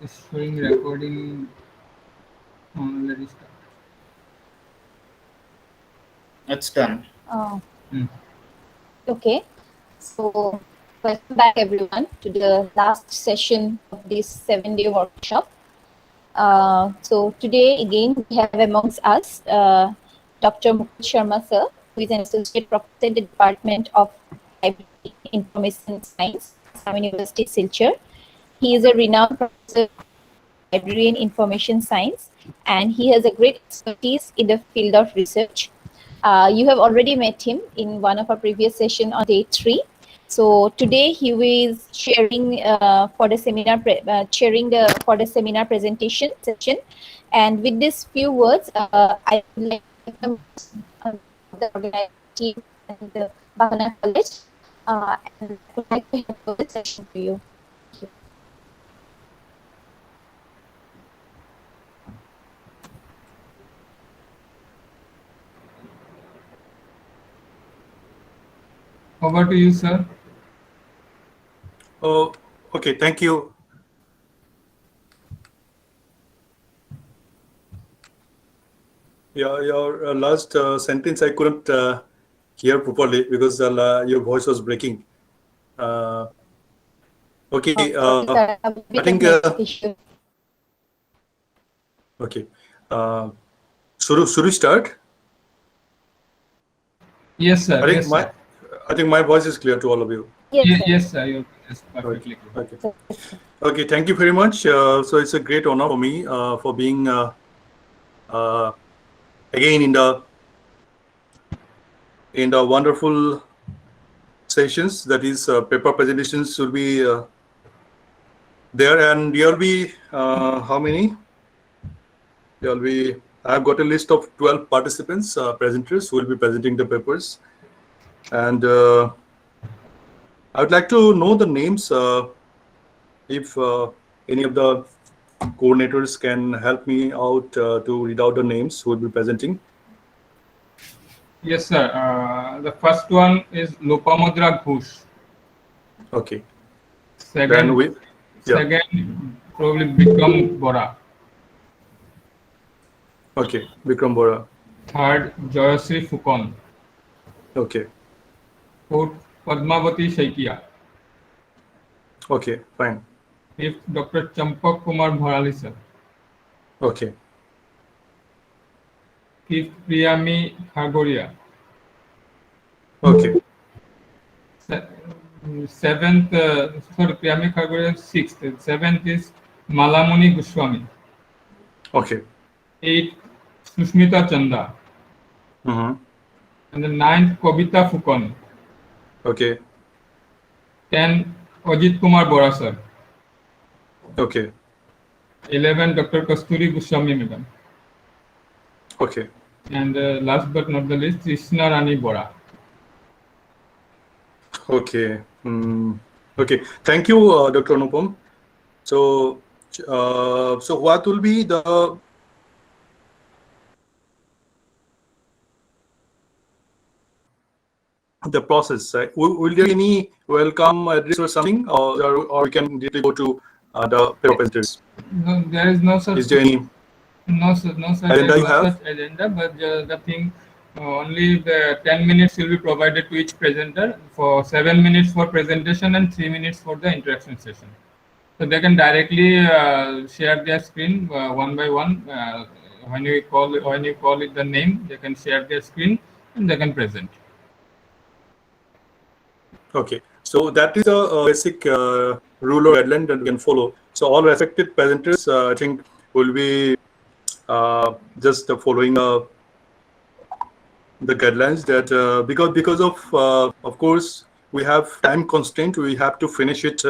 It's showing recording. Let us start. It's done. Hmm. Okay, so welcome back everyone to the last session of this 7-day workshop. So today again we have amongst us Dr. Mukul Sharma sir, who is an associate professor in the Department of Library Information Science, Assam University, Silchar. He is a renowned professor of library and information science, and he has a great expertise in the field of research. You have already met him in one of our previous session on day 3. So today he is sharing for the seminar for the seminar presentation session, and with these few words, I would like to welcome the organizing team and the Bahana College, and I would like to hand over the session to you. Thank you. Over to you, sir. Oh, okay. Thank you. Yeah, your last sentence I couldn't hear properly because your voice was breaking. Okay. Sorry, sir, a bit I of think. network issue. Okay. Should we start? Yes, sir. Yes, sir. I think my voice is clear to all of you. Yes, sir. Yes, sir. Your voice is perfectly clear. Okay. Yes, sir. Okay. Thank you very much. So it's a great honor for me for being again in the wonderful sessions. That is, paper presentations will be there, and there will be how many? There will be. I've got a list of 12 participants, presenters who will be presenting the papers, and I would like to know the names. If any of the coordinators can help me out to read out the names who will be presenting. Yes, sir. The first one is Lopamudra Ghosh. Okay. Second, yeah. second probably Bikram Bora. Okay, Vikram Bora. Third, Joyasri Fukon. Okay. Fourth, Padmavati Shaikia. Okay, fine. Fifth, Dr. Champak Kumar Bharali, sir. Okay. Fifth, Priyami Khagoria. Okay. Seventh, sorry, Priyami Khagoria, sixth. Seventh is Malamuni Goswami. Okay. Eighth, Sushmita Chanda. Mm-hmm. And the ninth, Kobita Fukon. Okay. 10, Ajit Kumar Bora, sir. Okay. 11, Dr. Kasturi Goswami, madam. Okay. And last but not the least, Krishna Rani Bora. Okay. Okay. Thank you, Dr. Anupam. So what will be the process? Right? Will there be any welcome address or something, or we can directly go to the paper presenters? No, there is no such. Is there any? No such Agenda you have? such agenda, but the thing, only the 10 minutes will be provided to each presenter, for 7 minutes for presentation and 3 minutes for the interaction session. So they can directly share their screen one by one. When you call it the name, they can share their screen and they can present. Okay, so that is a basic rule or guideline that we can follow. So all respected presenters, I think, will be just following the guidelines that because of course we have time constraint. We have to finish it.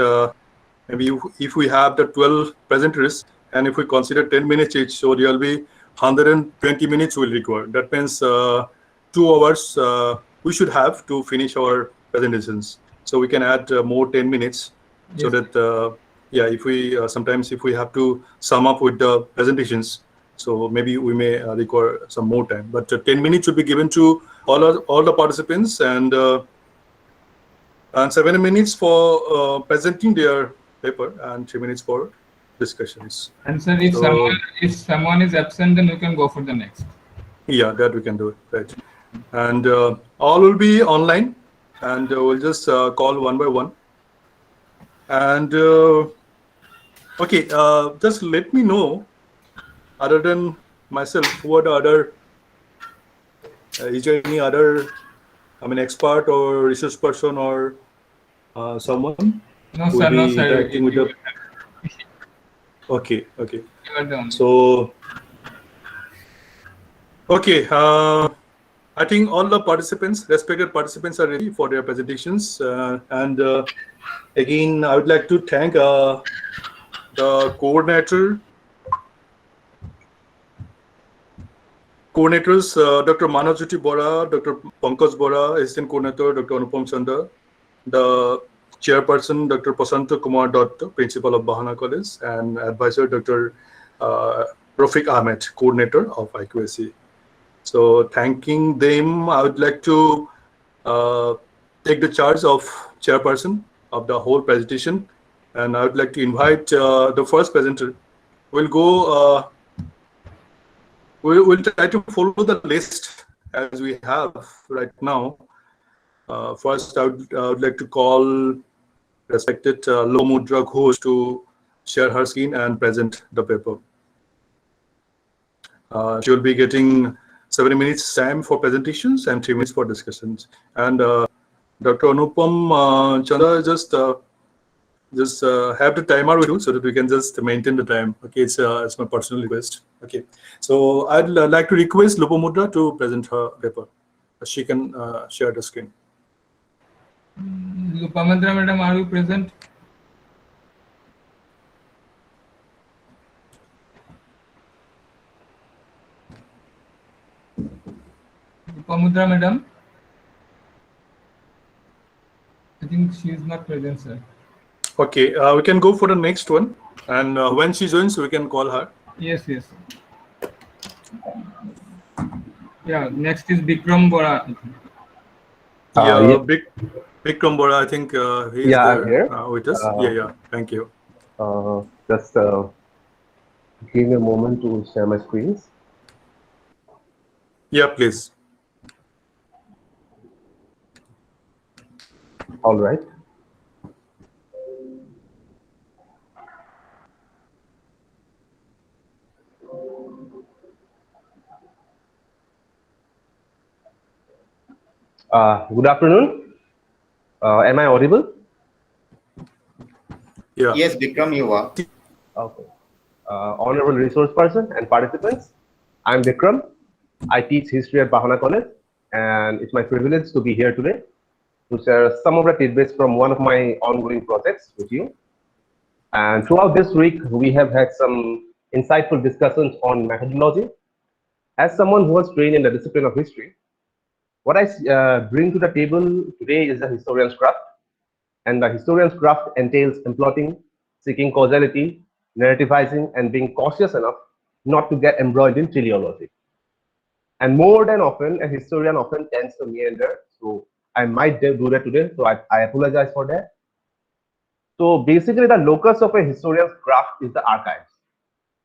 Maybe if we have the 12 presenters and if we consider 10 minutes each, so there will be 120 minutes will require. That means 2 hours we should have to finish our presentations. So we can add more 10 minutes. Yes. So that yeah, if we sometimes if we have to sum up with the presentations, so maybe we may require some more time. But 10 minutes should be given to all the participants, and 7 minutes for presenting their paper, and 3 minutes for discussions. And sir, if So- someone is absent, then we can go for the next. Yeah, that we can do it, right? And all will be online, and we'll just call one by one. And okay, just let me know, other than myself, who are the other, is there any other, I mean, expert or research person or someone No, who will sir, no, be sir. interacting with You the, okay, okay. are the only. So, okay, I think all the participants, respected participants, are ready for their presentations. And again, I would like to thank the coordinators, Dr. Manojyoti Bora, Dr. Pankaj Bora, Assistant Coordinator, Dr. Anupam Chanda, the Chairperson, Dr. Prasanto Kumar Datta, Principal of Bahana College, and Advisor, Dr. Rafiq Ahmed, Coordinator of IQAC. So thanking them, I would like to take the charge of chairperson of the whole presentation, and I would like to invite the first presenter. We'll go. We'll try to follow the list as we have right now. First, I would like to call respected Lomudra Ghosh to share her screen and present the paper. She will be getting 7 minutes time for presentations and 3 minutes for discussions. And Dr. Anupam Chanda, just have the timer with you so that we can just maintain the time. Okay, it's my personal request. Okay, so I'd like to request Lopamudra to present her paper. She can share the screen. Lopamudra, madam, are you present? Lopamudra, madam? I think she is not present, sir. Okay, we can go for the next one. And when she joins, we can call her. Yes, yes. Yeah, next is Bikram Bora. Yeah, Bikram Bora, I think he is Yeah, I'm there here. with us. Yeah, thank you. Just give me a moment to share my screens. Yeah, please. All right. Good afternoon. Am I audible? Yeah. Yes, Bikram, you are. Okay. Honorable resource person and participants, I'm Vikram. I teach history at Bahana College, and it's my privilege to be here today to share some of the tidbits from one of my ongoing projects with you. And throughout this week, we have had some insightful discussions on methodology. As someone who was trained in the discipline of history, what I bring to the table today is the historian's craft. And the historian's craft entails plotting, seeking causality, narrativizing, and being cautious enough not to get embroiled in teleology. And more than often, a historian often tends to meander. So I might do that today. So I apologize for that. So basically, the locus of a historian's craft is the archives.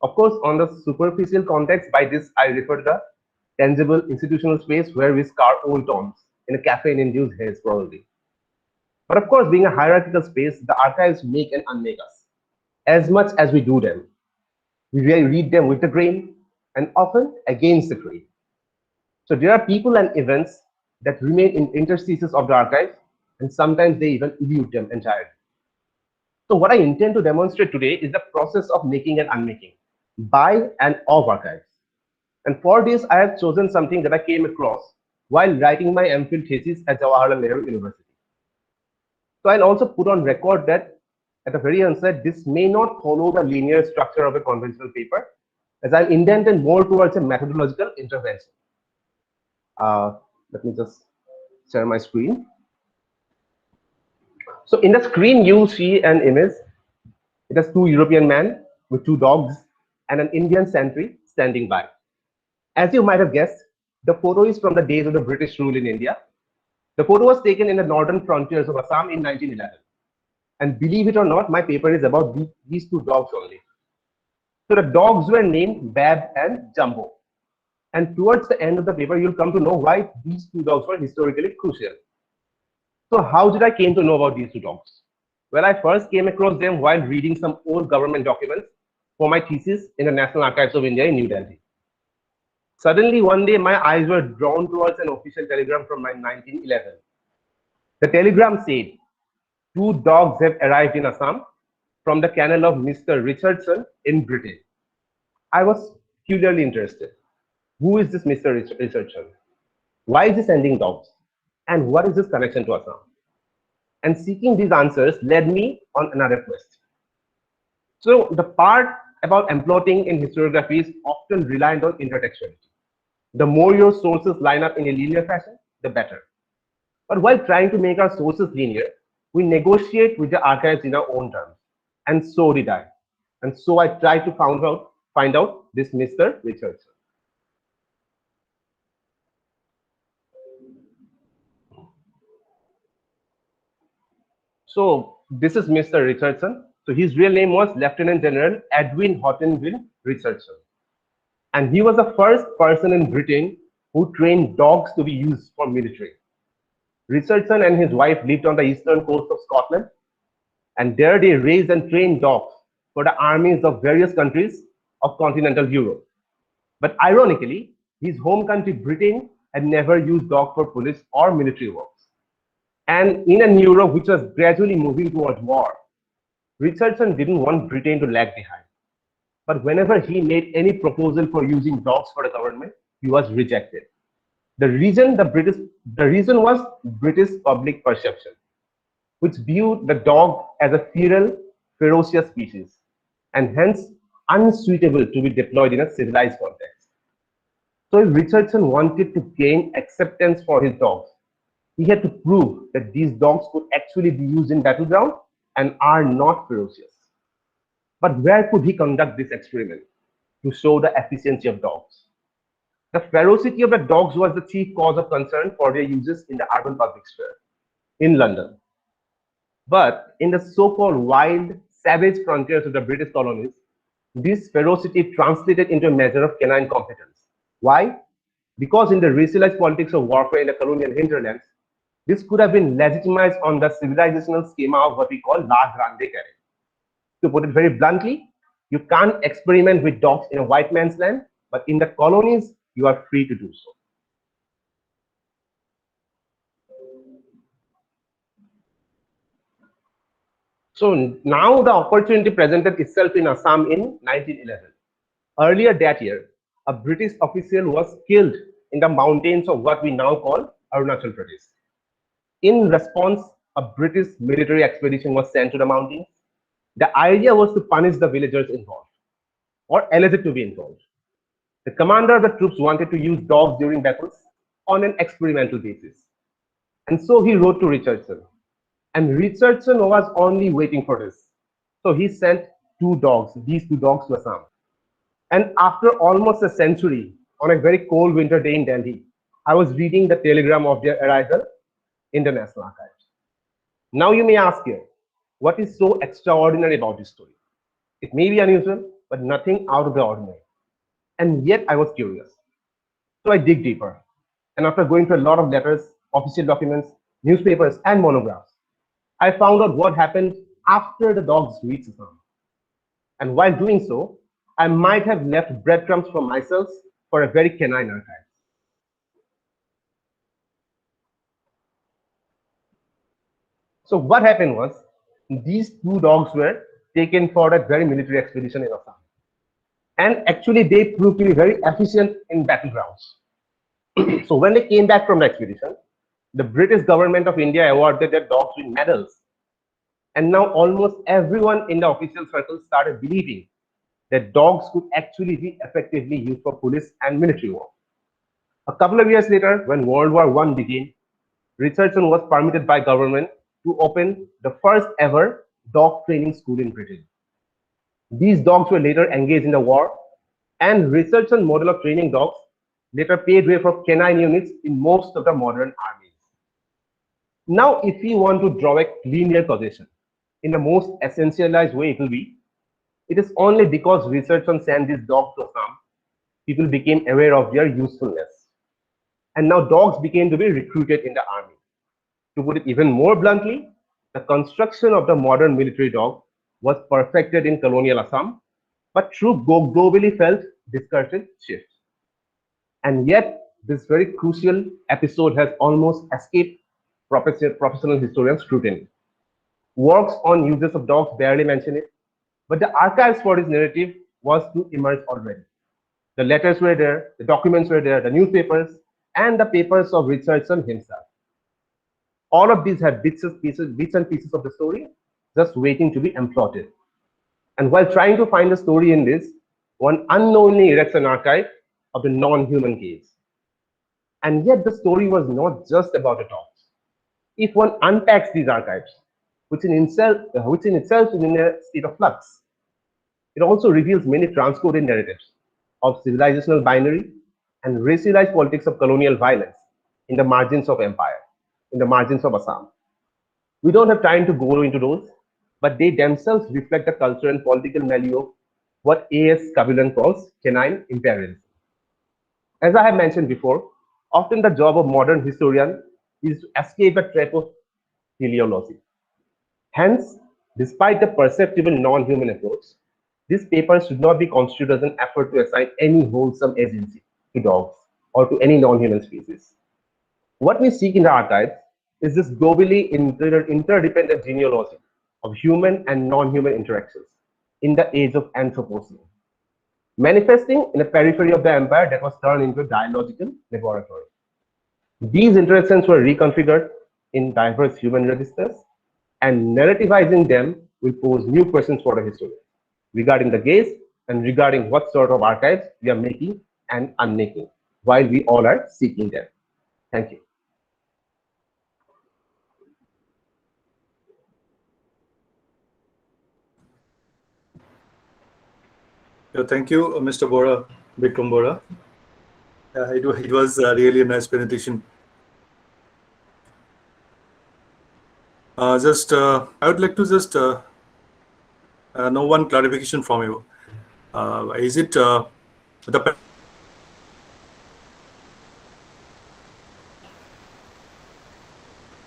Of course, on the superficial context, by this I refer to the tangible institutional space where we scar old tombs in a caffeine-induced haze, probably. But of course, being a hierarchical space, the archives make and unmake us. As much as we do them, we really read them with the grain and often against the grain. So there are people and events that remain in interstices of the archive, and sometimes they even elude them entirely. So what I intend to demonstrate today is the process of making and unmaking by and of archives. And for this, I have chosen something that I came across while writing my MPhil thesis at Jawaharlal Nehru University. So I'll also put on record that at the very onset, this may not follow the linear structure of a conventional paper, as I'm indented more towards a methodological intervention. Let me just share my screen. So in the screen, you'll see an image. It has two European men with two dogs and an Indian sentry standing by. As you might have guessed, the photo is from the days of the British rule in India. The photo was taken in the northern frontiers of Assam in 1911. And believe it or not, my paper is about these two dogs only. So the dogs were named Bab and Jumbo. And towards the end of the paper, you'll come to know why these two dogs were historically crucial. So how did I came to know about these two dogs? Well, I first came across them while reading some old government documents for my thesis in the National Archives of India in New Delhi. Suddenly, one day, my eyes were drawn towards an official telegram from 1911. The telegram said, 2 dogs have arrived in Assam from the kennel of Mr. Richardson in Britain. I was peculiarly interested. Who is this Mr. Richardson? Why is he sending dogs? And what is his connection to Assam? And seeking these answers led me on another quest. So the part about emploting in historiography is often reliant on intertextuality. The more your sources line up in a linear fashion, the better. But while trying to make our sources linear, we negotiate with the archives in our own terms. And so did I. And so I tried to find out this Mr. Richardson. So this is Mr. Richardson. So his real name was Lieutenant General Edwin Hottenville Richardson. And he was the first person in Britain who trained dogs to be used for military. Richardson and his wife lived on the eastern coast of Scotland, and there they raised and trained dogs for the armies of various countries of continental Europe. But ironically, his home country Britain had never used dogs for police or military works. And in an Europe which was gradually moving towards war, Richardson didn't want Britain to lag behind. But whenever he made any proposal for using dogs for the government, he was rejected. The reason was British public perception, which viewed the dog as a feral, ferocious species, and hence unsuitable to be deployed in a civilized context. So if Richardson wanted to gain acceptance for his dogs, he had to prove that these dogs could actually be used in battleground and are not ferocious. But where could he conduct this experiment to show the efficiency of dogs? The ferocity of the dogs was the chief cause of concern for their uses in the urban public sphere in London. But in the so-called wild, savage frontiers of the British colonies, this ferocity translated into a measure of canine competence. Why? Because in the racialized politics of warfare in the colonial hinterlands, this could have been legitimized on the civilizational schema of what we call la grande carré. To put it very bluntly, you can't experiment with dogs in a white man's land, but in the colonies, you are free to do so. So now the opportunity presented itself in Assam in 1911. Earlier that year, a British official was killed in the mountains of what we now call Arunachal Pradesh. In response, a British military expedition was sent to the mountains. The idea was to punish the villagers involved, or alleged to be involved. The commander of the troops wanted to use dogs during battles on an experimental basis. And so he wrote to Richardson. And Richardson was only waiting for this. So he sent these two dogs to Assam. And after almost a century, on a very cold winter day in Delhi, I was reading the telegram of their arrival in the National Archives. Now you may ask here, what is so extraordinary about this story? It may be unusual, but nothing out of the ordinary. And yet I was curious. So I dig deeper. And after going through a lot of letters, official documents, newspapers, and monographs, I found out what happened after the dogs reached Assam. And while doing so, I might have left breadcrumbs for myself for a very canine archive. So what happened was, these two dogs were taken for a very military expedition in Assam. And actually, they proved to be very efficient in battlegrounds. So when they came back from the expedition, the British government of India awarded their dogs with medals. And now almost everyone in the official circle started believing that dogs could actually be effectively used for police and military work. A couple of years later, when World War I began, Richardson was permitted by government to open the first ever dog training school in Britain. These dogs were later engaged in the war, and Richardson's model of training dogs later paved way for canine units in most of the modern armies. Now, if we want to draw a linear causation, in the most essentialized way, it will be It is only because research on sent these dogs to Assam, people became aware of their usefulness. And now dogs began to be recruited in the army. To put it even more bluntly, the construction of the modern military dog was perfected in colonial Assam, but through globally felt discursive shift. And yet, this very crucial episode has almost escaped professional historian scrutiny. Works on uses of dogs barely mention it, but the archives for this narrative was to emerge already. The letters were there, the documents were there, the newspapers, and the papers of Richardson himself. All of these have bits and pieces of the story just waiting to be imploded. And while trying to find the story in this, one unknowingly erects an archive of the non-human case. And yet the story was not just about the dogs. If one unpacks these archives, which in itself is in a state of flux, it also reveals many transcoded narratives of civilizational binary and racialized politics of colonial violence in the margins of empire, in the margins of Assam. We don't have time to go into those, but they themselves reflect the cultural and political milieu of what A.S. Kabilan calls canine imperialism. As I have mentioned before, often the job of modern historian is to escape a trap of teleology. Hence, despite the perceptible non-human approach, this paper should not be construed as an effort to assign any wholesome agency to dogs or to any non-human species. What we seek in the archives is this globally interdependent genealogy of human and non-human interactions in the age of Anthropocene, manifesting in a periphery of the empire that was turned into a dialogical laboratory. These interactions were reconfigured in diverse human registers, and narrativizing them will pose new questions for the historian regarding the gaze and regarding what sort of archives we are making and unmaking while we all are seeking them. Thank you. Yeah, thank you, Mr. Bora, Bikram Bora. It was really a nice presentation. I would like to just know one clarification from you. Is it the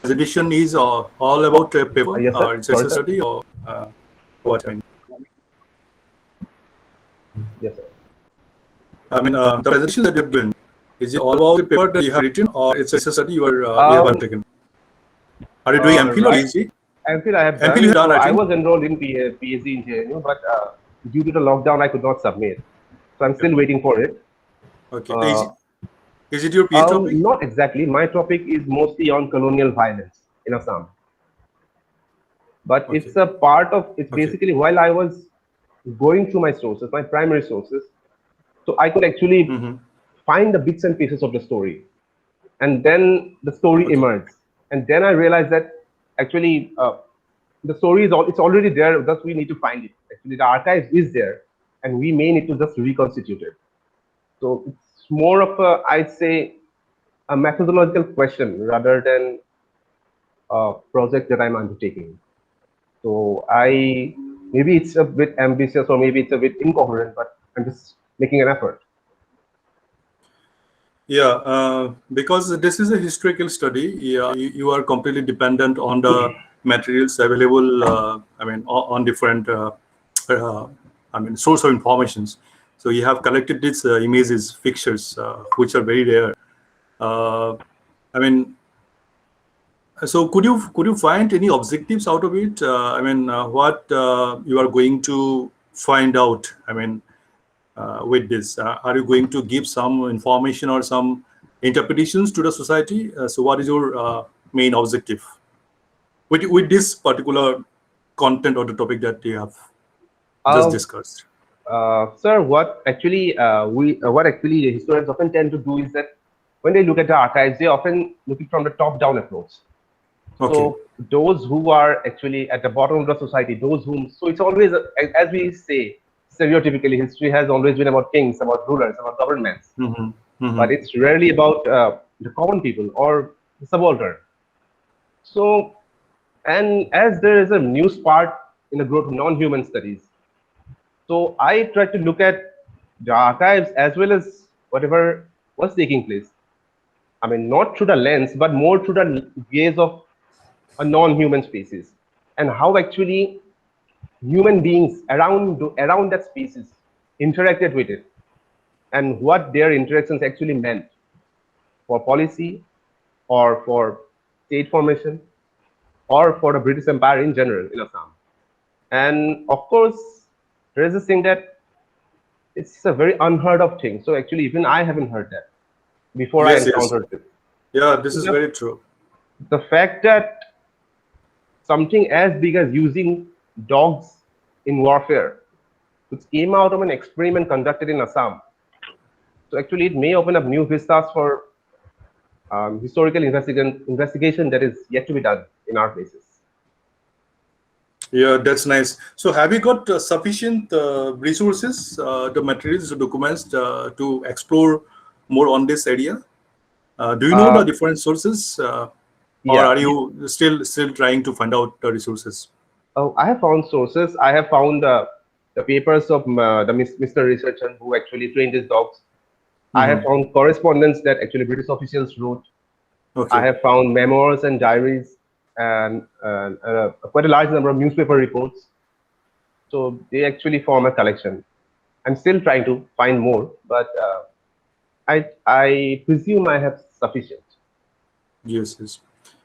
presentation is all about a paper, Yes, sir. or it's a study, or what? I mean, Yes, sir. the presentation that you've given, is it all about the paper that you have written, or it's a study you have undertaken? Are you doing MPhil or right. PhD? MPhil I have done. MPhil is done, I I think. was enrolled in PhD in JNU, but due to the lockdown, I could not submit. So I'm still waiting for it. Okay. Is it your PhD topic? Not exactly. My topic is mostly on colonial violence in Assam. But Okay. it's a part of, it's Okay. basically while I was going through my sources, my primary sources, so I could actually find the bits and pieces of the story. And then the story Okay. emerged. And then I realized that actually the story is it's already there, thus we need to find it. Actually, the archive is there, and we may need to just reconstitute it. So it's more of a, I'd say, a methodological question rather than a project that I'm undertaking. So maybe it's a bit ambitious or maybe it's a bit incoherent, but I'm just making an effort. Yeah, because this is a historical study, you are completely dependent on the materials available, on different, source of informations. So you have collected these images, pictures, which are very rare. So could you find any objectives out of it? What you are going to find out? With this, are you going to give some information or some interpretations to the society? So what is your main objective with this particular content or the topic that you have just discussed? Sir, what actually the historians often tend to do is that when they look at the archives, they often look it from the top-down approach. Okay. So those who are actually at the bottom of the society, so it's always, as we say, stereotypically, history has always been about kings, about rulers, about governments. But it's rarely about the common people or the subaltern. So, and as there is a new spark in the growth of non-human studies, So I tried to look at the archives as well as whatever was taking place. I mean, not through the lens, but more through the gaze of a non-human species, and how actually human beings around that species interacted with it, and what their interactions actually meant for policy, or for state formation, or for the British Empire in general in Assam. And of course, there is this thing that it's a very unheard of thing. So actually, even I haven't heard that before I Yes, yes. encountered it. Yeah, this is very true. The fact that something as big as using dogs in warfare, which came out of an experiment conducted in Assam. So actually, it may open up new vistas for historical investigation that is yet to be done in our places. Yeah, that's nice. So have you got sufficient resources, the materials, the documents to explore more on this area? Do you know the different sources, or Yeah. are you still trying to find out the resources? Oh, I have found sources. I have found the papers of Mr. Researcher who actually trained his dogs. I have found correspondence that actually British officials wrote. Okay. I have found memoirs and diaries, and quite a large number of newspaper reports. So they actually form a collection. I'm still trying to find more, but I presume I have sufficient. Yes, yes.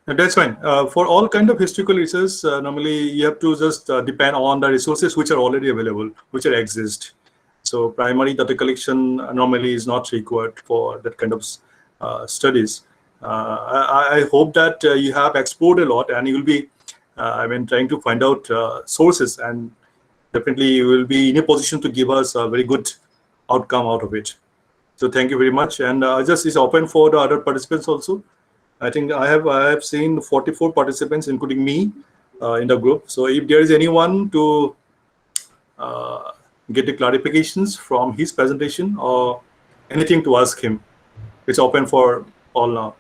That's fine. For all kind of historical research, normally you have to just depend on the resources which are already available, which are exist. So primary data collection normally is not required for that kind of studies. I hope that you have explored a lot, and you will be, trying to find out sources, and definitely you will be in a position to give us a very good outcome out of it. So thank you very much, and just is open for the other participants also. I think I have seen 44 participants, including me, in the group. So if there is anyone to get the clarifications from his presentation or anything to ask him, it's open for all now.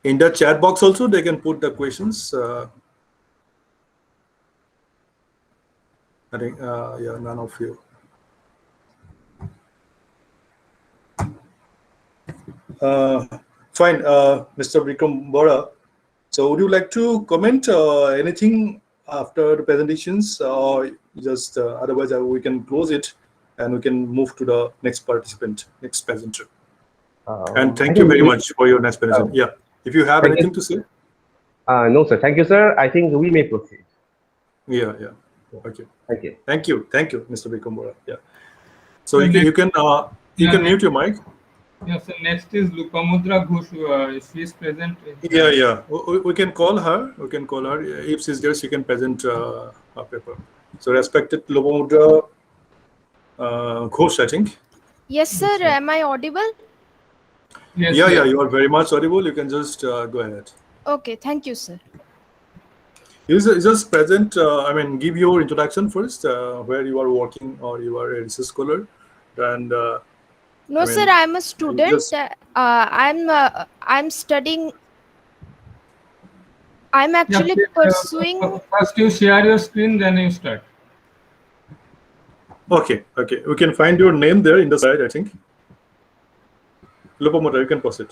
In the chat box also, they can put the questions. I think, yeah, none of you. Fine, Mr. Vikram Bora. So would you like to comment anything after the presentations, or just otherwise we can close it and we can move to the next participant, next presenter. And thank you very much for your nice presentation. Yeah, if you have anything to say. No, sir. Thank you, sir. I think we may proceed. Yeah, yeah. Okay. Thank you. Thank you, Mr. Vikram Bora. Yeah. So you can mute your mic. Yes, so next is Lupamudra Ghosh. She is present. Yeah. We can call her. If she's there, she can present her paper. So respected Lupamudra Ghosh, I think. Yes, sir. Am I audible? Yes, Yeah, yes. you are very much audible. You can just go ahead. Okay, thank you, sir. You just present, give your introduction first, where you are working or you are a research scholar. And No, sir, I'm a student. just- I'm studying. I'm actually pursuing. First, you share your screen, then you start. Okay. We can find your name there in the side, I think. Lopamota, you can proceed.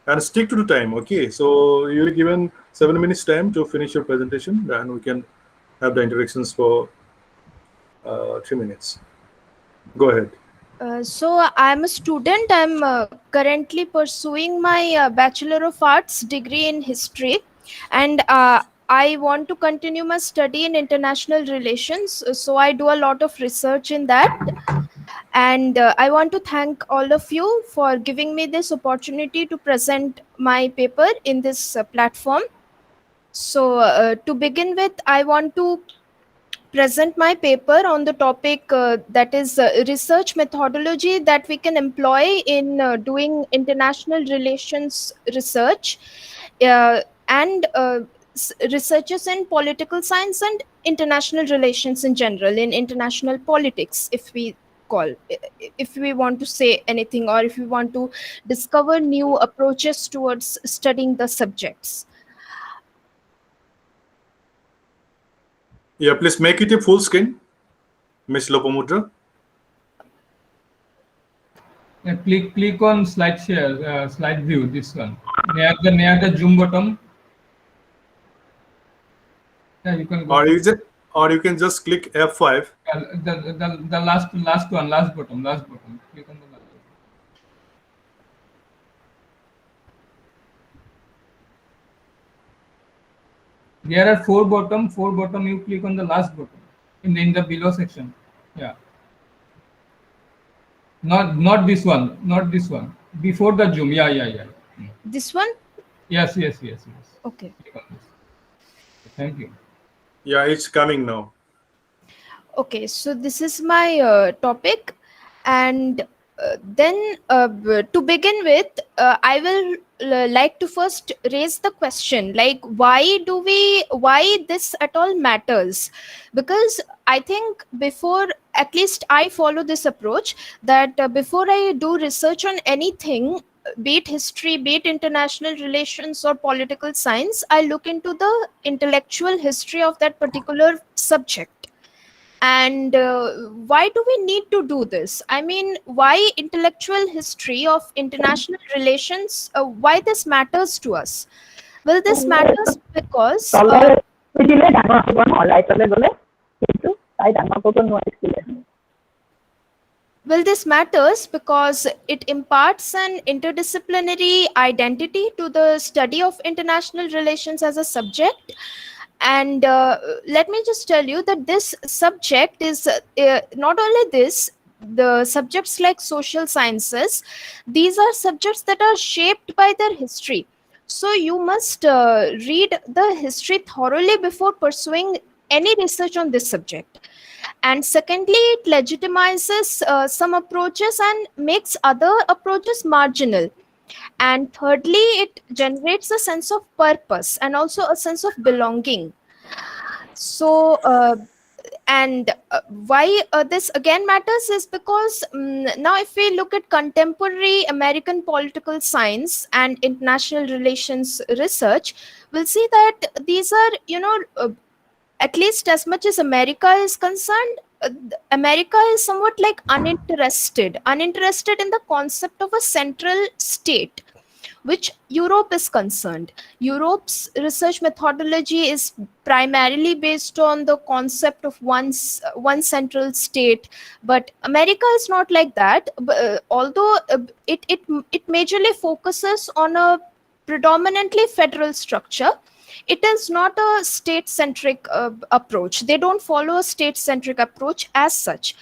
And stick to the time, okay? So you're given 7 minutes time to finish your presentation, and we can have the interactions for 3 minutes. Go ahead. So I'm a student. I'm currently pursuing my Bachelor of Arts degree in history, and I want to continue my study in international relations. So I do a lot of research in that. And I want to thank all of you for giving me this opportunity to present my paper in this platform. So to begin with, I want to present my paper on the topic that is research methodology that we can employ in doing international relations research and researches in political science and international relations in general, in international politics, if we call, if we want to say anything, or if we want to discover new approaches towards studying the subjects. Yeah, please make it a full screen, Miss Lopamudra. Click on slide share, slide view. This one near the zoom button. Yeah, you can go. Or you can just click F5. The last one, last button. Click on the last button. There are four bottom. You click on the last button in the below section. Yeah. Not this one. Before the zoom. Yeah. This one? Yes. Okay. Click on this. Thank you. Yeah, it's coming now. Okay, so this is my topic, and then to begin with, I will like to first raise the question, like why this at all matters? Because I think before, at least I follow this approach, that before I do research on anything, be it history, be it international relations or political science, I look into the intellectual history of that particular subject. And why do we need to do this? I mean, why intellectual history of international relations? Why this matters to us? Well, this matters because it imparts an interdisciplinary identity to the study of international relations as a subject. And let me just tell you that this subject is not only this, the subjects like social sciences, these are subjects that are shaped by their history. So you must read the history thoroughly before pursuing any research on this subject. And secondly, it legitimizes some approaches and makes other approaches marginal. And thirdly, it generates a sense of purpose and also a sense of belonging. So, why this again matters is because now if we look at contemporary American political science and international relations research, we'll see that these are, at least as much as America is concerned, America is somewhat like uninterested in the concept of a central state, which Europe is concerned. Europe's research methodology is primarily based on the concept of one central state, but America is not like that. Although it majorly focuses on a predominantly federal structure, it is not a state-centric approach. They don't follow a state-centric approach as such.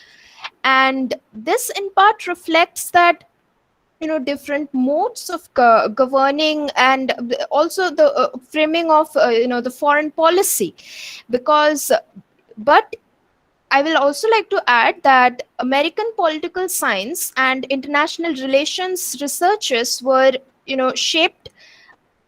And this in part reflects that different modes of governing, and also the framing of the foreign policy. But I will also like to add that American political science and international relations researchers were shaped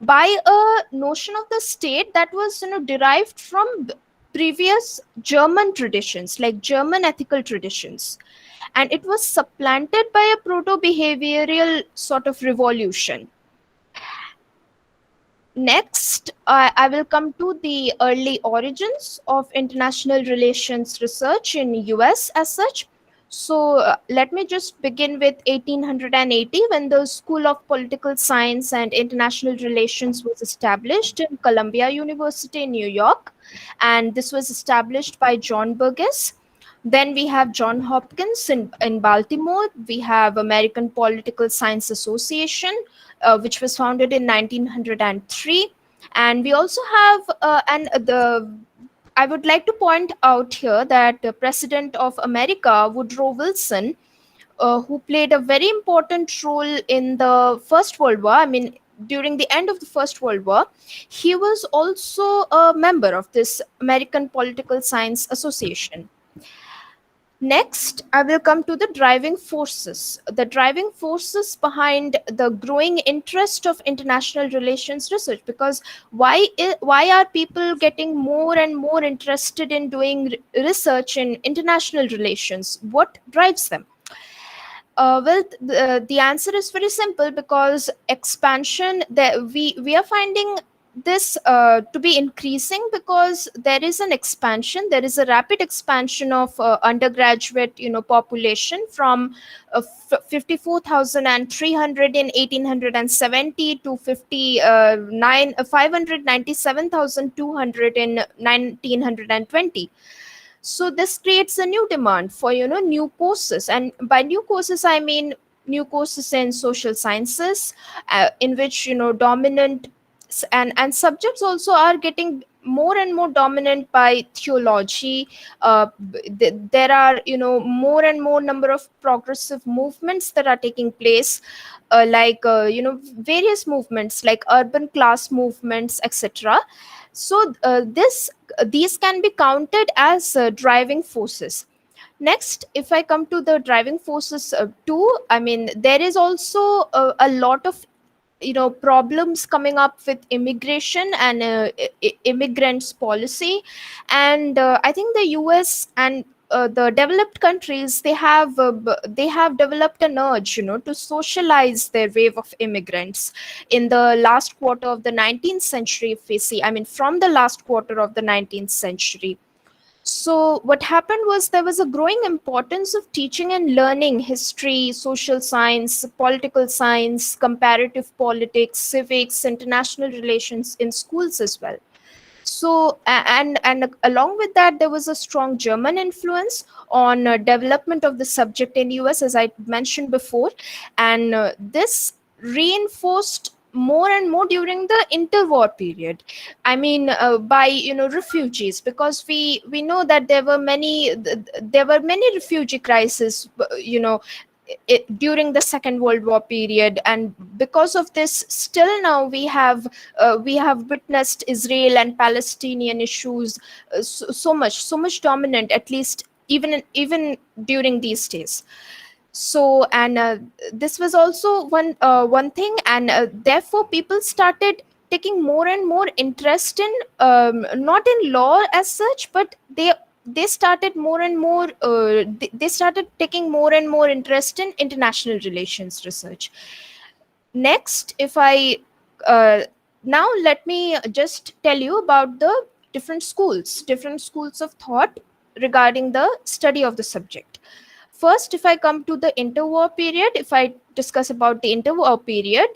by a notion of the state that was derived from previous German traditions, like German ethical traditions, and it was supplanted by a proto-behavioral sort of revolution. Next, I will come to the early origins of international relations research in US as such. So let me just begin with 1880, when the School of Political Science and International Relations was established in Columbia University in New York, and this was established by John Burgess. Then we have John Hopkins in Baltimore. We have American Political Science Association, which was founded in 1903. And we also have, I would like to point out here that the President of America, Woodrow Wilson, who played a very important role in the First World War, I mean, during the end of the First World War, he was also a member of this American Political Science Association. Next, I will come to the driving forces. The driving forces behind the growing interest of international relations research. Because why are people getting more and more interested in doing research in international relations? What drives them? The answer is very simple, because expansion that we are finding this to be increasing, because there is an expansion, there is a rapid expansion of undergraduate population from 54,300 in 1870 to 597,200 in 1920. So this creates a new demand for new courses, and by new courses I mean new courses in social sciences, in which dominant and subjects also are getting more and more dominant by theology. There are more and more number of progressive movements that are taking place, like various movements like urban class movements, etc. So these can be counted as driving forces. Next, if I come to the driving forces too, I mean there is also a lot of problems coming up with immigration and immigrants policy. And I think the US and the developed countries, they have developed an urge to socialize their wave of immigrants in the last quarter of the 19th century. If we see, I mean from the last quarter of the 19th century. So what happened was there was a growing importance of teaching and learning history, social science, political science, comparative politics, civics, international relations in schools as well. So and along with that, there was a strong German influence on development of the subject in US, as I mentioned before. And this reinforced more and more during the interwar period. I mean by refugees, because we know that there were many refugee crises during the Second World War period. And because of this, still now we have witnessed Israel and Palestinian issues so much dominant, at least even during these days. So and this was also one thing. And therefore people started taking more and more interest in not in law as such, but they started more and more they started taking more and more interest in international relations research. Next, if I uh, now let me just tell you about the different schools of thought regarding the study of the subject. First, if I come to the interwar period, if I discuss about the interwar period,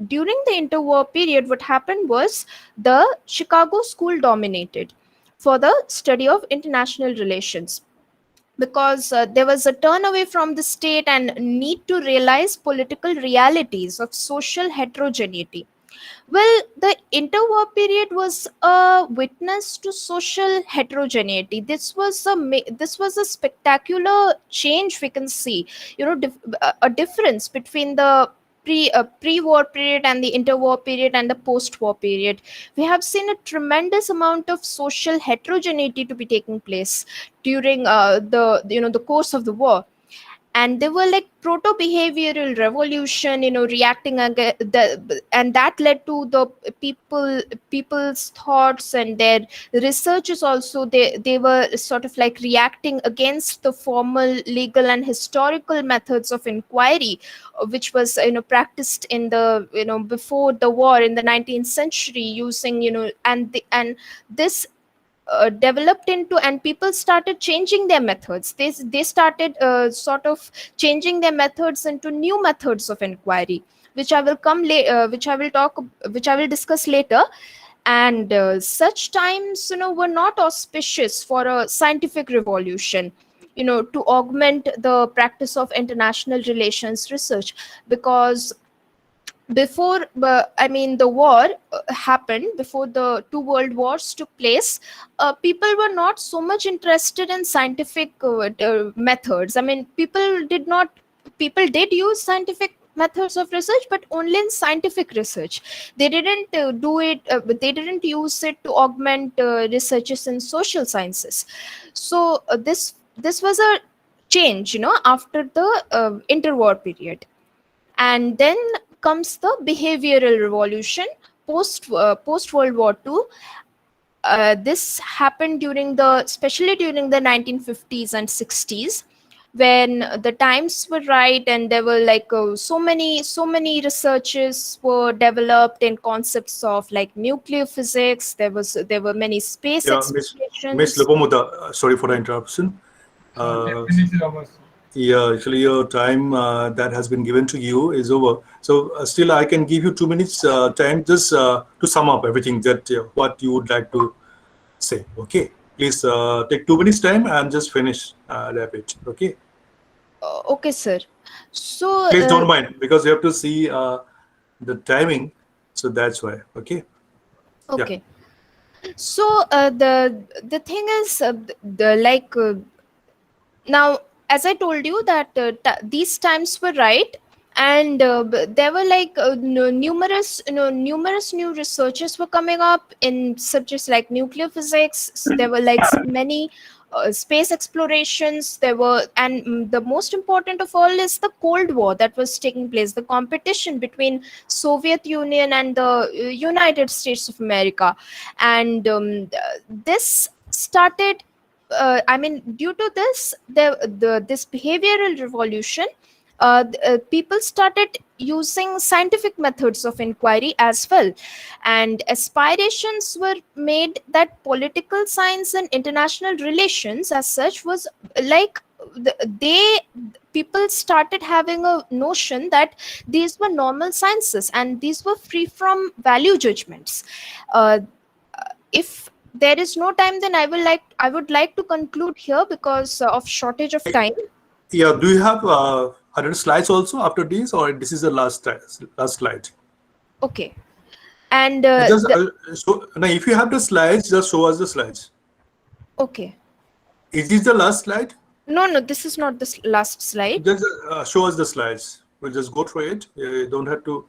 during the interwar period, what happened was the Chicago school dominated for the study of international relations, because there was a turn away from the state and need to realize political realities of social heterogeneity. Well, the interwar period was a witness to social heterogeneity. This was a spectacular change we can see. A difference between the pre-war period and the interwar period and the post-war period. We have seen a tremendous amount of social heterogeneity to be taking place during the course of the war. And they were like proto behavioral revolution, reacting against and that led to the people's thoughts and their researchers also. They were sort of like reacting against the formal legal and historical methods of inquiry, which was practiced in the before the war in the 19th century, using and this developed into, and people started changing their methods. They started sort of changing their methods into new methods of inquiry, which I will which I will discuss later. And such times were not auspicious for a scientific revolution, to augment the practice of international relations research. Because before I mean the war happened, before the two world wars took place, people were not so much interested in scientific methods. I mean people did use scientific methods of research, but only in scientific research. They didn't they didn't use it to augment researches in social sciences. So this this was a change, after the interwar period. And then comes the behavioral revolution post World War II. This happened especially during the 1950s and 60s, when the times were right, and there were like so many researches were developed in concepts of like nuclear physics. There were many space Yeah, Miss explorations. Lopomuda, sorry for the interruption. 10 minutes is over. Yeah, actually, your time that has been given to you is over. So still, I can give you 2 minutes time just to sum up everything that what you would like to say. Okay, please take 2 minutes time and just finish wrap it. Okay, Okay, sir. So please don't mind because you have to see the timing. So that's why. Okay. okay. So the thing is, now, as I told you that these times were right, and there were like numerous new researches were coming up in subjects like nuclear physics. There were like many space explorations. There were, and the most important of all is the Cold War that was taking place, the competition between Soviet Union and the United States of America. And this started, due to this, this behavioral revolution, people started using scientific methods of inquiry as well, and aspirations were made that political science and international relations, as such, was like they people started having a notion that these were normal sciences and these were free from value judgments. If there is no time, then I would like to conclude here because of shortage of time. Yeah. Do you have other slides also after this, or this is the last slide? Okay. And Just so now, if you have the slides, just show us the slides. okay. Is this the last slide? No, this is not the last slide. Just show us the slides. We'll just go through it. You don't have to,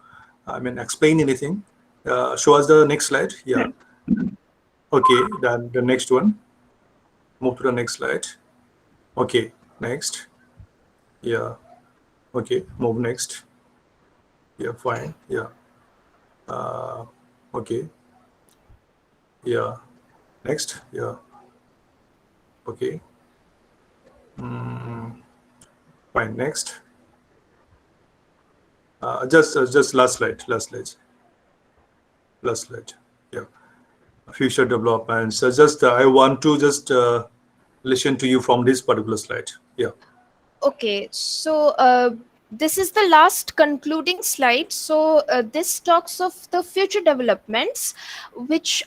explain anything. Show us the next slide. Yeah. Okay. Then the next one. Move to the next slide. Okay. Next. Yeah. Okay. Move next. Yeah. Fine. Yeah. Okay. Yeah. Next. Yeah. Okay. Fine. Next. Just last slide. Yeah. Future developments. Just I want to just listen to you from this particular slide. Yeah. Okay, so this is the last concluding slide. So this talks of the future developments, which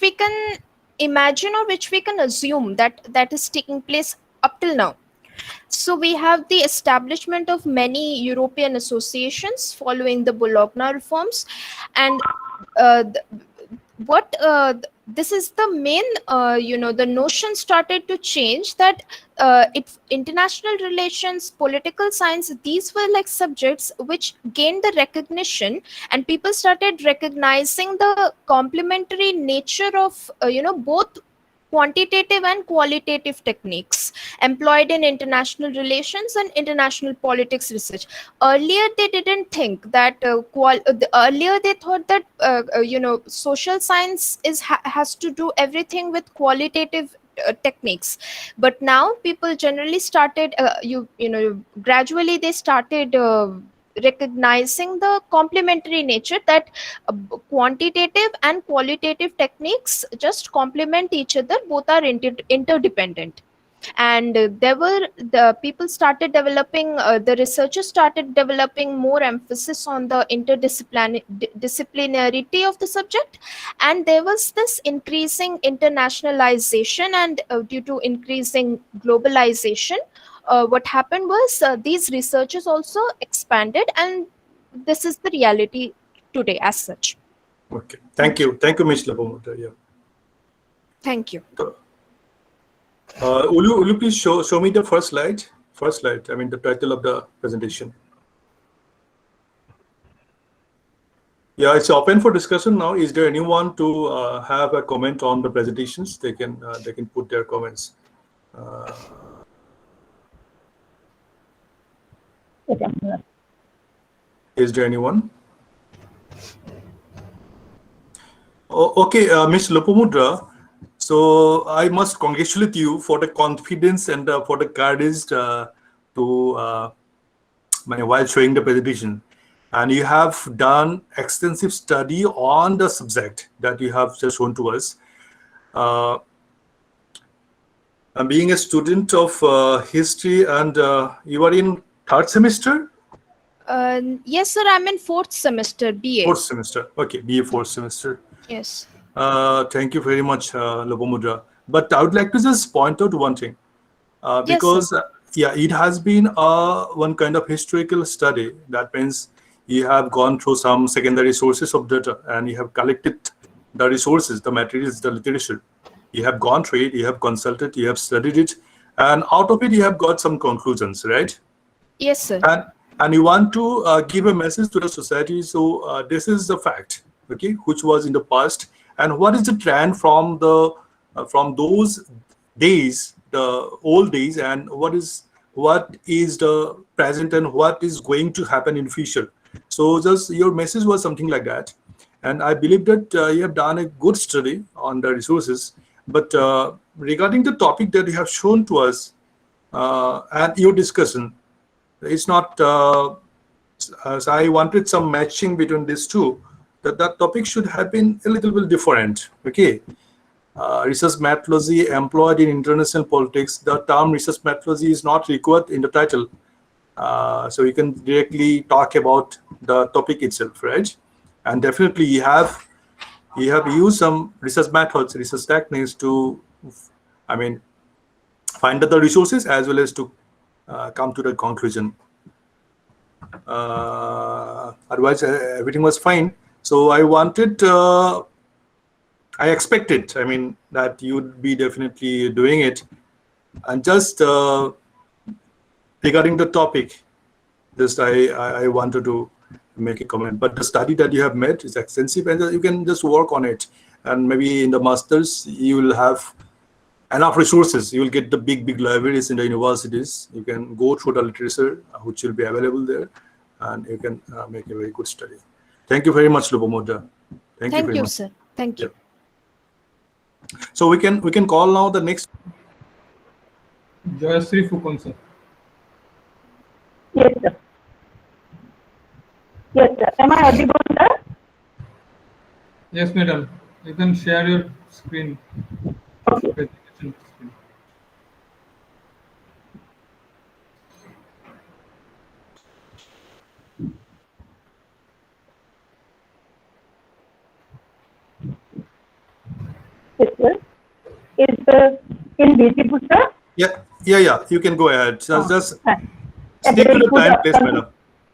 we can imagine, or which we can assume that is taking place up till now. So we have the establishment of many European associations following the Bologna reforms, and this is the main, the notion started to change, that international relations, political science, these were like subjects which gained the recognition, and people started recognizing the complementary nature of both quantitative and qualitative techniques employed in international relations and international politics research. Earlier, they didn't think that. Earlier, they thought that social science has to do everything with qualitative techniques. But now people generally started. Gradually they started. Recognizing the complementary nature, that quantitative and qualitative techniques just complement each other, both are interdependent. And the researchers started developing more emphasis on the interdisciplinarity of the subject, and there was this increasing internationalization, and due to increasing globalization, what happened was these researchers also expanded, and this is the reality today as such. Okay. Thank you, Ms. Labomota. Yeah. Thank you. Will you please show me the first slide? The title of the presentation. Yeah, it's open for discussion now. Is there anyone to have a comment on the presentations? They can put their comments. Is there anyone? Okay, Ms. Lopamudra. So I must congratulate you for the confidence and for the courage while showing the presentation. And you have done extensive study on the subject that you have just shown to us. I'm being a student of history, and you are in third semester? Yes, sir. I'm in fourth semester, BA. Fourth semester. Okay, BA fourth semester. Yes. Thank you very much, Lopamudra. But I would like to just point out one thing. Yes, Because it has been one kind of historical study. That means you have gone through some secondary sources of data and you have collected the resources, the materials, the literature. You have gone through it, you have consulted, you have studied it, and out of it you have got some conclusions, right? Yes, sir. And you want to give a message to the society. So this is the fact, okay, which was in the past, and what is the trend from those days, the old days, and what is the present and what is going to happen in future. So just your message was something like that, and I believe that you have done a good study on the resources. But regarding the topic that you have shown to us and your discussion, it's not. So I wanted some matching between these two. That topic should have been a little bit different. Okay. Research methodology employed in international politics. The term research methodology is not required in the title. So you can directly talk about the topic itself, right? And definitely you have used some research methods, research techniques to, find out the resources as well as to come to the conclusion. Otherwise, everything was fine. So I expected, that you would be definitely doing it. And just regarding the topic, just I wanted to make a comment. But the study that you have made is extensive, and you can just work on it. And maybe in the masters, you will have enough resources. You will get the big libraries in the universities. You can go through the literature which will be available there, and you can make a very good study. Thank you very much, Lopamudra. Thank you very much, sir. Thank you. Yeah. So we can call now the next. Joyasri Fukun, sir. Yes, sir. Yes, sir. Am I audible, sir? Yes, madam. You can share your screen. Okay. Presentation screen. Yes, sir. Is in visible, sir? Yeah. You can go ahead. Just A stick to very the good time, please, afternoon. madam.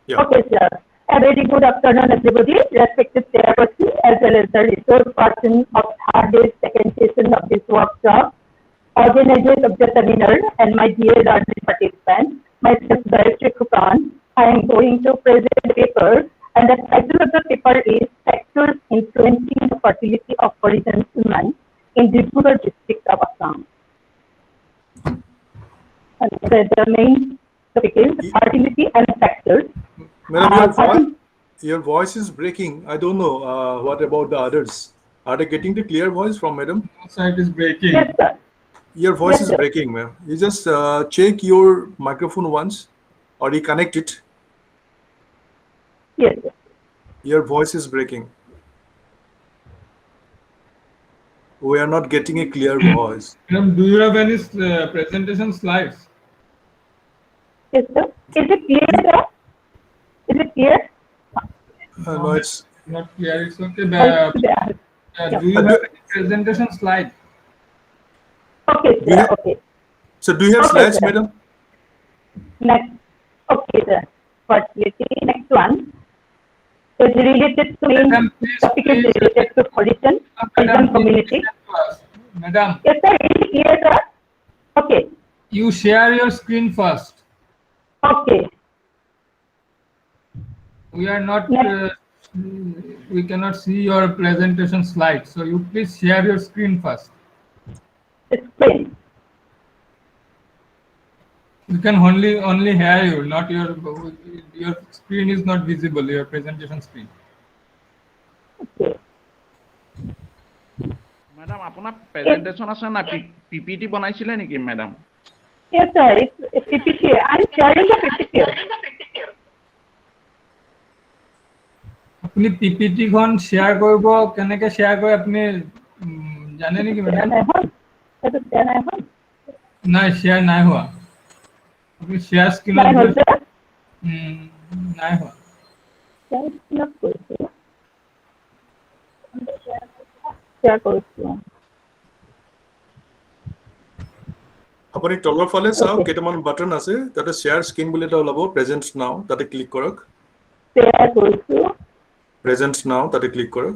Yeah. Okay, sir. A very good afternoon, everybody. Respected chairperson as well as the resource person of third day's second session of this workshop, organizers of the seminar, and my dear learned participants. Myself, Ajit Kumar. I am going to present the paper, and the title of the paper is Factors Influencing the Fertility of Foreign Women in Rural District of Assam. And the main topic is fertility and factors. Madam, your voice is breaking. I don't know. What about the others? Are they getting the clear voice from madam? Site is breaking. Yes, sir. Your voice Yes, is sir. breaking, ma'am. You just check your microphone once or reconnect it. Yes, sir. Your voice is breaking. We are not getting a clear voice. Madam, do you have any presentation slides? Yes, sir. Is it clear, sir? Is it clear? No, it's Not clear. It's okay. Yeah. Do you have any presentation slide? Okay, sir. Yeah. Okay. so. Do you have Okay, slides, sir. madam? Next. Okay, sir. Fertility. Next one is related to main Madam, please, topic is please. related to Horizon Madam, community. Madam, Yes, sir. Is it clear, sir? Okay. you share your screen first. Okay. We are not Next. We cannot see your presentation slide, so you please share your screen first. Screen. We can only hear you, not your screen is not visible. Your presentation screen. Okay. Madam, আপোনাৰ presentation আছে না PPT বনাইছিলে নেকি madam? Yes, sir. It's PPT. I'm sharing the PPT. আপুনি PPT খন share কৰিব কেনেকে share কৰে আপুনি জানে নেকি madam? নাই share নাই হোৱা। আপুনি share screen নাই হ'ল sir? নাই হোৱা। Share কৰিছো। আপুনি তলৰ ফালে চাওক কেইটামান বাটন আছে তাতে শ্বেয়াৰ স্ক্ৰীন বুলি এটা ওলাব প্ৰেজেন্ট নাও তাতে ক্লিক কৰক Share কৰিছো। প্ৰেজেন্ট নাও তাতে ক্লিক কৰক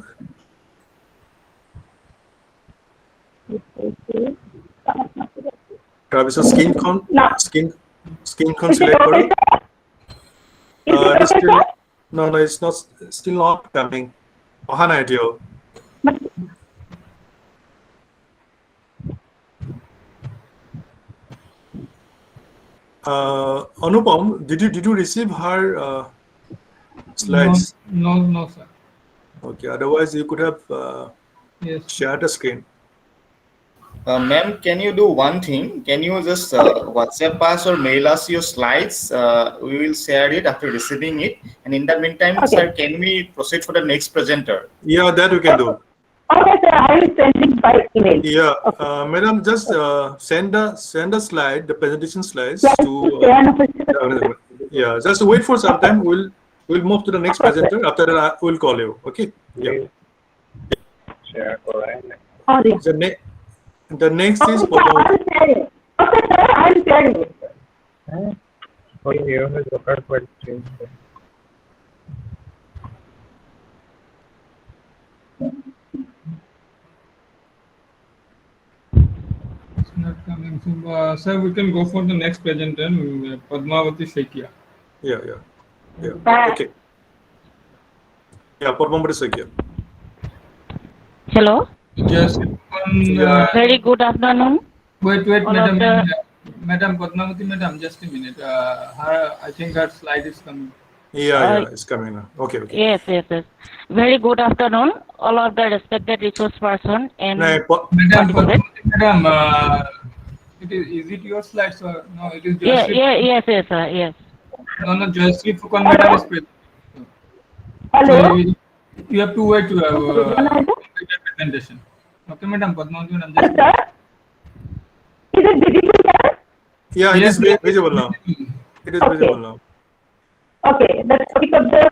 তাৰপিছত স্ক্ৰীনখন সিলেক্ট কৰক it is still no it's not still not coming অহা নাই এতিয়াও Anupam, did you receive her slides? No, sir. Okay, otherwise you could have Yes. shared a screen. Ma'am, can you do one thing? Can you just WhatsApp us or mail us your slides? We will share it after receiving it. And in the meantime, Okay. sir, can we proceed for the next presenter? Yeah, that we can do. Okay, sir. I will send it by email. Yeah, Okay. madam, just send a slide, the presentation slides to. Yeah, just wait for some time. We'll move to the next presenter. After that, we'll call you. Okay. Yeah. Share correct. The next is Okay, sir, I'm sharing. Okay, sir. I'm sharing it. Oh, here is the card for change. It's not coming. So, sir, we can go for the next presenter, Padmavati Sekia. Yeah. Okay. Yeah, Padmavati Sekia. Hello. Yes. Very good afternoon. Wait, All madam. of the- Madam Padmavati, madam, just a minute. I think her slide is coming. Yeah, it's coming now. Okay. Yes. Very good afternoon, all of the respected resource person and No, Madam, participants. madam, is it your slides or no? It is just Yes, sir. Yes. No, Jayashree Fukan madam is present. Hello. So you have to wait to have presentation. Okay, madam Padmavati, madam, Yes, just sir. Is it visible, sir? Yeah, it Yes, is visible now. It is visible now. Okay, the topic of the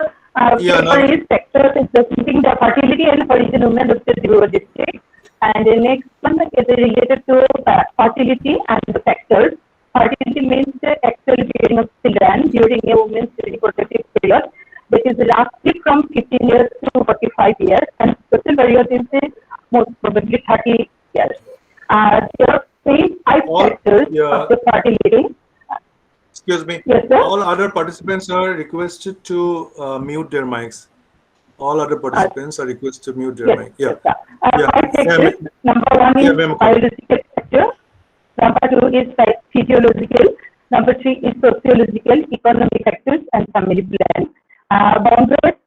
paper is sectors representing the fertility and origin women of the Tribhuvan district. And the next one is related to fertility and the factors. Fertility means the actual bearing of children during a woman's reproductive period, which is roughly from 15 years to 45 years, and total period is most probably 30 years. There are 5 factors of the fertility. Excuse me. Yes, sir. All other participants are requested to mute their mics. All other participants are requested to mute their mic. Yeah. Yes, sir. 5 factors. Number 1 is biological factor. Number 2 is physiological. Number 3 is sociological, economic factors, and family plan. Boundaries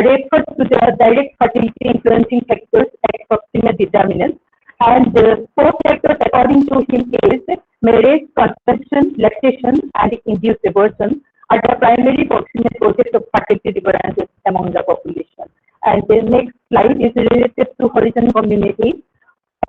refers to the direct fertility influencing factors, approximate determinants. And the 4 factors according to him is marriage, conception, lactation, and induced abortion are the primary proximate causes of fertility differences among the population. And the next slide is related to horizon community.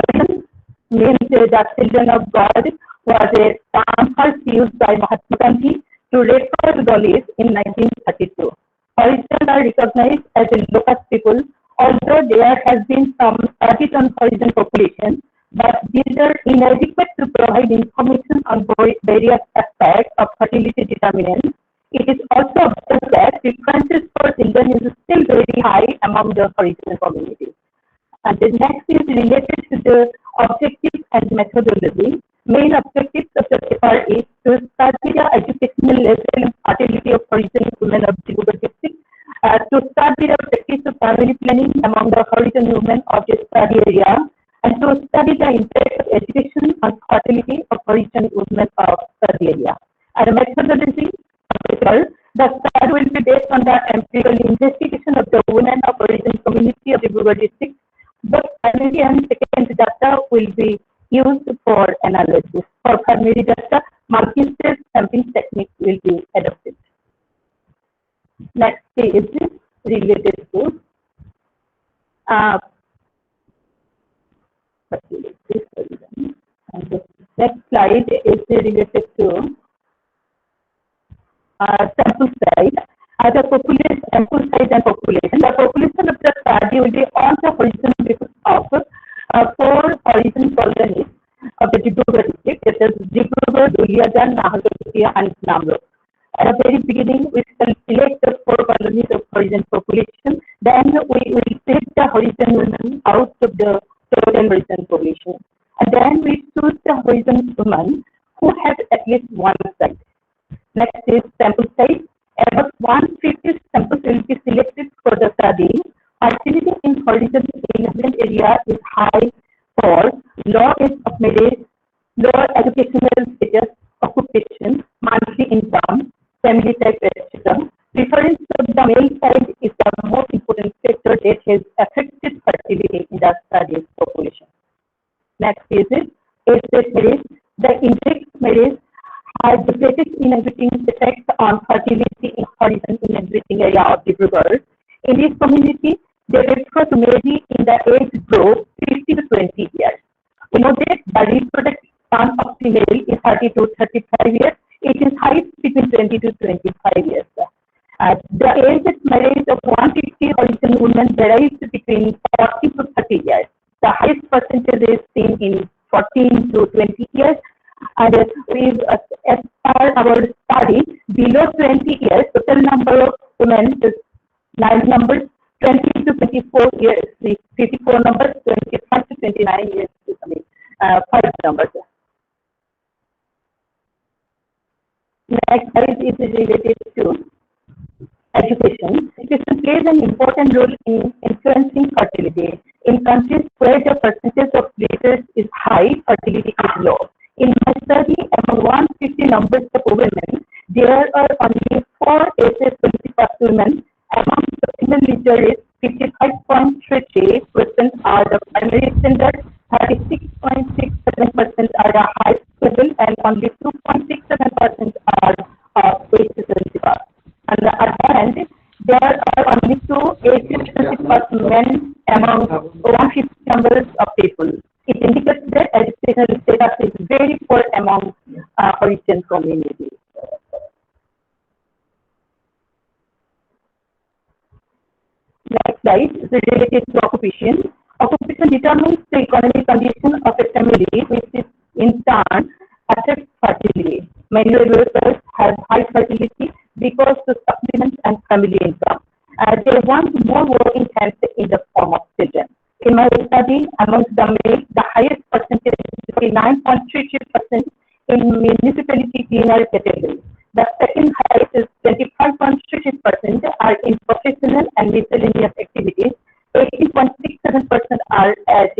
Horizon means the children of God was a term first used by Mahatma Gandhi to refer to Dalits in 1932. Horizons are recognized as a Locus people, although there has been some studies on horizon population, but these are inadequate to provide information on various aspects of fertility determinants. It is also observed that preferences for children is still very high among the horizon community. And the next is related to the objectives and methodology. Main objectives of the paper is to study the educational level and fertility of horizon women of Tribhuvan district to study the practice of family planning among the horizon women of the study area, and to study the impact of education on fertility of horizon women of study area. And methodology, the study will be based on the empirical investigation of the women of horizon community of the Brugger district. Both primary and secondary data will be used for analysis. For primary data, multi-stage sampling technique will be adopted. Next is related to next slide is related to sample size. The population, sample size and population. The population of the study will be on the horizon basis of 4 horizon colonies of the Dibrugarh district. It is Dibrugarh, Duliajan, Naharkatia, and Namrup. At the very beginning, we shall select the 4 colonies of horizon population. Then we will take the horizon women out of the total horizon population. And then we choose the horizon women who have at least one site. Next is sample size. About 150 samples will be selected for the study. Fertility in horizon inhabitant area is high for low age of marriage, low educational status, occupation, monthly income, family type, etc. Preference of the male side is the most important factor that has affected fertility in the study population. Next is age-based marriage. The index marriage has the greatest inhibiting effect on fertility in horizon inhabiting area of Dibrugarh. In this community, they prefer to marry in the age group 50 to 20 years. We know that the reproductive span of female is 30 to 35 years. It is highest between 20 to 25 years. The age of marriage of 150 horizon women varies between 40 to 30 years. The highest percentage is seen in 14 to 20 years. And as per our study, below 20 years, total number of women is 9 numbers, 20 to 24 years, 54 numbers, 25 to 29 years, 5 numbers. Next slide is related to education. Education plays an important role in influencing fertility. In countries where the percentage of literacy is high, fertility is low. In my study, among 150 numbers of women, there are only 4 SS20 women. Among the female literates, 55.33% are the primary standard, 36.67% are the high level, and only 2.67% are SS20. On the other hand, there are only 2 SS20 men among 150 numbers of people. It indicates that educational status is very poor among horizon communities. Next slide is related to occupation. Occupation determines the economic condition of a family, which is in turn affects fertility. Many workers have high fertility because of supplement and family income. They want more working hands in the form of children. In my study, amongst the males, the highest percentage is 9.33% in municipality cleaner category. The second highest is 25.33% are in professional and miscellaneous activities. 18.67% are as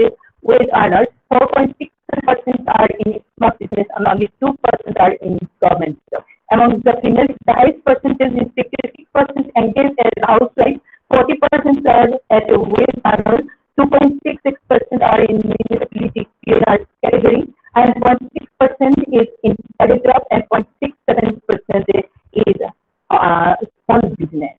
wage earners. 4.67% are in small business, and only 2% are in government. Among the females, the highest percentage is 56% engaged as housewives. 40% are as wage earners. 2.66% are in municipality cleaner category, and 0.6% is in private job, and 0.67% is small business.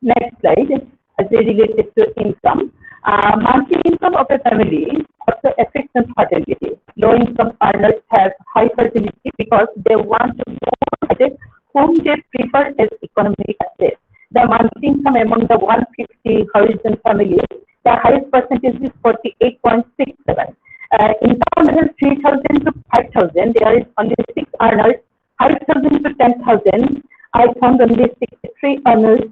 Next slide is related to income. Monthly income of a family also affects fertility. Low income earners have high fertility because they want more assets whom they prefer as economic assets. The monthly income among the 150 horizon families, the highest percentage is 48.67. Income level 3,000 to 5,000, there is only 6 earners. 5,000 to 10,000, I found only 63 earners.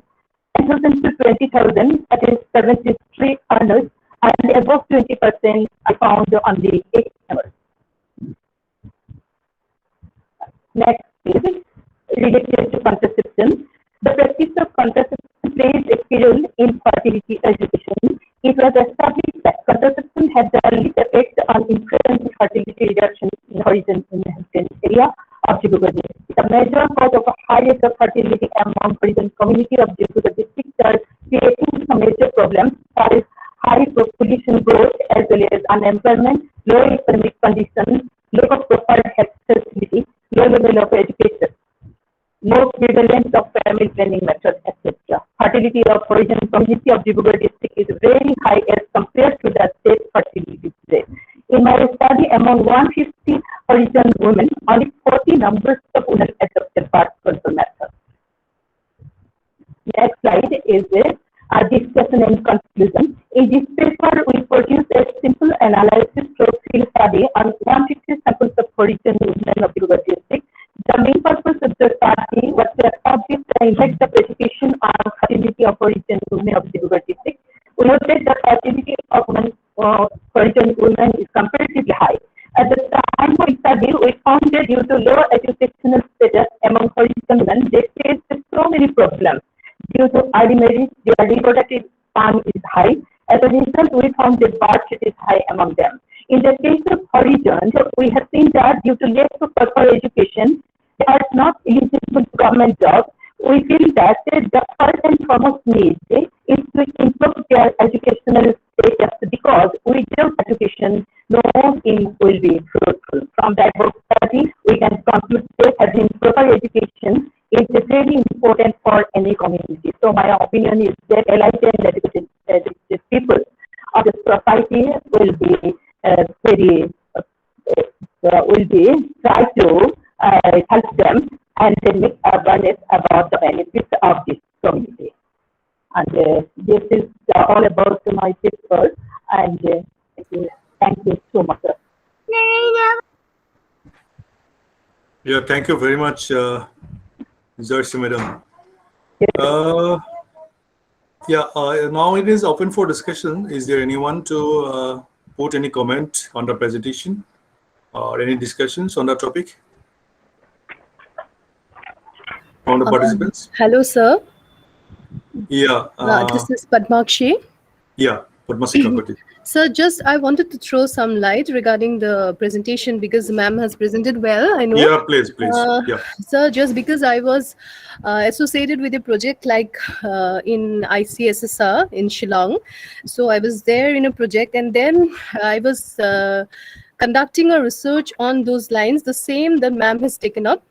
10,000 to 20,000, that is 73 earners. And above 20%, I found only 8 earners. Next is related to contraception. The practice role in fertility education. It was established that contraception had the least effect on infant fertility reduction in horizon in the area of Dibrugarh district. The major cause of high rate of fertility among horizon community of Dibrugarh district are creating some major problems as high population growth as well as unemployment, low economic conditions, lack of proper health facility, low level of education, low prevalence of family planning methods, etc. Fertility of origin community of Dibrugarh district is very high as compared to the state fertility rate. In my study, among 150 origin women, only 40 numbers of women adopted birth control methods. Next slide is a discussion and conclusion. In this paper, we produced a simple analysis through field study on 150 samples of origin women of Dibrugarh district. The main purpose of the study was to establish the impact of education on fertility of origin women of Dibrugarh district. We noted that fertility of origin women is comparatively high. At the time of study, we found that due to low educational status among origin women, they faced so many problems. Due to early marriage, their reproductive span is high. As a result, we found that birth rate is high among them. In the case of origin, we have seen that due to lack of proper education, they are not eligible to government jobs. We feel that the first and foremost need is to improve their educational status because without education, no thing will be fruitful. From that book study, we can conclude that having proper education is very important for any community. So my opinion is that enlightened and educated people of the society will be try to help them and they make awareness about the benefits of this community. And this is all about my paper. And thank you so much. Yeah, thank you very much, Joyce Madam. Now it is open for discussion. Is there anyone to put any comment on the presentation or any discussions on the topic from the participants? Hello, sir. Yeah. This is Padmakshi. Yeah, Padmakshi Kakati. Sir, just I wanted to throw some light regarding the presentation because ma'am has presented well, I know. Yeah, please. Yeah. Sir, just because I was associated with a project like in ICSSR in Shillong. So I was there in a project and then I was conducting a research on those lines, the same that ma'am has taken up.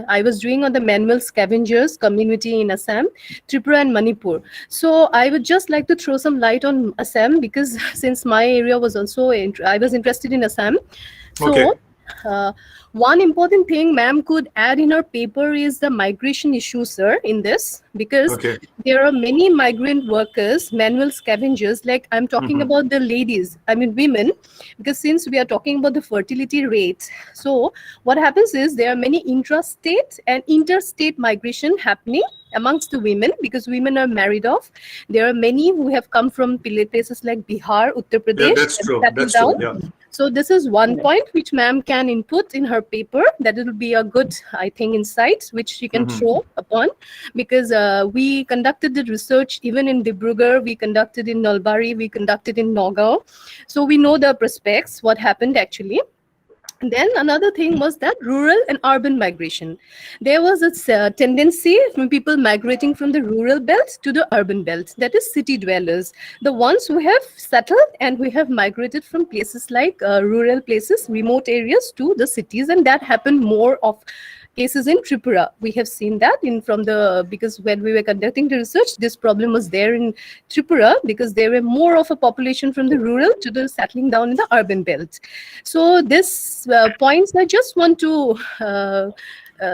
I was doing on the manual scavengers community in Assam, Tripura and Manipur. So I would just like to throw some light on Assam because since my area was also, I was interested in Assam. So Okay. One important thing ma'am could add in her paper is the migration issue, sir, in this, because Okay. there are many migrant workers, manual scavengers, like I'm talking about the ladies, I mean women, because since we are talking about the fertility rate, so what happens is there are many intrastate and interstate migration happening amongst the women because women are married off. There are many who have come from places like Bihar, Uttar Pradesh. Yeah, that's true. settled That's down. true. Yeah. So this is one point which ma'am can input in her paper, that it will be a good, I think, insight which she can throw upon, because we conducted the research even in Dibrugarh, we conducted in Nalbari, we conducted in Nagaon. So we know the prospects, what happened actually. And then another thing was that rural and urban migration. There was a tendency from people migrating from the rural belt to the urban belt, that is city dwellers, the ones who have settled and who have migrated from places like rural places, remote areas to the cities, and that happened more of cases in Tripura. We have seen that because when we were conducting the research, this problem was there in Tripura because there were more of a population from the rural to the settling down in the urban belt. So this points I just want to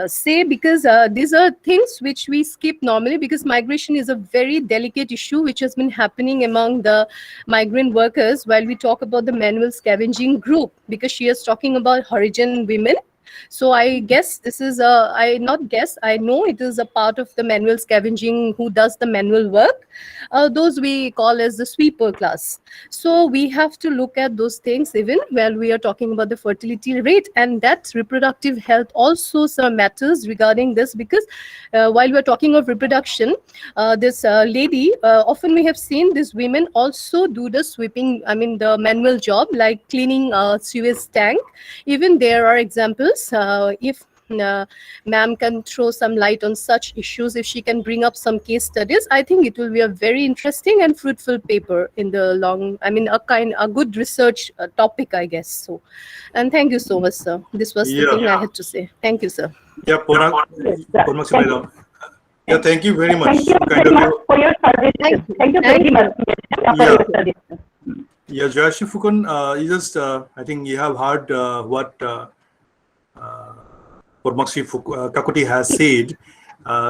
say, because these are things which we skip normally, because migration is a very delicate issue which has been happening among the migrant workers while we talk about the manual scavenging group, because she is talking about Harijan women So I guess this is I not guess, I know it is a part of the manual scavenging who does the manual work. Those we call as the sweeper class. So we have to look at those things even while we are talking about the fertility rate, and that reproductive health also some matters regarding this, because while we're talking of reproduction, this lady, often we have seen these women also do the sweeping, I mean the manual job like cleaning sewage tank. Even there are examples, if ma'am can throw some light on such issues, if she can bring up some case studies, I think it will be a very interesting and fruitful paper in the long, I mean a good research topic, I guess. So, and thank you so much, sir. This was the thing I had to say. Thank you, sir. Yeah, Madam. Yeah, thank you very much. Thank you very much for your service. Thank you very much for your service. Yeah, Joshi Fukun, you just, I think you have heard what Pormakshi Kakuti has said.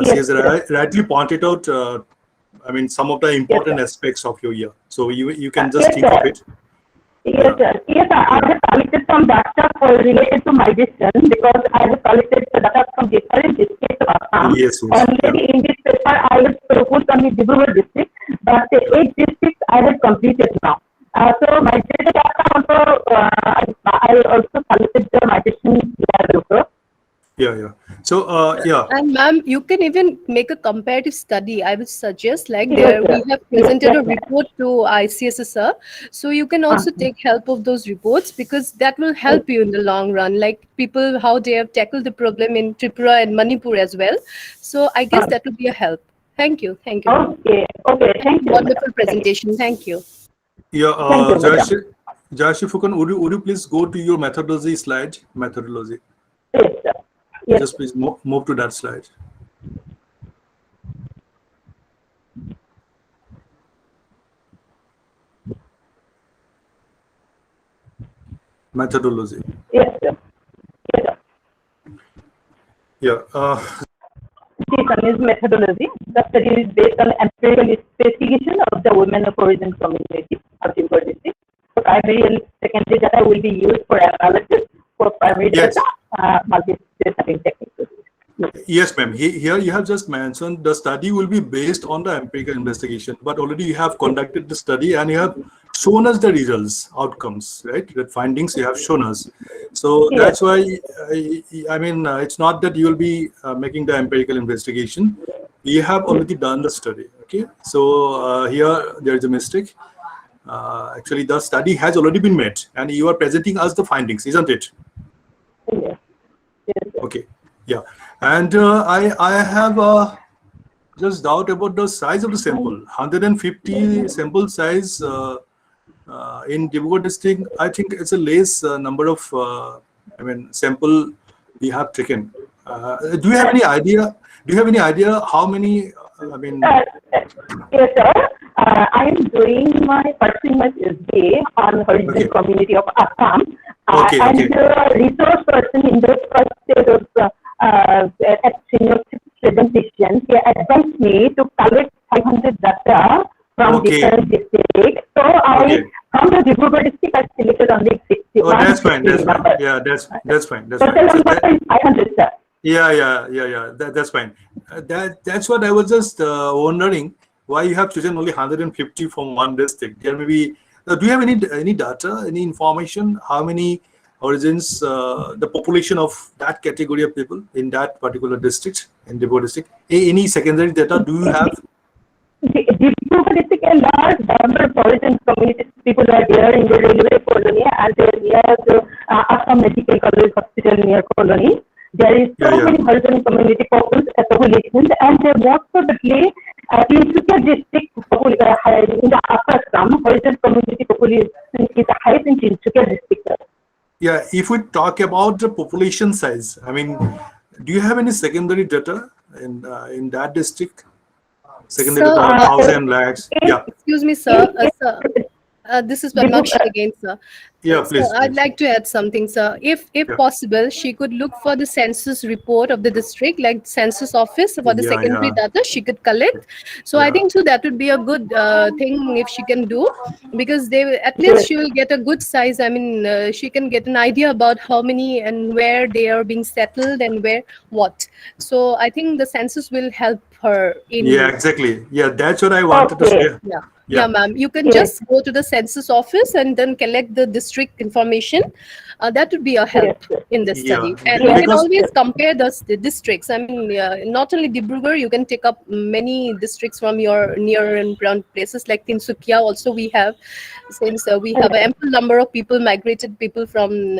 She has rightly pointed out, I mean, some of the important aspects of your year. So you can just think of it. Yes, sir. Yes, sir. I have collected some data related to migration, because I have collected the data from different districts of Assam. Yes. Already in this paper, I have proposed on the Dibrugarh district, but the 8 districts I have completed now. So migration data also, I also collected the migration data also. Yeah. So, And ma'am, you can even make a comparative study. I would suggest, like there we have presented a report to ICSSR. So you can also take help of those reports, because that will help you in the long run. Like people, how they have tackled the problem in Tripura and Manipur as well. So I guess that will be a help. Thank you. Thank you. Okay. Thank you. Wonderful presentation. Thank you. Yeah, Joshi Fukun, would you please go to your methodology slide? Methodology. Yes, sir. Yes. Just please move to that slide. Methodology. Yes, sir. Yes, sir. Yeah. This one is methodology. The study is based on empirical investigation of the women of origin community of Jimbo district. So primary and secondary data will be used for analysis for primary data, multi-study techniques. Yes, ma'am. Here you have just mentioned the study will be based on the empirical investigation, but already you have conducted the study and you have shown us the results, outcomes, right? The findings you have shown us. So that's why, I mean, it's not that you will be making the empirical investigation. You have already done the study, okay? So here there is a mistake. Actually, the study has already been made and you are presenting us the findings, isn't it? Yes. Okay. Yeah. And I have just doubt about the size of the sample. 150 sample size in Dibrugarh district. I think it's a less number of I mean sample we have taken. Do you have any idea? Do you have any idea how many? I mean. Yes, sir. I am doing my pursuing my PhD on horizontal community of Assam. And the resource person in the first stage of at senior presentation, he advised me to collect 500 data from different districts. So from the Dibrugarh district, I selected only 60. Oh, that's fine. That's fine. Yeah, that's fine. That's fine. Total number is 500, sir. Yeah. That's fine. That's what I was just wondering. Why you have chosen only 150 from one district? There may be. Do you have any data, any information? How many origins, the population of that category of people in that particular district, in Dibrugarh district? Any secondary data do you have? Dibrugarh district, a large number of origin community people are there in the railway colony, and they are near the Assam Medical College Hospital near colony. There is so many horizontal community populations, and most of the place in district in the Upper Assam, horizontal community population is highest in Tinsukia district. Yeah, if we talk about the population size, I mean, do you have any secondary data in that district? Secondary data, 1,000 lakhs. Yeah. Excuse me, sir. This is Padmakshi again, sir. Yeah, So please, I'd please. like to add something, sir. If Yeah. possible, she could look for the census report of the district, like census office for the Yeah, secondary yeah. data she could collect. So I Yeah. think so that would be a good thing if she can do, because they at least she will get a good size. I mean, she can get an idea about how many and where they are being settled and where what. So I think the census will help her Yeah, in. exactly. Yeah, that's what I wanted to say. Yeah. Yeah. Yeah, ma'am. You can just go to the census office and then collect the district information. That would be a help in this Yeah, study. And you can because always compare the districts. I mean, not only Dibrugarh, you can take up many districts from your near and around places like Tinsukia. Also, we have, since we have an ample number of people, migrated people from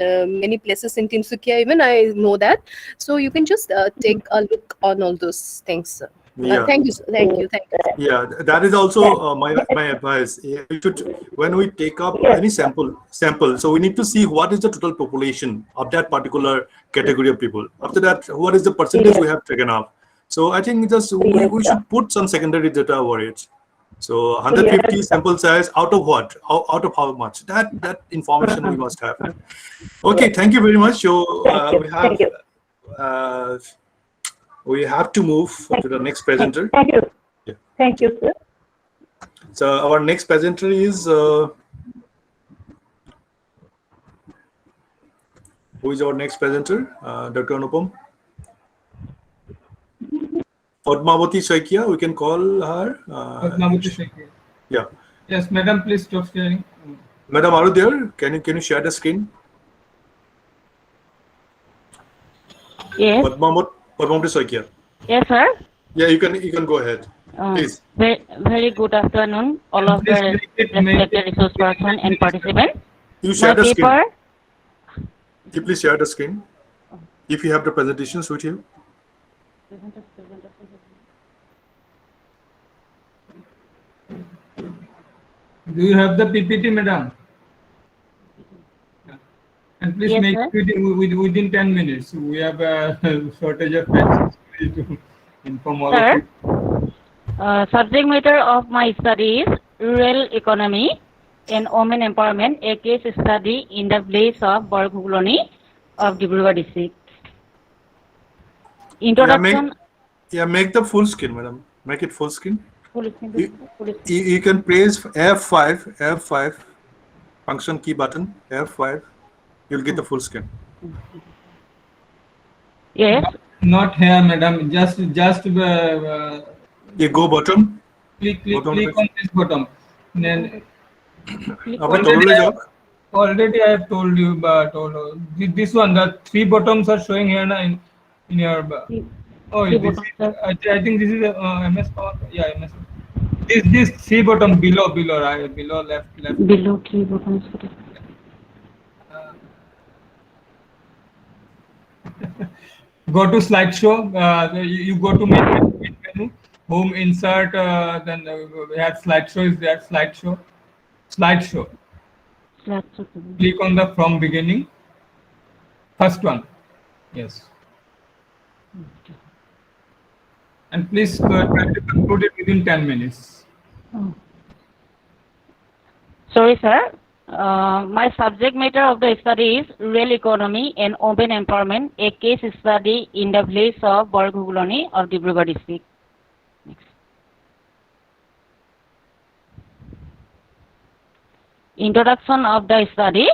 many places in Tinsukia. Even I know that. So you can just take a look on all those things. yeah. Thank you, sir. Thank you. Thank you. Yeah, that is also my advice. Yeah, we should, when we take up any sample, so we need to see what is the total population of that particular category of people. After that, what is the percentage we have taken up? So I think just we should put some secondary data over it. So 150 sample size out of what? Out of how much? That information we must have. Okay, thank you very much. So we have to move to the next presenter. Thank you. Yeah. Thank you, sir. So our next presenter is who is our next presenter? Dr. Anupam. Padmavati Saikia, we can call her. Padmavati Saikia. Yeah. Yes, madam, please stop sharing. Madam, are you there? Can you share the screen? Yes. Padmavati Saikia. Yes, sir. Yeah, you can go ahead. Please. Very good afternoon, all of the respected resource person and participants. You share My the paper. screen. You please share the screen. If you have the presentations with you. Do you have the PPT, madam? And please Yes, make sir. it within 10 minutes. We have a shortage of time to inform all of Sir, you. subject matter of my study is rural economy and women empowerment, a case study in the place of Borghuloni of Dibrugarh district. Introduction. Make the full screen, madam. Make it full screen. Full screen. You can press F5 function key button F5. You'll get the full screen. Yes. Not here, madam. Just you go bottom. Click on this bottom. Then already I have told you, but this one, the three bottoms are showing here now in your. Oh, this is, I think this is MS Power. Yeah, MS. This three bottom below left. Below three bottoms. Go to slideshow. You go to main menu, home, insert. Then we have slideshow. Is there slideshow? Slideshow. Click on the from beginning. First one. Yes. And please try to conclude it within 10 minutes. Sorry, sir. My subject matter of the study is rural economy and women empowerment, a case study in the place of Borghuloni of Dibrugarh district. Next. Introduction of the study.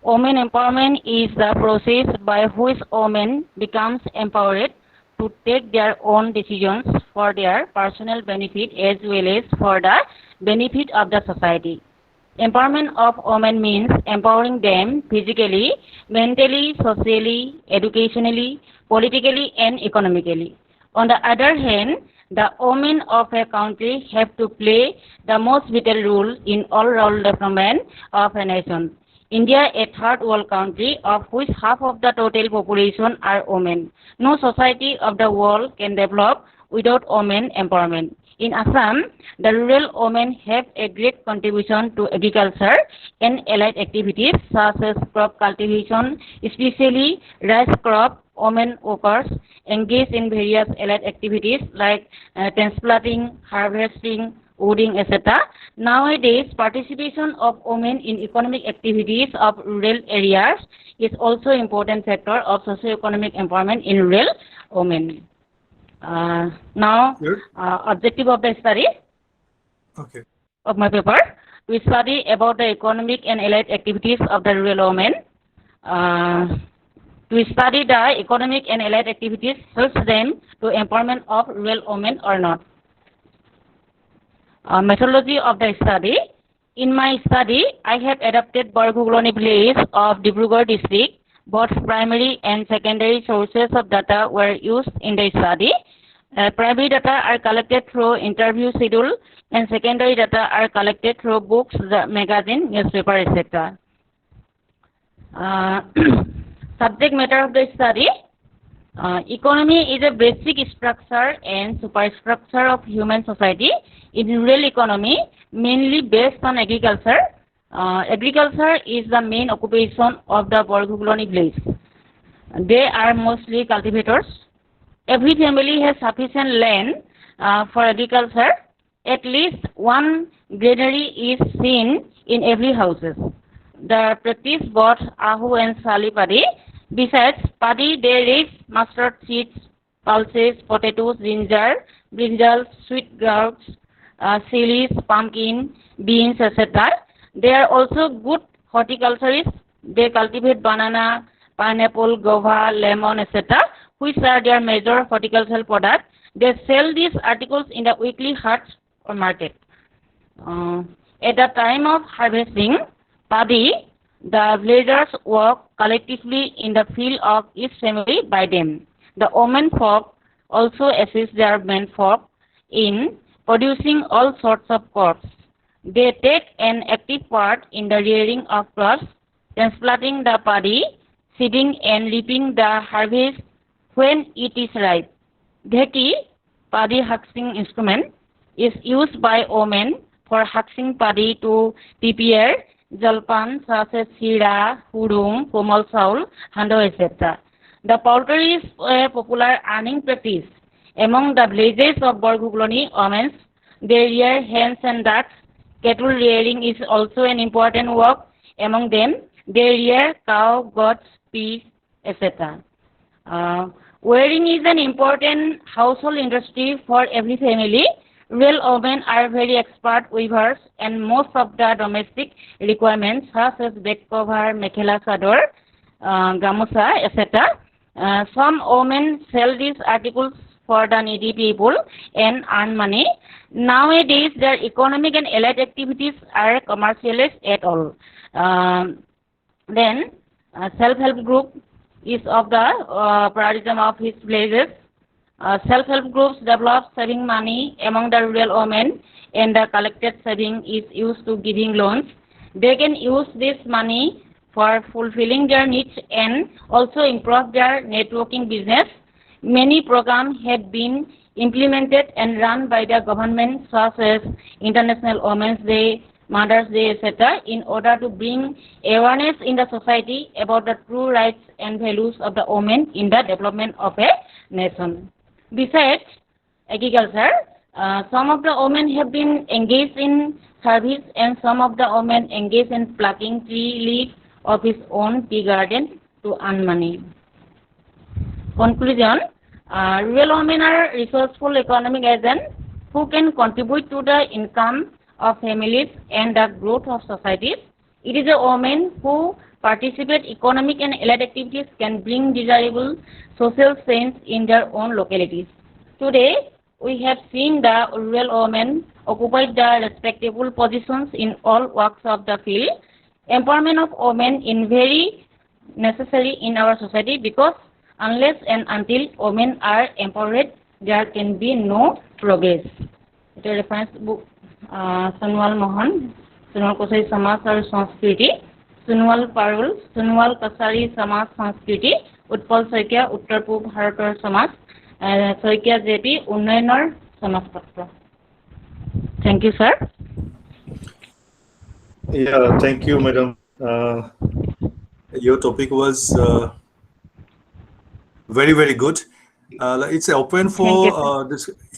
Women empowerment is the process by which women becomes empowered to take their own decisions for their personal benefit as well as for the benefit of the society. Empowerment of women means empowering them physically, mentally, socially, educationally, politically, and economically. On the other hand, the women of a country have to play the most vital role in all-round development of a nation. India, a third world country of which half of the total population are women. No society of the world can develop without women empowerment. In Assam, the rural women have a great contribution to agriculture and allied activities such as crop cultivation, especially rice crop. Women workers engage in various allied activities like transplanting, harvesting, wooding, etc. Nowadays, participation of women in economic activities of rural areas is also an important factor of socio-economic empowerment in rural women. Now, objective of the study of my paper, we study about the economic and allied activities of the rural women. To study the economic and allied activities helps them to empowerment of rural women or not. Methodology of the study. In my study, I have adapted Barghugloni village of Dibrugarh district. Both primary and secondary sources of data were used in the study. Primary data are collected through interview schedule, and secondary data are collected through books, magazine, newspaper, etc. Subject matter of the study. Economy is a basic structure and superstructure of human society. In rural economy, mainly based on agriculture. Agriculture is the main occupation of the Barghugloni village. They are mostly cultivators. Every family has sufficient land for agriculture. At least one granary is seen in every house. The practice both Ahu and Sali paddy. Besides paddy, they raise mustard seeds, pulses, potatoes, ginger, brinjal, sweet gourds, chilies, pumpkin, beans, etc. They are also good horticulturists. They cultivate banana, pineapple, guava, lemon, etc., which are their major horticultural products. They sell these articles in the weekly hats or market. At the time of harvesting paddy, the villagers work collectively in the field of each family by them. The women folk also assist their men folk in producing all sorts of crops. They take an active part in the rearing of crops, transplanting the paddy, seeding and reaping the harvest when it is ripe. Dheki, paddy huxing instrument, is used by women for huxing paddy to prepare jalpan such as sira, hurung, komal saul, hando, etc. The poultry is a popular earning practice. Among the villages of Barghugloni women, they rear hens and ducks. Cattle rearing is also an important work. Among them, they rear cow, goats, pigs, etc. Wearing is an important household industry for every family. Rural women are very expert weavers, and most of the domestic requirements such as bed cover, mekhela chador, gamusa, etc. Some women sell these articles for the needy people and earn money. Nowadays, their economic and allied activities are commercialized at all. Then, self-help group is of the paradigm of his villages. Self-help groups develop saving money among the rural women, and the collected saving is used to giving loans. They can use this money for fulfilling their needs and also improve their networking business. Many programs have been implemented and run by the government, such as International Women's Day, Mother's Day, etc., in order to bring awareness in the society about the true rights and values of the women in the development of a nation. Besides agriculture, some of the women have been engaged in service, and some of the women engaged in plucking tree leaves of his own tea garden to earn money. Conclusion, rural women are resourceful economic agents who can contribute to the income of families and the growth of societies. It is a women who participate economic and allied activities can bring desirable social change in their own localities. Today, we have seen the rural women occupy the respectable positions in all walks of the field. Empowerment of women is very necessary in our society, because unless and until women are empowered, there can be no progress. It is a reference book, Sunwal Mohan, Sunwal Kosari Samaj और संस्कृति, Sunwal Parul, Sunwal Kosari Samaj संस्कृति, उत्पल शइकिया उत्तर पूर्व भारतर समाज, Saikia JP उन्नयनर समाजपत्र. Thank you, sir. Yeah, thank you, madam. Your topic was very, very good. It's open Thank you, for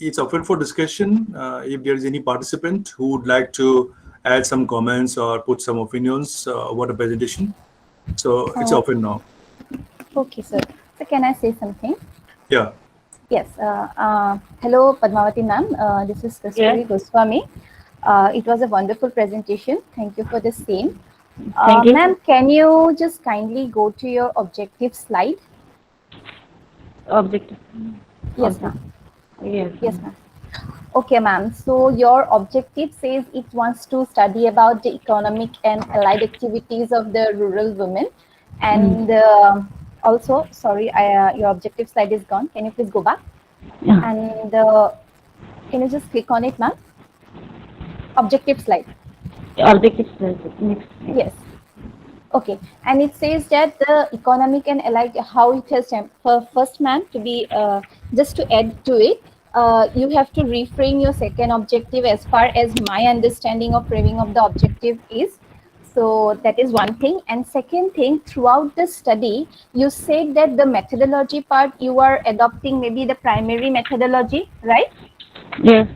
it's open for discussion. If there is any participant who would like to add some comments or put some opinions about the presentation, so it's open now. Okay, sir. So can I say something? Yeah. Yes. Hello, Padmavati ma'am. This is Kasturi Goswami. It was a wonderful presentation. Thank you for the same. Thank you. Ma'am, can you just kindly go to your objective slide? Objective. Yes, ma'am. Yes. Yes, ma'am. Okay, ma'am. So your objective says it wants to study about the economic and allied activities of the rural women. And also, sorry, your objective slide is gone. Can you please go back? Yeah. And can you just click on it, ma'am? Objective slide. Objective next. Yes. Okay. And it says that the economic and allied, how it has, for first, ma'am, to be, just to add to it, you have to reframe your second objective as far as my understanding of framing of the objective is. So that is one thing. And second thing, throughout the study, you said that the methodology part, you are adopting maybe the primary methodology, right? Yes.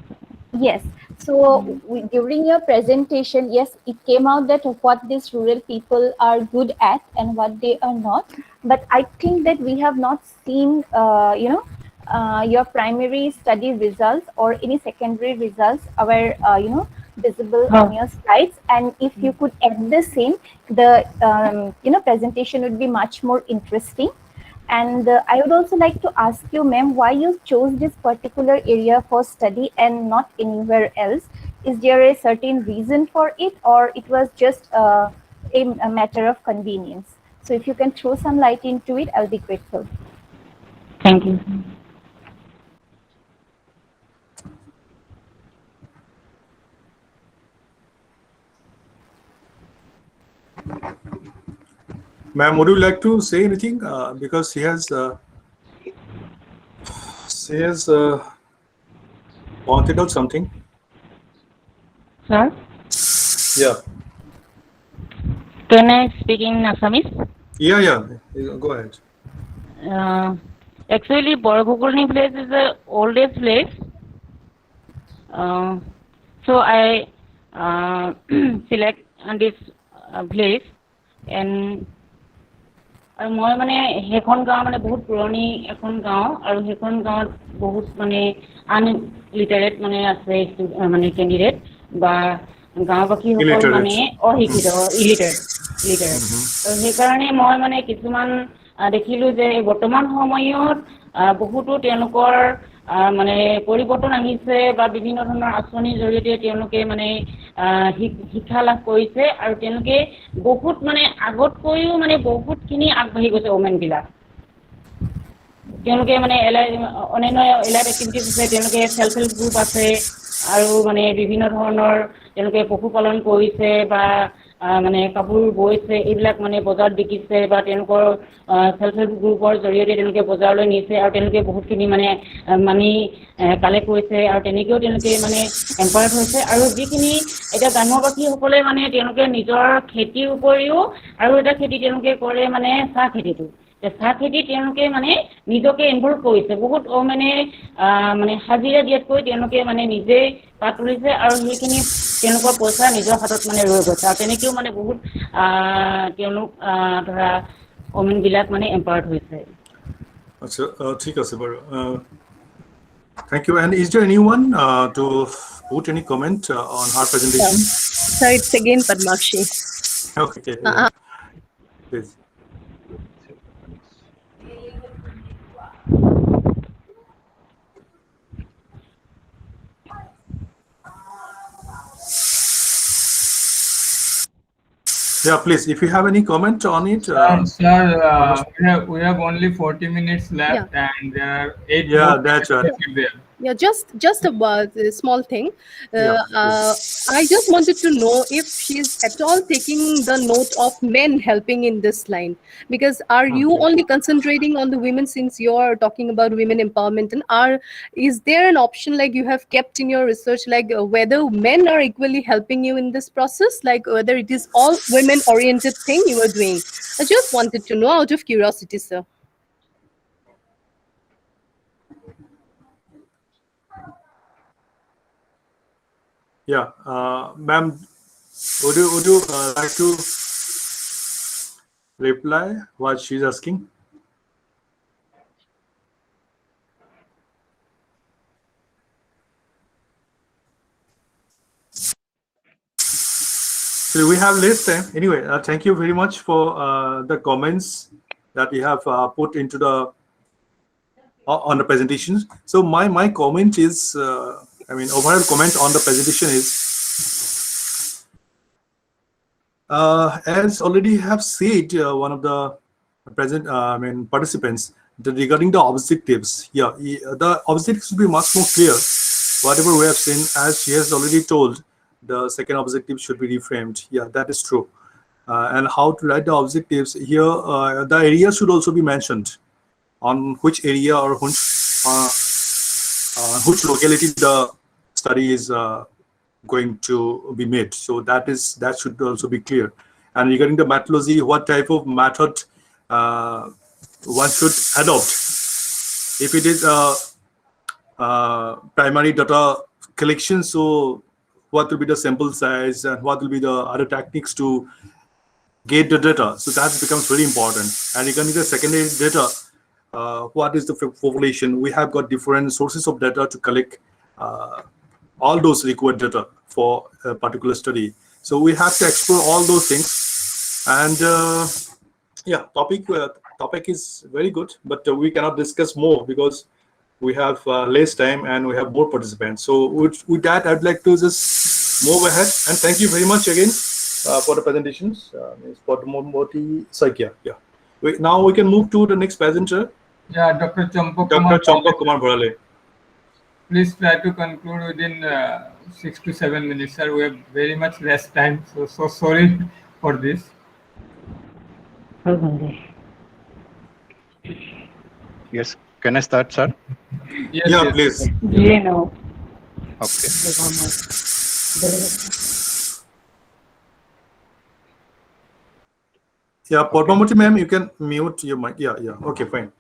Yes. So during your presentation, yes, it came out that what these rural people are good at and what they are not. But I think that we have not seen, your primary study results or any secondary results are, visible on your slides. And if you could add the same, the, presentation would be much more interesting. And I would also like to ask you, ma'am, why you chose this particular area for study and not anywhere else? Is there a certain reason for it, or it was just a matter of convenience? So if you can throw some light into it, I'll be grateful. Thank you. Ma'am, would you like to say anything? Because she has pointed out something. Sir? Yeah. Can I speak in Assamese? Yeah. Go ahead. Actually, Borghukulni place is the oldest place. So I select this place, and আৰু মই মানে সেইখন গাঁও মানে বহুত পুৰণি এখন গাঁও আৰু সেইখন গাঁৱত বহুত মানে আনলিটাৰেট মানে আছে মানে কেণ্ডিডেট বা গাঁওবাসীসকল মানে অশিক্ষিত ইলিটাৰেট আৰু সেইকাৰণে মই মানে কিছুমান দেখিলোঁ যে বৰ্তমান সময়ত বহুতো তেওঁলোকৰ মানে পৰিৱৰ্তন আহিছে বা বিভিন্ন ধৰণৰ আঁচনিৰ জৰিয়তে তেওঁলোকে মানে শিক্ষা লাভ কৰিছে আৰু তেওঁলোকে বহুত মানে আগতকৈও মানে বহুতখিনি আগবাঢ়ি গৈছে ওমেনবিলাক তেওঁলোকে মানে অন্যান্য এলাইড এক্টিভিটিজ আছে তেওঁলোকে সেল্ফ হেল্প গ্ৰুপ আছে আৰু মানে বিভিন্ন ধৰণৰ তেওঁলোকে পশুপালন কৰিছে বা মানে কাপোৰ বৈছে এইবিলাক মানে বজাৰত বিকিছে বা তেওঁলোকৰ সেল্ফ হেল্প গ্ৰুপৰ জৰিয়তে তেওঁলোকে বজাৰলৈ নিছে আৰু তেওঁলোকে বহুতখিনি মানে মানি কালেক্ট কৰিছে আৰু তেনেকৈও তেওঁলোকে মানে এম্পাৱাৰ্ড হৈছে আৰু যিখিনি এতিয়া গ্ৰাম্যবাসীসকলে মানে তেওঁলোকে নিজৰ খেতিৰ উপৰিও আৰু এটা খেতি তেওঁলোকে কৰে মানে চাহ খেতিটো চাহ খেতি তেওঁলোকে মানে নিজকে ইনভলভ কৰিছে বহুত মানে হাজিৰা দিয়াতকৈ তেওঁলোকে মানে নিজেই পাত তুলিছে আৰু সেইখিনি তেওঁলোকৰ পইচা নিজৰ হাতত মানে ৰৈ গৈছে আৰু তেনেকৈও মানে বহুত তেওঁলোক ধৰা ওমেনবিলাক মানে এম্পাৱাৰ্ড হৈছে আচ্ছা ঠিক আছে বাৰু thank you and is there anyone to put any comment on her presentation So it's again Padmakshi. Okay please Yeah, please. If you have any comment on it, sir, we have only 40 minutes left, and there are 8 Yeah, more that's right. there. Yeah, just a small thing. I just wanted to know if she's at all taking the note of men helping in this line, because are you only concentrating on the women since you're talking about women empowerment, and is there an option like you have kept in your research, like whether men are equally helping you in this process, like whether it is all women oriented thing you are doing? I just wanted to know out of curiosity, sir. Yeah, ma'am, would you like to reply what she's asking? So we have less time. Anyway, thank you very much for the comments that you have put into the on the presentations. So my comment is, overall comment on the presentation is, as already have said one of the participants, regarding the objectives. Yeah, the objectives will be much more clear. Whatever we have seen, as she has already told, the second objective should be reframed. Yeah, that is true. And how to write the objectives here, the area should also be mentioned, on which area or which locality the study is going to be made. So that should also be clear. And regarding the methodology, what type of method one should adopt. If it is primary data collection, so what will be the sample size and what will be the other techniques to get the data? So that becomes very important. And regarding the secondary data, what is the population? We have got different sources of data to collect all those required data for a particular study. So we have to explore all those things. And yeah, topic is very good, but we cannot discuss more because we have less time and we have more participants. So with that, I'd like to just move ahead. And thank you very much again for the presentations. Now we can move to the next presenter. Yeah, Dr. Champak Kumar Bharale. Please try to conclude within 6 to 7 minutes, sir. We have very much less time, so sorry for this. Yes, can I start, sir? Yes, Yeah, yes. please. Okay. Yeah, Padmamati ma'am, you can mute your mic. Yeah, okay, fine.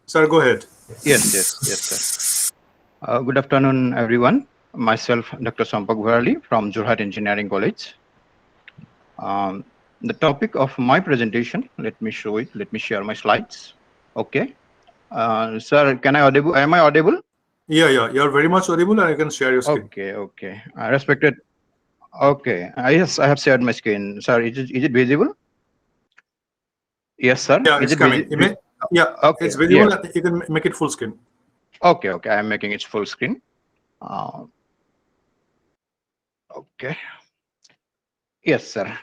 Sir, go ahead. Yes, sir. Good afternoon, everyone. Myself, Dr. Champak Bharale from Johari Engineering College. The topic of my presentation, let me show it. Let me share my slides. Okay. Sir, am I audible? Yeah, you're very much audible and you can share your screen. Okay. Respected. Okay. Yes, I have shared my screen. Sir, is it visible? Yes, sir. Yeah, Is it's it coming. Okay. It's visible. Yes. You can make it full screen. Okay. I'm making it full screen. Okay. Yes, sir.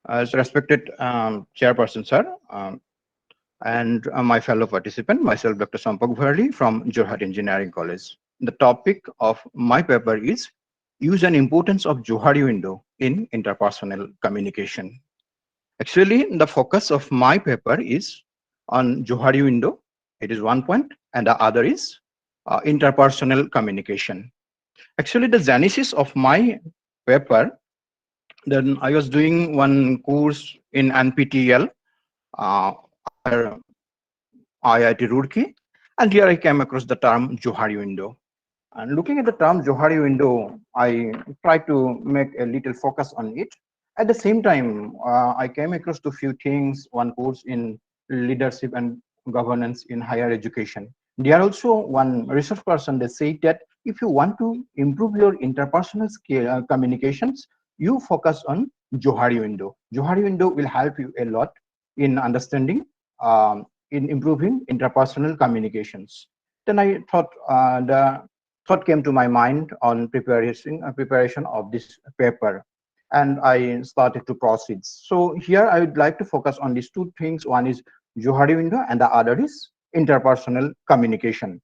As respected chairperson, sir, and my fellow participant, myself, Dr. Champak Bharale from Johari Engineering College. The topic of my paper is Use and Importance of Johari Window in Interpersonal Communication. Actually, the focus of my paper is on Johari Window. It is one point, and the other is interpersonal communication. Actually, the genesis of my paper, then I was doing one course in NPTEL, IIT Roorkee, and here I came across the term Johari Window. And looking at the term Johari Window, I tried to make a little focus on it. At the same time, I came across to few things, one course in leadership and governance in higher education. There also one research person, they say that if you want to improve your interpersonal skill, communications, you focus on Johari Window. Johari Window will help you a lot in understanding, in improving interpersonal communications. Then I thought, the thought came to my mind on preparation of this paper, and I started to proceed. So here I would like to focus on these two things. One is Johari Window and the other is interpersonal communication.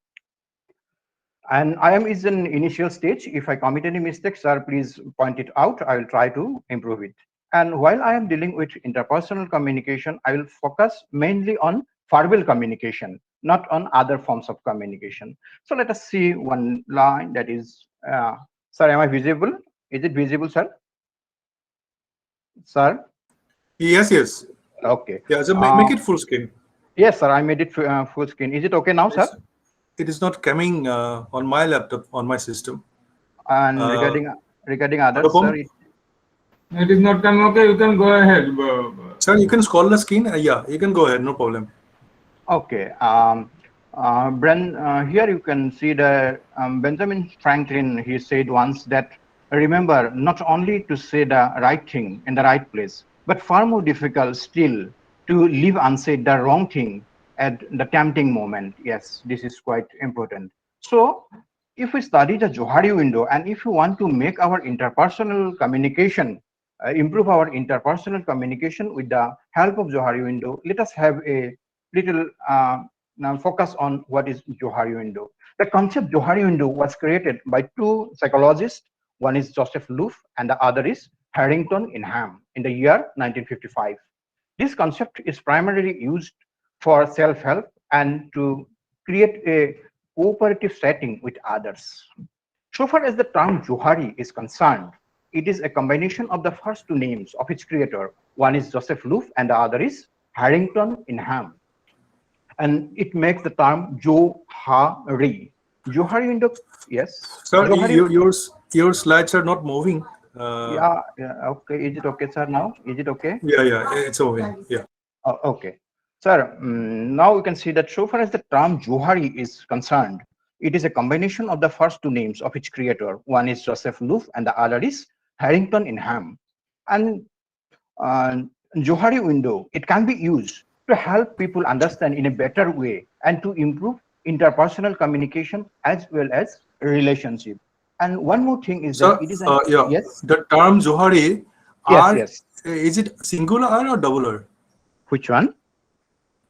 And I am in an initial stage. If I commit any mistakes, sir, please point it out. I will try to improve it. And while I am dealing with interpersonal communication, I will focus mainly on verbal communication, not on other forms of communication. So let us see one line that is, sir, am I visible? Is it visible, sir? Sir? Yes. Okay. Yeah, so make it full screen. Yes, sir, I made it full screen. Is it okay now, sir? It is not coming on my laptop, on my system. And regarding others, Anupam? sir, It is not coming. Okay, you can go ahead. Sir, you can scroll the screen. Yeah, you can go ahead. No problem. okay. Bren, here you can see the Benjamin Franklin. He said once that remember not only to say the right thing in the right place, but far more difficult still to leave unsaid the wrong thing at the tempting moment. Yes, this is quite important. So, if we study the Johari window and if we want to make our interpersonal communication, improve our interpersonal communication with the help of Johari window, let us have a little now focus on what is Johari window. The concept Johari window was created by two psychologists. One is Joseph Loof and the other is Harrington Ingham in the year 1955. This concept is primarily used for self-help and to create a cooperative setting with others. So far as the term Johari is concerned, it is a combination of the first two names of its creator. One is Joseph Loof and the other is Harrington Ingham. And it makes the term Johari. Johari window, yes. Sir, Johari, your slides are not moving. yeah, okay. Is it okay, sir? Now, is it okay? Yeah, it's okay. Yeah. Oh, okay. Sir, now we can see that so far as the term Johari is concerned, it is a combination of the first two names of its creator. One is Joseph Loof and the other is Harrington Ingham. And Johari window, it can be used to help people understand in a better way and to improve interpersonal communication as well as relationship. And one more thing is that it is yes. The term Johari, Yes. Is it singular R or double R? Which one?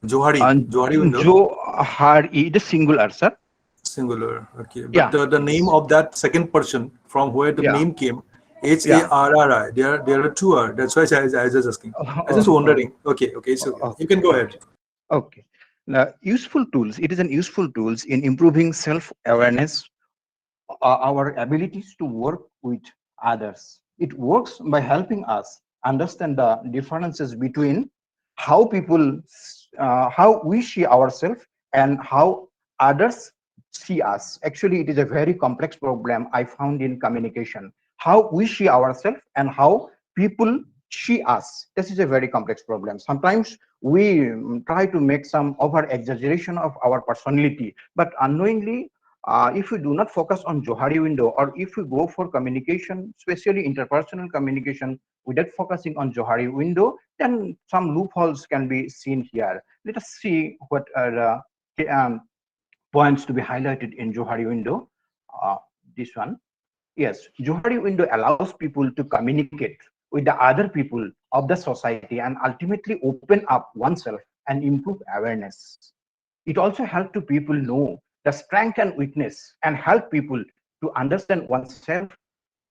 Johari. Johari window. Johari, the singular, sir. Singular. Okay. But the name of that second person from where the name came, Harri. There are two R. That's why I was just asking. I was just wondering. Okay. It's okay. You can go ahead. Okay. Now, useful tools. It is an useful tools in improving self-awareness, our abilities to work with others. It works by helping us understand the differences between how people, how we see ourselves and how others see us. Actually, it is a very complex problem I found in communication. How we see ourselves and how people see us. This is a very complex problem. Sometimes we try to make some over exaggeration of our personality, but unknowingly, if we do not focus on Johari window, or if we go for communication, especially interpersonal communication, without focusing on Johari window, then some loopholes can be seen here. Let us see what are the points to be highlighted in Johari window. This one. Yes, Johari window allows people to communicate with the other people of the society and ultimately open up oneself and improve awareness. It also helps to people know the strength and weakness and help people to understand oneself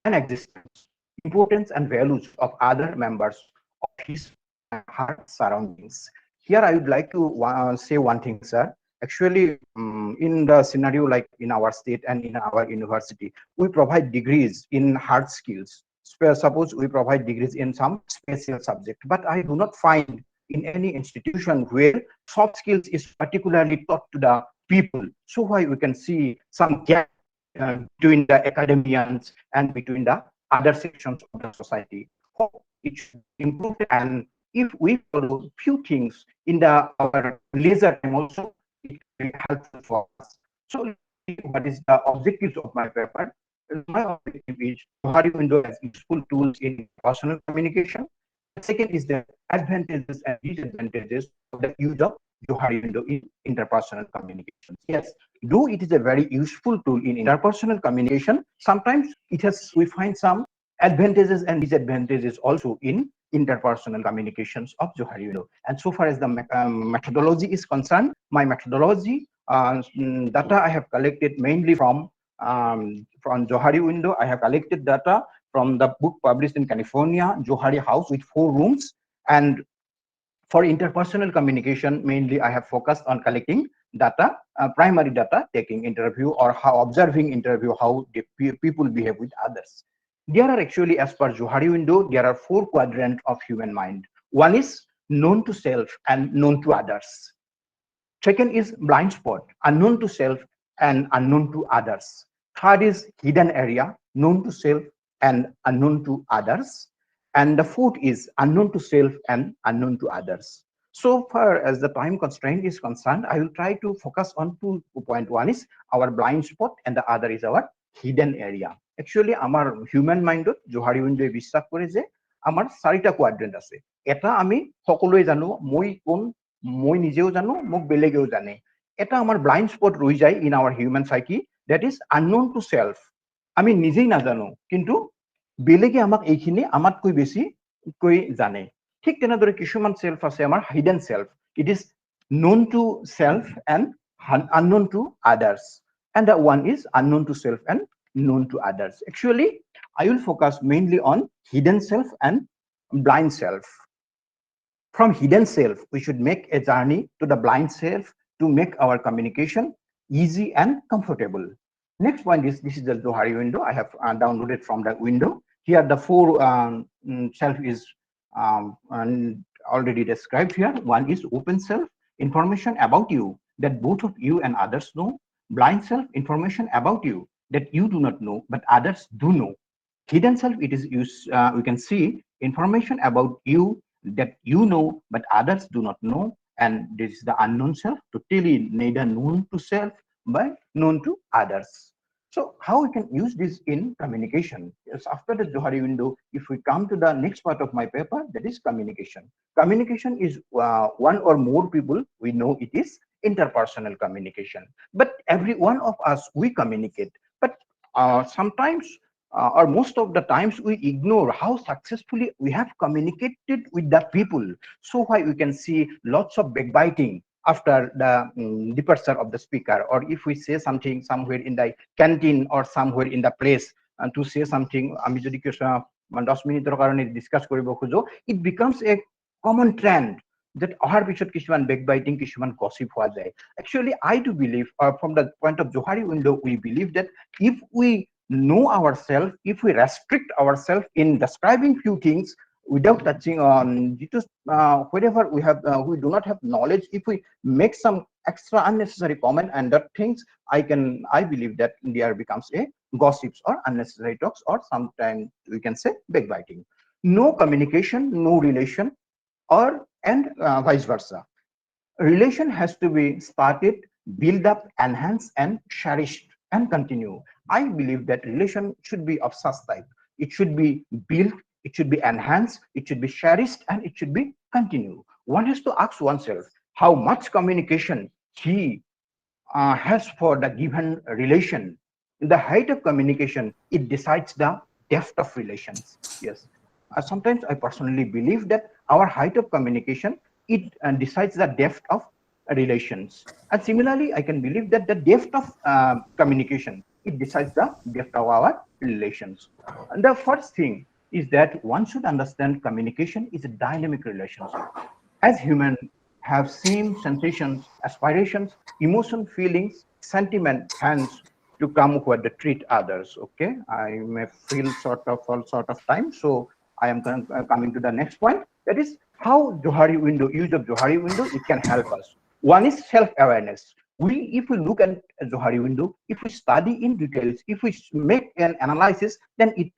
and existence, importance and values of other members of his and her surroundings. Here I would like to say one thing, sir. Actually, in the scenario like in our state and in our university, we provide degrees in hard skills. Suppose we provide degrees in some special subject, but I do not find in any institution where soft skills is particularly taught to the people. So why we can see some gap between the academians and between the other sections of the society. Hope it should improve, and if we follow few things in our leisure time also, it will be helpful for us. So let's see what is the objectives of my paper. My objective is Johari window as useful tools in personal communication. The second is the advantages and disadvantages of the use of Johari window in interpersonal communications. Yes, though it is a very useful tool in interpersonal communication, sometimes we find some advantages and disadvantages also in interpersonal communications of Johari window. And so far as the methodology is concerned, my methodology data I have collected mainly from Johari window. I have collected data from the book published in California, Johari House with 4 rooms. And for interpersonal communication, mainly I have focused on collecting data, primary data, taking interview or how observing interview, how people behave with others. There are actually, as per Johari window, there are 4 quadrants of human mind. One is known to self and known to others. Second is blind spot, unknown to self and unknown to others. Third is hidden area, known to self and unknown to others. And the fourth is unknown to self and unknown to others. So far as the time constraint is concerned, I will try to focus on 2 points. One is our blind spot and the other is our hidden area. Actually, our human mind, Johari Window বিশ্বাস কৰে যে আমাৰ চাৰিটা কোৱাড্ৰেন্ট আছে। এটা আমি সকলোৱে জানো, মই নিজেও জানো, মোক বেলেগেও জানে। এটা আমাৰ ব্লাইণ্ড স্পট ৰৈ যায় in our human psyche, that is unknown to self. আমি নিজেই নাজানো, কিন্তু বেলেগে আমাক এইখিনি আমাতকৈ বেছি কৈ জানে। ঠিক তেনেদৰে কিছুমান সেলফ আছে আমাৰ hidden self. It is known to self and unknown to others, and that one is unknown to self and known to others. Actually, I will focus mainly on hidden self and blind self. From hidden self, we should make a journey to the blind self to make our communication easy and comfortable. Next point is, this is the Johari window. I have downloaded from the window. Here the four self is already described here. One is open self, information about you that both of you and others know. Blind self, information about you that you do not know but others do know. Hidden self, it is we can see information about you that you know but others do not know. And this is the unknown self, totally neither known to self but known to others. So how we can use this in communication? Yes, after the Johari window, if we come to the next part of my paper, that is communication. Communication is one or more people, we know it is interpersonal communication. But every one of us, we communicate. But sometimes or most of the times we ignore how successfully we have communicated with the people. So why we can see lots of backbiting after the departure of the speaker, or if we say something somewhere in the canteen or somewhere in the place and to say something, আমি যদি 10 মিনিটৰ কাৰণে discuss কৰিব খোজো, it becomes a common trend that অহাৰ পিছত কিছুমান backbiting, কিছুমান gossip হোৱা যায়. Actually, I do believe, from the point of Johari window, we believe that if we know ourselves, if we restrict ourselves in describing few things without touching on wherever we have we do not have knowledge, if we make some extra unnecessary comment and that things, I believe that there becomes a gossips or unnecessary talks, or sometimes we can say backbiting. No communication, no relation, or and vice versa. Relation has to be started, build up, enhanced and cherished and continue. I believe that relation should be of such type. It should be built, it should be enhanced, it should be cherished, and it should be continued. One has to ask oneself how much communication he has for the given relation. The height of communication, it decides the depth of relations. Yes, sometimes I personally believe that our height of communication, it decides the depth of relations. And similarly, I can believe that the depth of communication, it decides the depth of our relations. And the first thing is that one should understand communication is a dynamic relationship. As humans have same sensations, aspirations, emotion, feelings, sentiment, hands to come where they treat others. Okay, I may feel all sort of time, so I am coming to the next point. That is how Johari window, use of Johari window, it can help us. One is self-awareness. If we look at Johari window, if we study in details, if we make an analysis, then it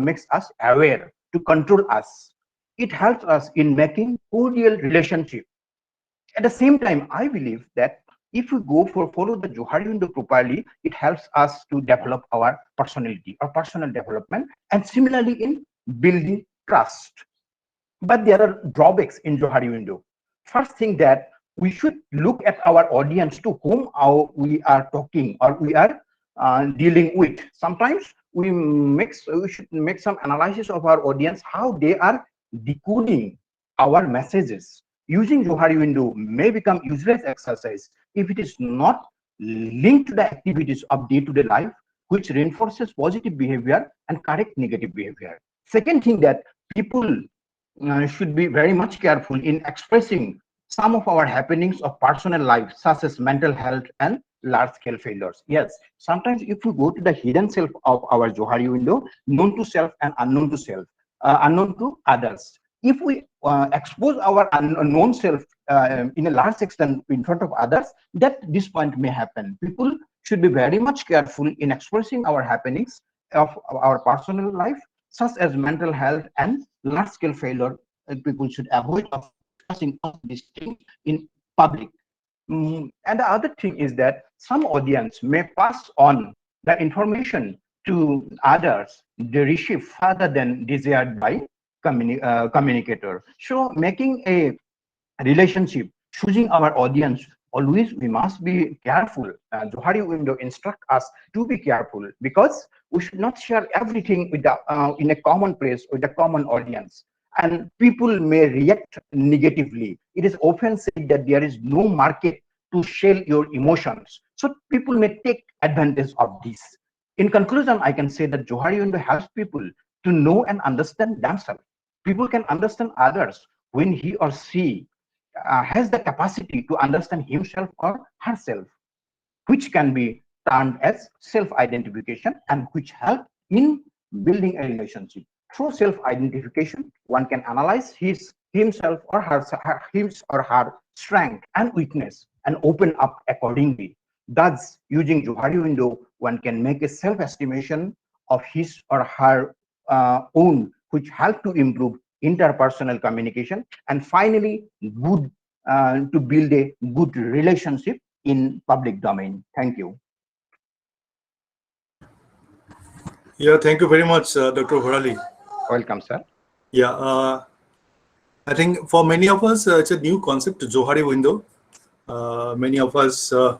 makes us aware to control us. It helps us in making cordial relationship. At the same time, I believe that if we follow the Johari window properly, it helps us to develop our personality or personal development, and similarly in building trust. But there are drawbacks in Johari window. First thing, that we should look at our audience to whom we are talking or we are dealing with. Sometimes we should make some analysis of our audience, how they are decoding our messages. Using Johari window may become useless exercise if it is not linked to the activities of day-to-day life, which reinforces positive behavior and correct negative behavior. Second thing, that people should be very much careful in expressing some of our happenings of personal life, such as mental health and large-scale failures. Yes, sometimes if we go to the hidden self of our Johari window, known to self and unknown to self, unknown to others, if we expose our unknown self in a large extent in front of others, that this point may happen. People should be very much careful in expressing our happenings of our personal life, such as mental health and large-scale failure. People should avoid of discussing all these things in public. And the other thing is that some audience may pass on the information to others they receive further than desired by communicator. So making a relationship, choosing our audience, always we must be careful. Johari Window instruct us to be careful because we should not share everything with the, in a common place with a common audience. And people may react negatively. It is often said that there is no market to sell your emotions. So people may take advantage of this. In conclusion, I can say that Johari Window helps people to know and understand themselves. People can understand others when he or she has the capacity to understand himself or herself, which can be termed as self-identification and which help in building a relationship. Through self-identification, one can analyze himself or her strength and weakness and open up accordingly. Thus, using Johari Window, one can make a self-estimation of his or her own, which help to improve interpersonal communication, and finally, good to build a good relationship in public domain. Thank you. Yeah, thank you very much, Dr. Horali. Welcome, sir. Yeah, I think for many of us, it's a new concept, Johari Window. Many of us are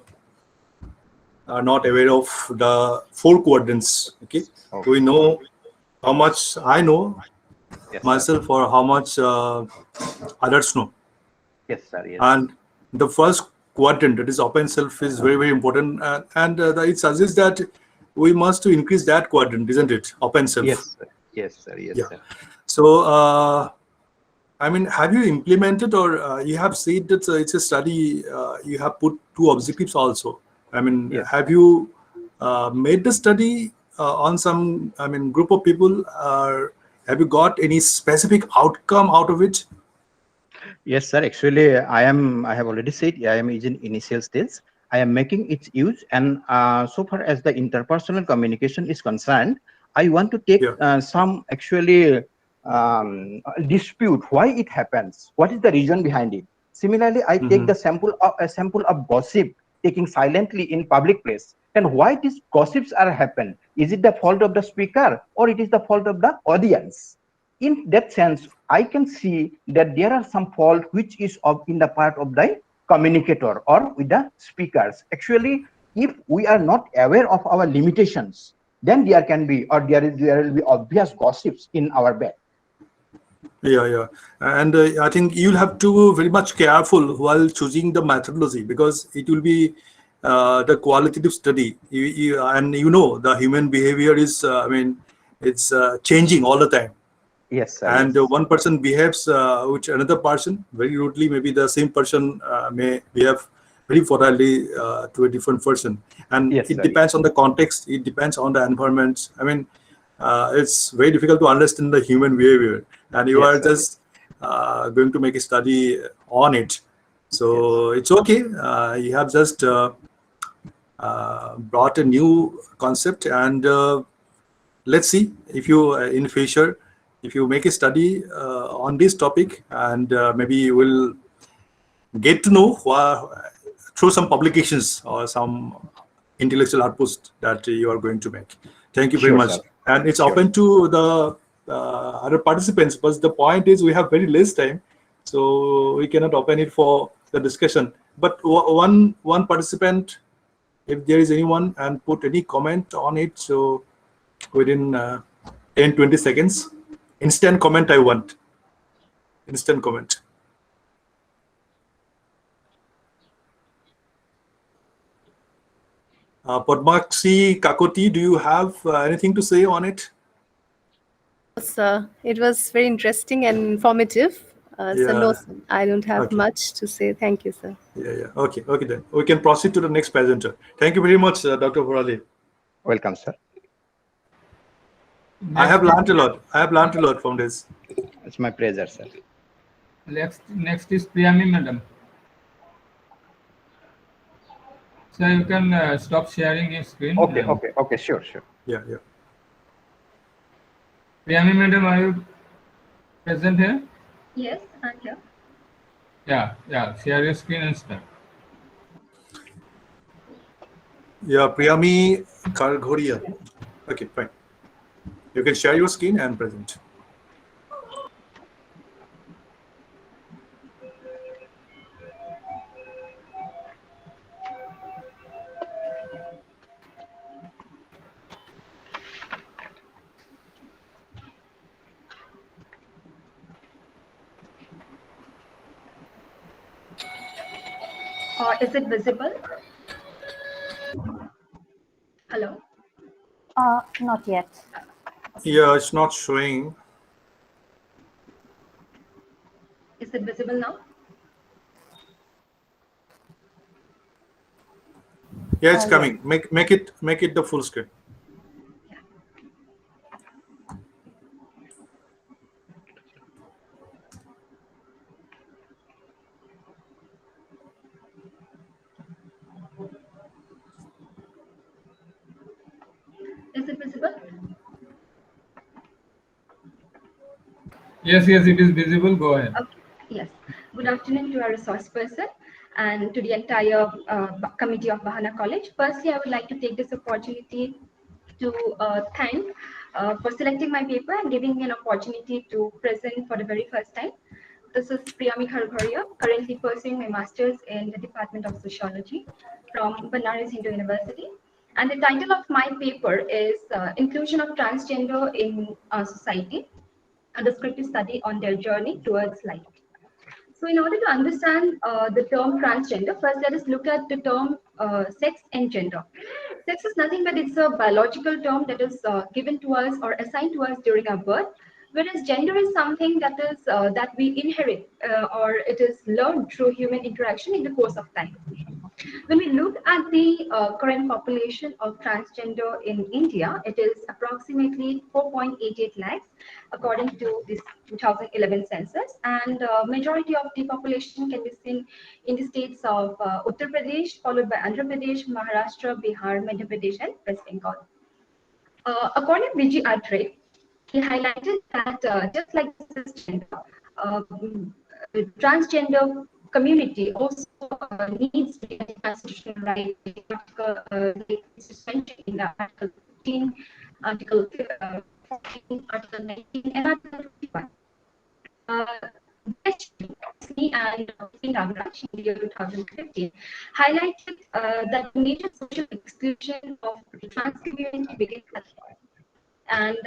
not aware of the 4 quadrants. Okay, we know how much I know myself, sir. or how much others know. Yes, sir. Yes. And the first quadrant, that is open self, is very, very important. And it suggests that we must to increase that quadrant, isn't it? Open self. Yes, sir. Yes, sir. Yes, yeah. Sir. So, I mean, have you implemented, or you have said that it's a study, you have put 2 objectives also. I mean, yes, have you made the study on some, I mean, group of people, or have you got any specific outcome out of it? Yes, sir. Actually, I have already said I am in initial stage. I am making its use, and so far as the interpersonal communication is concerned, I want to take some actually dispute why it happens. What is the reason behind it? Similarly, I take the sample of a sample of gossip taking silently in public place. And why these gossips are happen? Is it the fault of the speaker, or it is the fault of the audience? In that sense, I can see that there are some fault which is in the part of the communicator or with the speakers. Actually, if we are not aware of our limitations, then there can be, or there will be obvious gossips in our back. Yeah. And I think you'll have to be very much careful while choosing the methodology, because it will be the qualitative study. And the human behavior is, I mean, it's changing all the time. Yes, sir. And yes. One person behaves with another person very rudely. Maybe the same person may behave very forthrightly to a different person. And Yes, it sir. depends on the context. It depends on the environment. I mean, it's very difficult to understand the human behavior. And you Yes, are sir. just going to make a study on it. So it's okay. You have just brought a new concept, and let's see if you in future, if you make a study on this topic, and maybe you will get to know through some publications or some intellectual outpost that you are going to make. Thank you very much. Sir. And it's open to the other participants, but the point is we have very less time, so we cannot open it for the discussion. But one participant, if there is anyone, and put any comment on it, so within 10-20 seconds, instant comment. I want instant comment. Padmakshi Kakoti, do you have anything to say on it? It was very interesting and informative. So no, sir, I don't have much to say. Thank you, sir. Yeah. Okay, then. We can proceed to the next presenter. Thank you very much, Dr. Horali. Welcome, sir. I have learned a lot from this. It's my pleasure, sir. Next is Priyami, madam. So you can stop sharing your screen. Okay, sure. Yeah. Priyami madam, are you present here? Yes, I'm here. Yeah. Share your screen and start. Yeah, Priyami Karghoria. Okay, fine. You can share your screen and present. Is it visible? Hello? Not yet. Yeah, it's not showing. Is it visible now? Yeah, it's coming. Make it the full screen. Is it visible? Yes, it is visible. Go ahead. Okay. Yes. Good afternoon to our resource person and to the entire committee of Bahana College. Firstly, I would like to take this opportunity to thank for selecting my paper and giving me an opportunity to present for the very first time. This is Priyami Karghoria, currently pursuing my master's in the Department of Sociology from Banaras Hindu University. And the title of my paper is Inclusion of Transgender in Society, a descriptive study on their journey towards life. So in order to understand the term transgender, first let us look at the term sex and gender. Sex is nothing but it's a biological term that is given to us or assigned to us during our birth, whereas gender is something that is that we inherit or it is learned through human interaction in the course of time. When we look at the current population of transgender in India, it is approximately 4.88 lakhs, according to this 2011 census, and majority of the population can be seen in the states of Uttar Pradesh, followed by Andhra Pradesh, Maharashtra, Bihar, Madhya Pradesh, and West Bengal. According to Vijay Atre, he highlighted that just like cisgender, transgender community also needs to get a constitutional right, like this is mentioned in the Article 15, Article 14, Article 19, and Article 51. And Nagaraj in the year 2015 highlighted that the major social exclusion of the trans community begins at home. And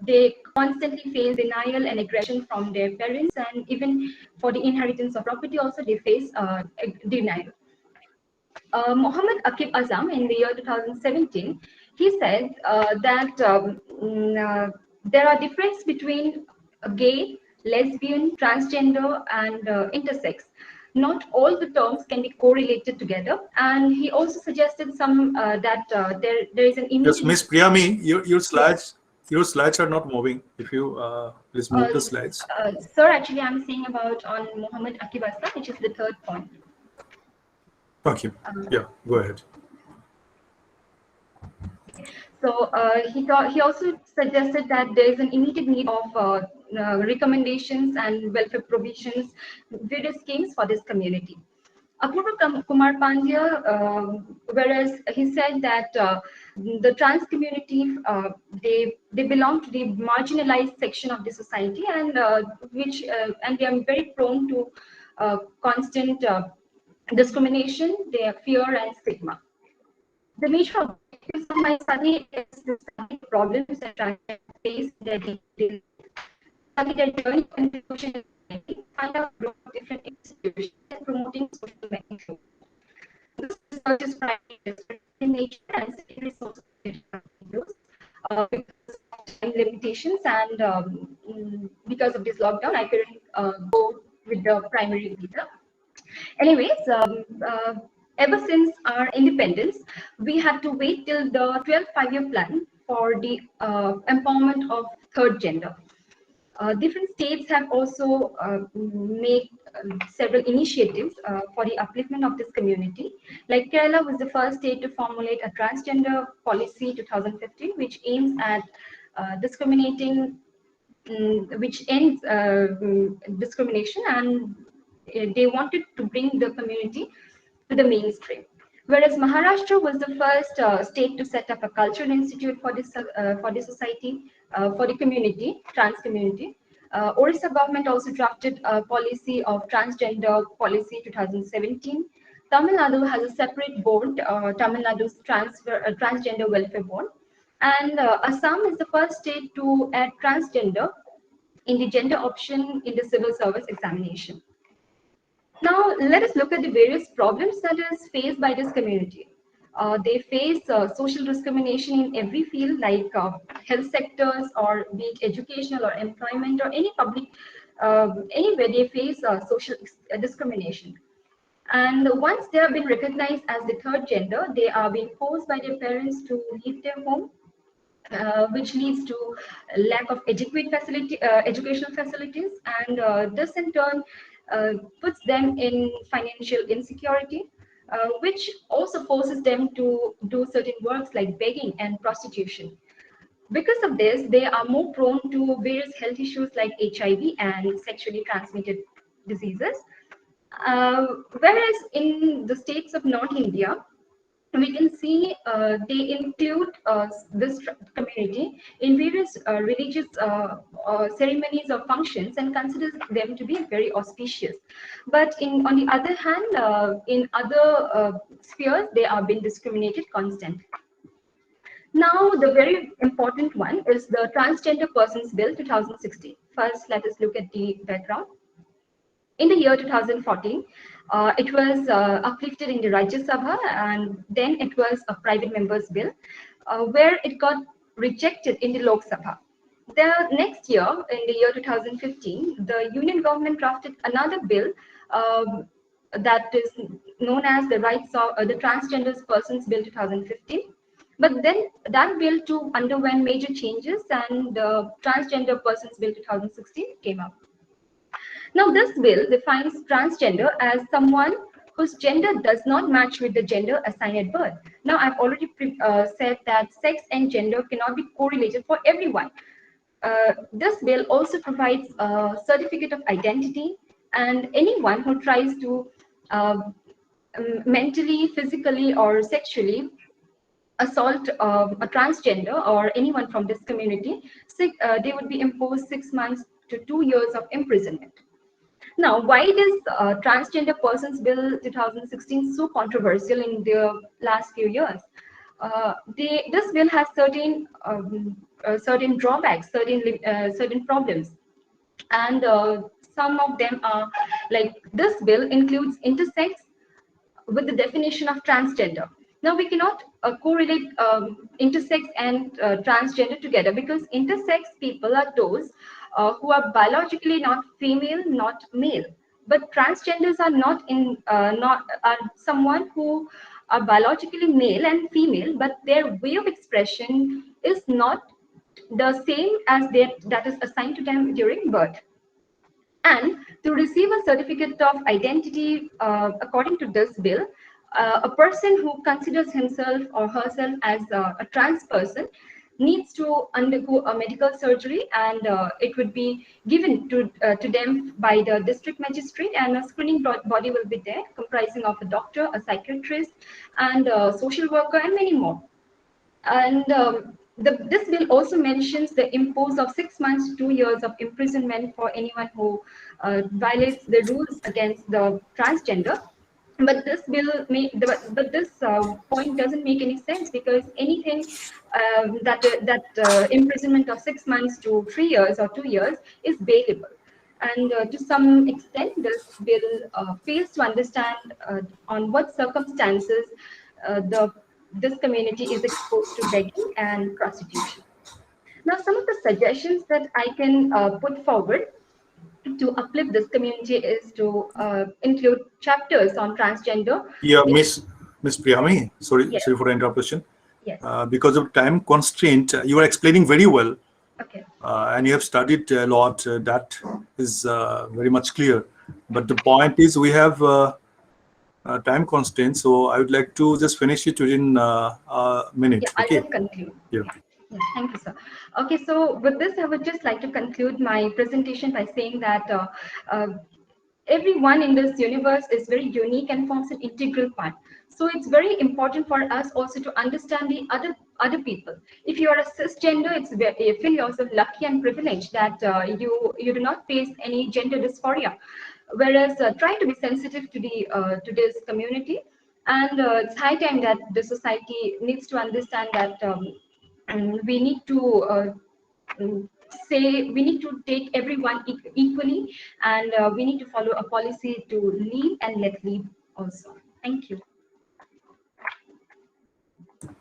they constantly face denial and aggression from their parents, and even for the inheritance of property also they face denial. Mohammed Akib Azam in the year 2017, he said that there are differences between gay, lesbian, transgender, and intersex. Not all the terms can be correlated together, and he also suggested some that there is an immediate. Yes, Miss Priyami, your slides are not moving. If you please move the slides. Sir, actually, I'm saying about on Mohammed Akib Azam, which is the third point. Okay. Yeah, go ahead. So he also suggested that there is an immediate need of recommendations and welfare provisions, various schemes for this community. Apurva Kumar Pandya, whereas he said that the trans community, they belong to the marginalized section of the society, and and they are very prone to constant discrimination, their fear and stigma. The major objectives of my study is to study the problems that transgender face in their daily life, study their journey and inclusion in society, find out the role of different institutions in promoting social inclusion. This research is primarily in nature and secondary sources of videos because of time limitations and because of this lockdown, I couldn't go with the primary data. Anyways, ever since our independence, we had to wait till the 12th five-year plan for the empowerment of third gender. Different states have also made several initiatives for the upliftment of this community. Like Kerala was the first state to formulate a transgender policy 2015, which aims at which ends discrimination, and they wanted to bring the community to the mainstream. Whereas Maharashtra was the first state to set up a cultural institute for the society, for the community, trans community. Orissa government also drafted a policy of transgender policy 2017. Tamil Nadu has a separate board, Tamil Nadu's transgender welfare board. And Assam is the first state to add transgender in the gender option in the civil service examination. Now, let us look at the various problems that is faced by this community. They face social discrimination in every field, like health sectors, or be it educational or employment, or any public, anywhere they face social discrimination. And once they have been recognized as the third gender, they are being forced by their parents to leave their home, which leads to lack of adequate educational facilities, and this in turn puts them in financial insecurity, which also forces them to do certain works like begging and prostitution. Because of this, they are more prone to various health issues like HIV and sexually transmitted diseases. Whereas in the states of North India, we can see they include this community in various religious ceremonies or functions and consider them to be very auspicious. But on the other hand, in other spheres, they are being discriminated constantly. Now, the very important one is the Transgender Persons Bill 2016. First, let us look at the background. In the year 2014, it was uplifted in the Rajya Sabha, and then it was a private member's bill, where it got rejected in the Lok Sabha. The next year, in the year 2015, the Union government drafted another bill that is known as the Rights of the Transgender Persons Bill 2015. But then that bill too underwent major changes, and the Transgender Persons Bill 2016 came up. Now, this bill defines transgender as someone whose gender does not match with the gender assigned at birth. Now, I've already said that sex and gender cannot be correlated for everyone. This bill also provides a certificate of identity, and anyone who tries to mentally, physically, or sexually assault a transgender or anyone from this community, they would be imposed 6 months to 2 years of imprisonment. Now, why is Transgender Persons Bill 2016 so controversial in the last few years? This bill has certain drawbacks, certain problems, and some of them are like this bill includes intersex with the definition of transgender. Now, we cannot correlate intersex and transgender together, because intersex people are those who are biologically not female, not male. But transgenders are are someone who are biologically male and female, but their way of expression is not the same as that is assigned to them during birth. And to receive a certificate of identity according to this bill, a person who considers himself or herself as a trans person needs to undergo a medical surgery, and it would be given to them by the district magistrate, and a screening body will be there comprising of a doctor, a psychiatrist, and a social worker, and many more. And this bill also mentions the impose of 6 months to 2 years of imprisonment for anyone who violates the rules against the transgender. But this bill, point doesn't make any sense, because anything that imprisonment of 6 months to 3 years or 2 years is bailable. And to some extent, this bill fails to understand on what circumstances this community is exposed to begging and prostitution. Now, some of the suggestions that I can put forward to uplift this community is to include chapters on transgender. Yeah, Miss Priyami, sorry for the interruption. Yes. Because of time constraint, you are explaining very well. Okay. And you have studied a lot. That is very much clear. But the point is, we have time constraints, so I would like to just finish it within a minute. Yeah, I'll Okay. just conclude. Yeah. Yeah, thank you, sir. Okay, so with this, I would just like to conclude my presentation by saying that everyone in this universe is very unique and forms an integral part. So it's very important for us also to understand the other people. If you are a cisgender, you feel yourself lucky and privileged that you do not face any gender dysphoria. Whereas try to be sensitive to this community, and it's high time that the society needs to understand that and we need to we need to take everyone equally, and we need to follow a policy to lead and let lead also. Thank you.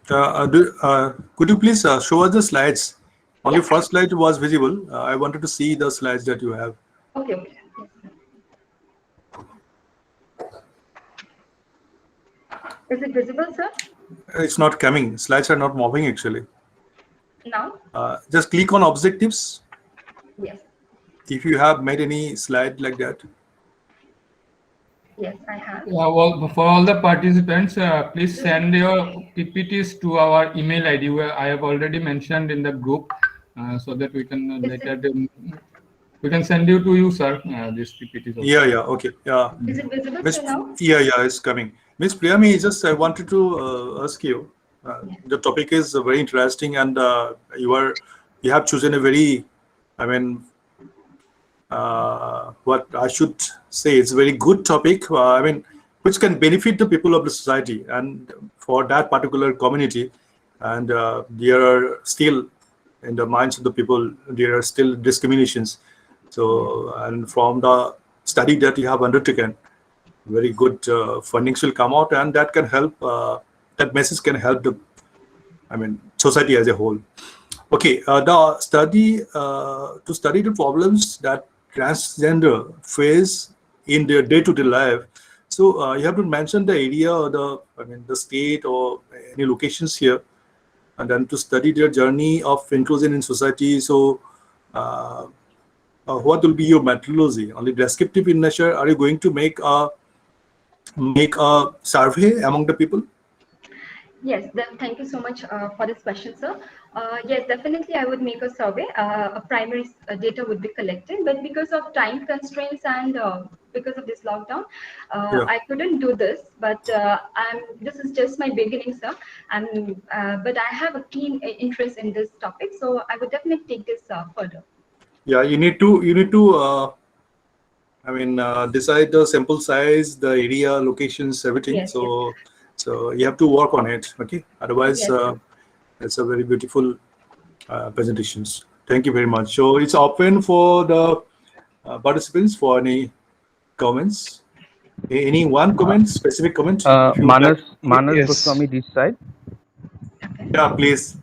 Could you please show us the slides? Only Yeah. first slide was visible. I wanted to see the slides that you have. Okay, okay. Is it visible, sir? It's not coming. Slides are not moving actually. Now? Just click on objectives. Yes. If you have made any slide like that. Yes, I have. Well, for all the participants, please send your PPTs to our email ID, where I have already mentioned in the group, so that we can we can send you to you, sir. This PPTs. Also. Yeah, yeah, okay, yeah. Is it visible Miss, now? yeah, yeah, it's coming. Miss Priyami, just I wanted to ask you. The topic is very interesting, and you have chosen a very, I mean, what I should say, it's a very good topic. I mean, which can benefit the people of the society, and for that particular community. And there are still, in the minds of the people, there are still discriminations. So, and from the study that you have undertaken, very good fundings will come out, and that can help. That message can help the, I mean, society as a whole. Okay, the study to study the problems that transgender face in their day-to-day life. So you have to mention the area or the state or any locations here, and then to study their journey of inclusion in society. So what will be your methodology? Only descriptive in nature? Are you going to make a survey among the people? Yes, thank you so much for this question, sir. Yes, definitely I would make a survey. A primary data would be collected, but because of time constraints and because of this lockdown, I couldn't do this. But this is just my beginning, sir. But I have a keen interest in this topic, so I would definitely take this further. Yeah, you need to. I mean, decide the sample size, the area, locations, everything. Yes, so. So you have to work on it, okay? Otherwise, it's a very beautiful presentations. Thank you very much. So it's open for the participants for any comments. Any one comment, specific comment? Manas yes. Goswami this side. Yeah, please.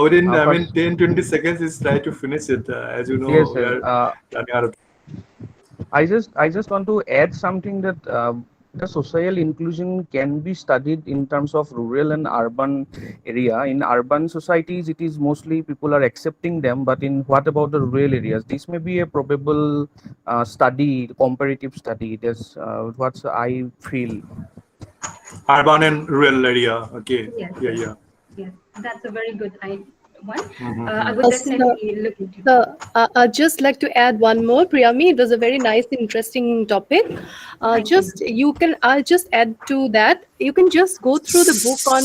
Within 10-20 seconds, is try to finish it. As you know, yes, we are running out of. I just want to add something that the social inclusion can be studied in terms of rural and urban area. In urban societies, it is mostly people are accepting them, but in what about the rural areas? This may be a probable study, comparative study. That's what I feel. Urban and rural area. Okay. Yes, yeah. Yes, that's a very good one. I would definitely look into it. So, I'd just like to add one more, Priyami. It was a very nice, interesting topic. I'll just add to that. You can just go through the book on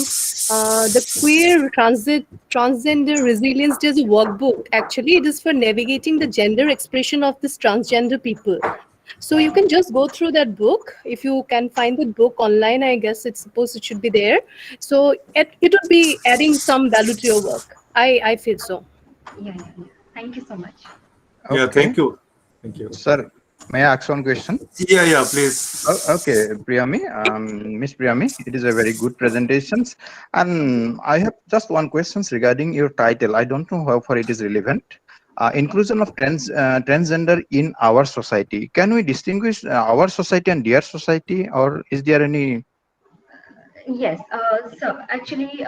the queer transgender resilience. There's a workbook. Actually, it is for navigating the gender expression of this transgender people. So you can just go through that book. If you can find the book online, I guess it should be there. So it will be adding some value to your work. I feel so. Yeah. Thank you so much. Okay. Yeah, thank you. Thank you. Sir, may I ask one question? Yeah, please. Okay, Priyami, Miss Priyami, it is a very good presentation. And I have just one question regarding your title. I don't know how far it is relevant. Inclusion of transgender in our society. Can we distinguish our society and their society, or is there any? Yes. So actually,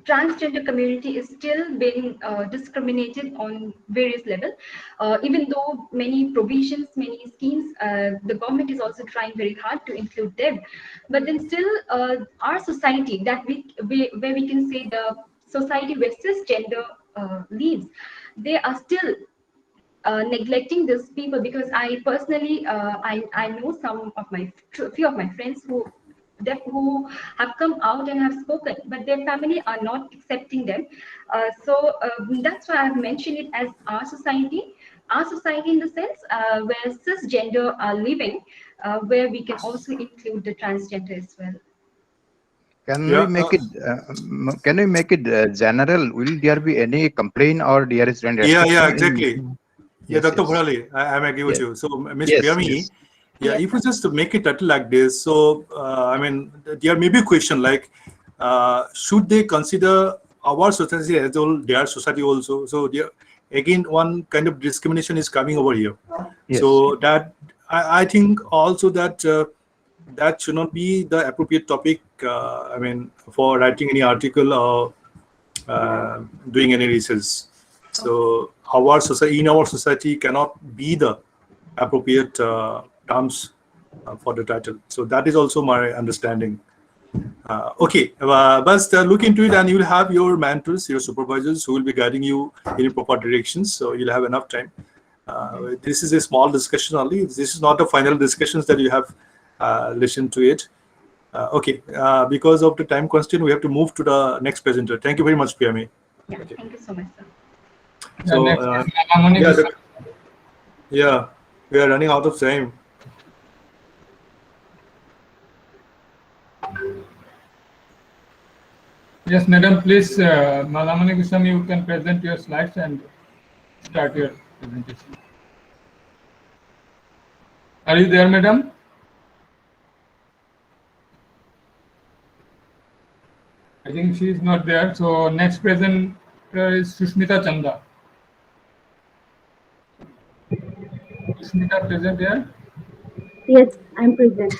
transgender community is still being discriminated on various levels. Even though many provisions, many schemes, the government is also trying very hard to include them. But then still, our society, that where we can say the society where cisgender lives, they are still neglecting these people, because I personally I know some of my few of my friends who have come out and have spoken, but their family are not accepting them. That's why I've mentioned it as our society in the sense where cisgender are living, where we can also include the transgender as well. Can we make it? Can we make it general? Will there be any complaint or there is any restriction? Yeah, exactly. Yes, Dr. yes. Bharali, I agree with Yes. you. So, Ms. Yes, Priyami, yes. yeah, if we just make it like this, so I mean, there may be a question like, should they consider our society as well, their society also? So, there, again, one kind of discrimination is coming over here. Yes. So that I think also that that should not be the appropriate topic. I mean, for writing any article or doing any research. So our society, in our society, cannot be the appropriate terms for the title. So that is also my understanding. Okay, but look into it, and you'll have your mentors, your supervisors, who will be guiding you in proper directions. So you'll have enough time. This is a small discussion only. This is not a final discussions that you have listened to it. Okay, because of the time constraint, we have to move to the next presenter. Thank you very much, Priyami. Yeah, thank you so much, sir. So, yeah, we are running out of time. Yes, madam, please, Malamani Goswami, you can present your slides and start your presentation. Are you there, madam? I think she is not there. So next presenter is Sushmita Chanda. Sushmita present here? Yes, I'm present.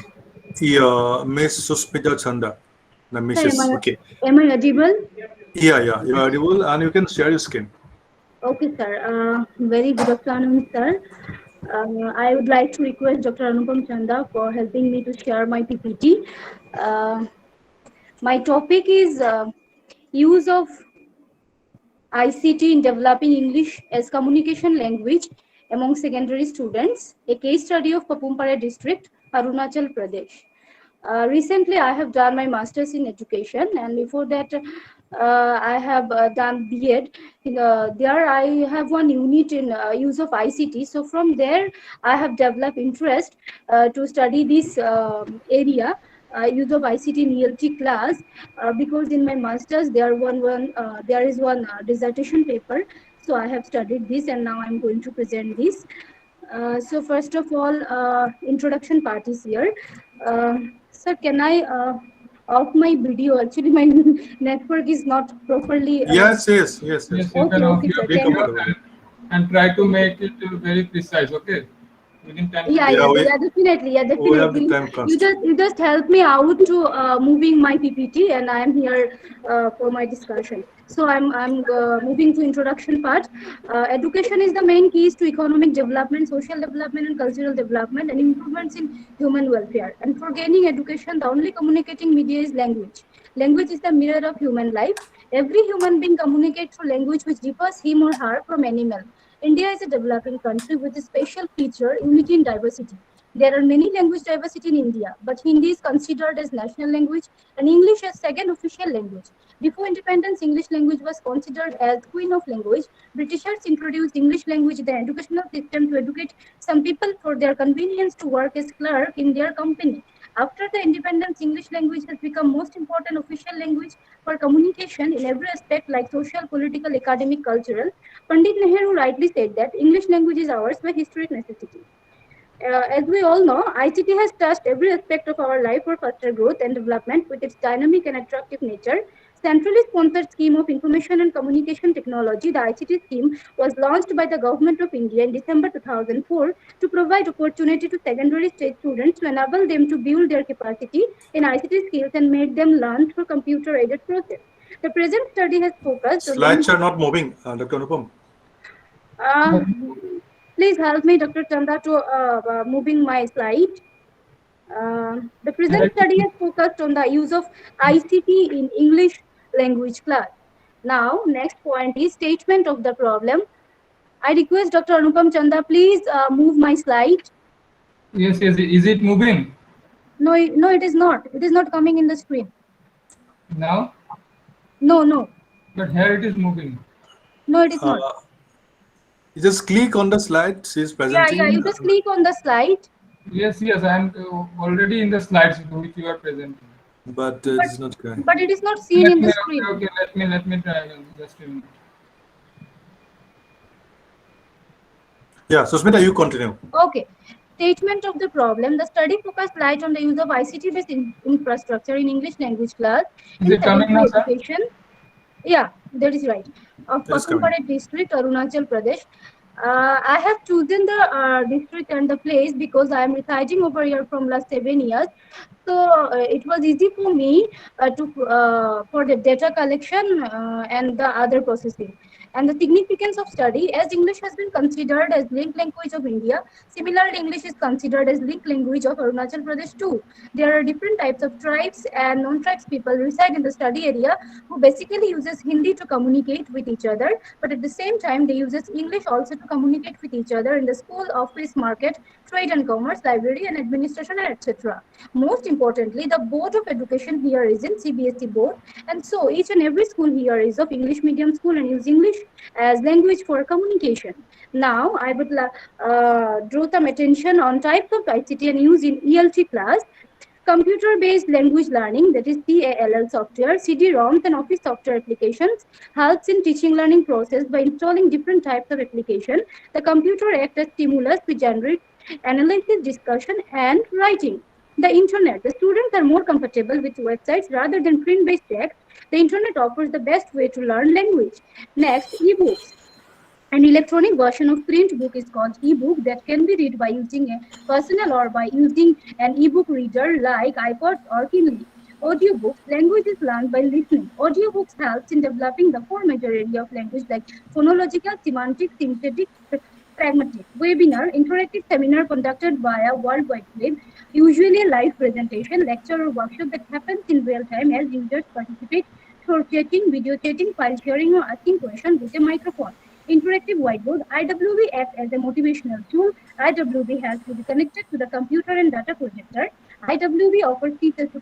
Yeah, Miss Sushmita Chanda. The Mrs. Okay. Am I audible? Yeah, you are audible, and you can share your screen. Okay, sir. Very good afternoon, sir. I would like to request Dr. Anupam Chanda for helping me to share my PPT. My topic is use of ICT in developing English as communication language among secondary students, a case study of Papumpare district, Arunachal Pradesh. Recently, I have done my master's in education, and before that, I have done B.Ed. There, I have one unit in use of ICT. So from there, I have developed interest to study this area. Use of ICT in ELT class, because in my master's there is one dissertation paper. So I have studied this, and now I'm going to present this. So first of all, introduction part is here. Sir, can I off my video? Actually, my network is not properly. Yes. You can off your video and try to make it very precise. Okay. Within 10 Yeah, definitely. You just help me out to moving my PPT, and I am here for my discussion. So I'm moving to introduction part. Education is the main keys to economic development, social development, and cultural development, and improvements in human welfare. And for gaining education, the only communicating media is language. Language is the mirror of human life. Every human being communicates through language which differs him or her from animal. India is a developing country with a special feature, unity in diversity. There are many language diversity in India, but Hindi is considered as national language and English as second official language. Before independence, English language was considered as queen of language. Britishers introduced English language in the educational system to educate some people for their convenience to work as clerk in their company. After the independence, English language has become most important official language for communication in every aspect like social, political, academic, cultural. Pandit Nehru rightly said that English language is ours by historic necessity. As we all know, ICT has touched every aspect of our life for faster growth and development with its dynamic and attractive nature. Centrally sponsored scheme of information and communication technology, the ICT scheme, was launched by the Government of India in December 2004 to provide opportunity to secondary stage students to enable them to build their capacity in ICT skills and make them learn through computer-aided process. The present study has focused on Slides are not moving, Dr. Anupam. Please help me, Dr. Chanda, to moving my slide. The present study has focused on the use of ICT in English language class. Now, next point is statement of the problem. I request Dr. Anupam Chanda, please move my slide. Yes, yes. Is it moving? No, no, it is not. It is not coming in the screen. Now? No, no. But here it is moving. No, it is not. You just click on the slide. She's presenting. Yeah, you just click on the slide. Yes, yes. I am already in the slides which you are presenting. But it is not going. But it is not seen in the screen. Okay, let me try again. Just a minute. Yeah, Susmita, you continue. Okay. Statement of the problem. The study focused light on the use of ICT-based infrastructure in English language class in secondary education. Yeah, that is right. Of Pakumpare district, Arunachal Pradesh. I have chosen the district and the place because I am residing over here from last 7 years. So it was easy for me for the data collection and the other processing. And the significance of study, as English has been considered as linked language of India, similarly English is considered as linked language of Arunachal Pradesh too. There are different types of tribes and non-tribes people reside in the study area who basically uses Hindi to communicate with each other, but at the same time they uses English also to communicate with each other in the school, office, market, trade and commerce, library and administration, etc. Most importantly, the Board of Education here is in CBSE board, and so each and every school here is of English medium school and use English as language for communication. Now, I would draw some attention on types of ICT and use in ELT class. Computer-based language learning, that is CALL software, CD-ROMs and office software applications helps in teaching learning process by installing different types of application. The computer acts as stimulus to generate analysis, discussion and writing. The internet, the students are more comfortable with websites rather than print-based text. The internet offers the best way to learn language. Next, ebooks. An electronic version of print book is called ebook that can be read by using a personal or by using an ebook reader like iPod or Kindle. Audiobooks, language is learned by listening. Audiobooks helps in developing the four major areas of language like phonological, semantic, synthetic, pragmatic. Webinar, interactive seminar conducted via World Wide Web, usually a live presentation, lecture or workshop that happens in real time as users participate through chatting, video chatting, file sharing or asking questions with a microphone. Interactive whiteboard. IWB acts as a motivational tool. IWB has to be connected to the computer and data projector. IWB offers features to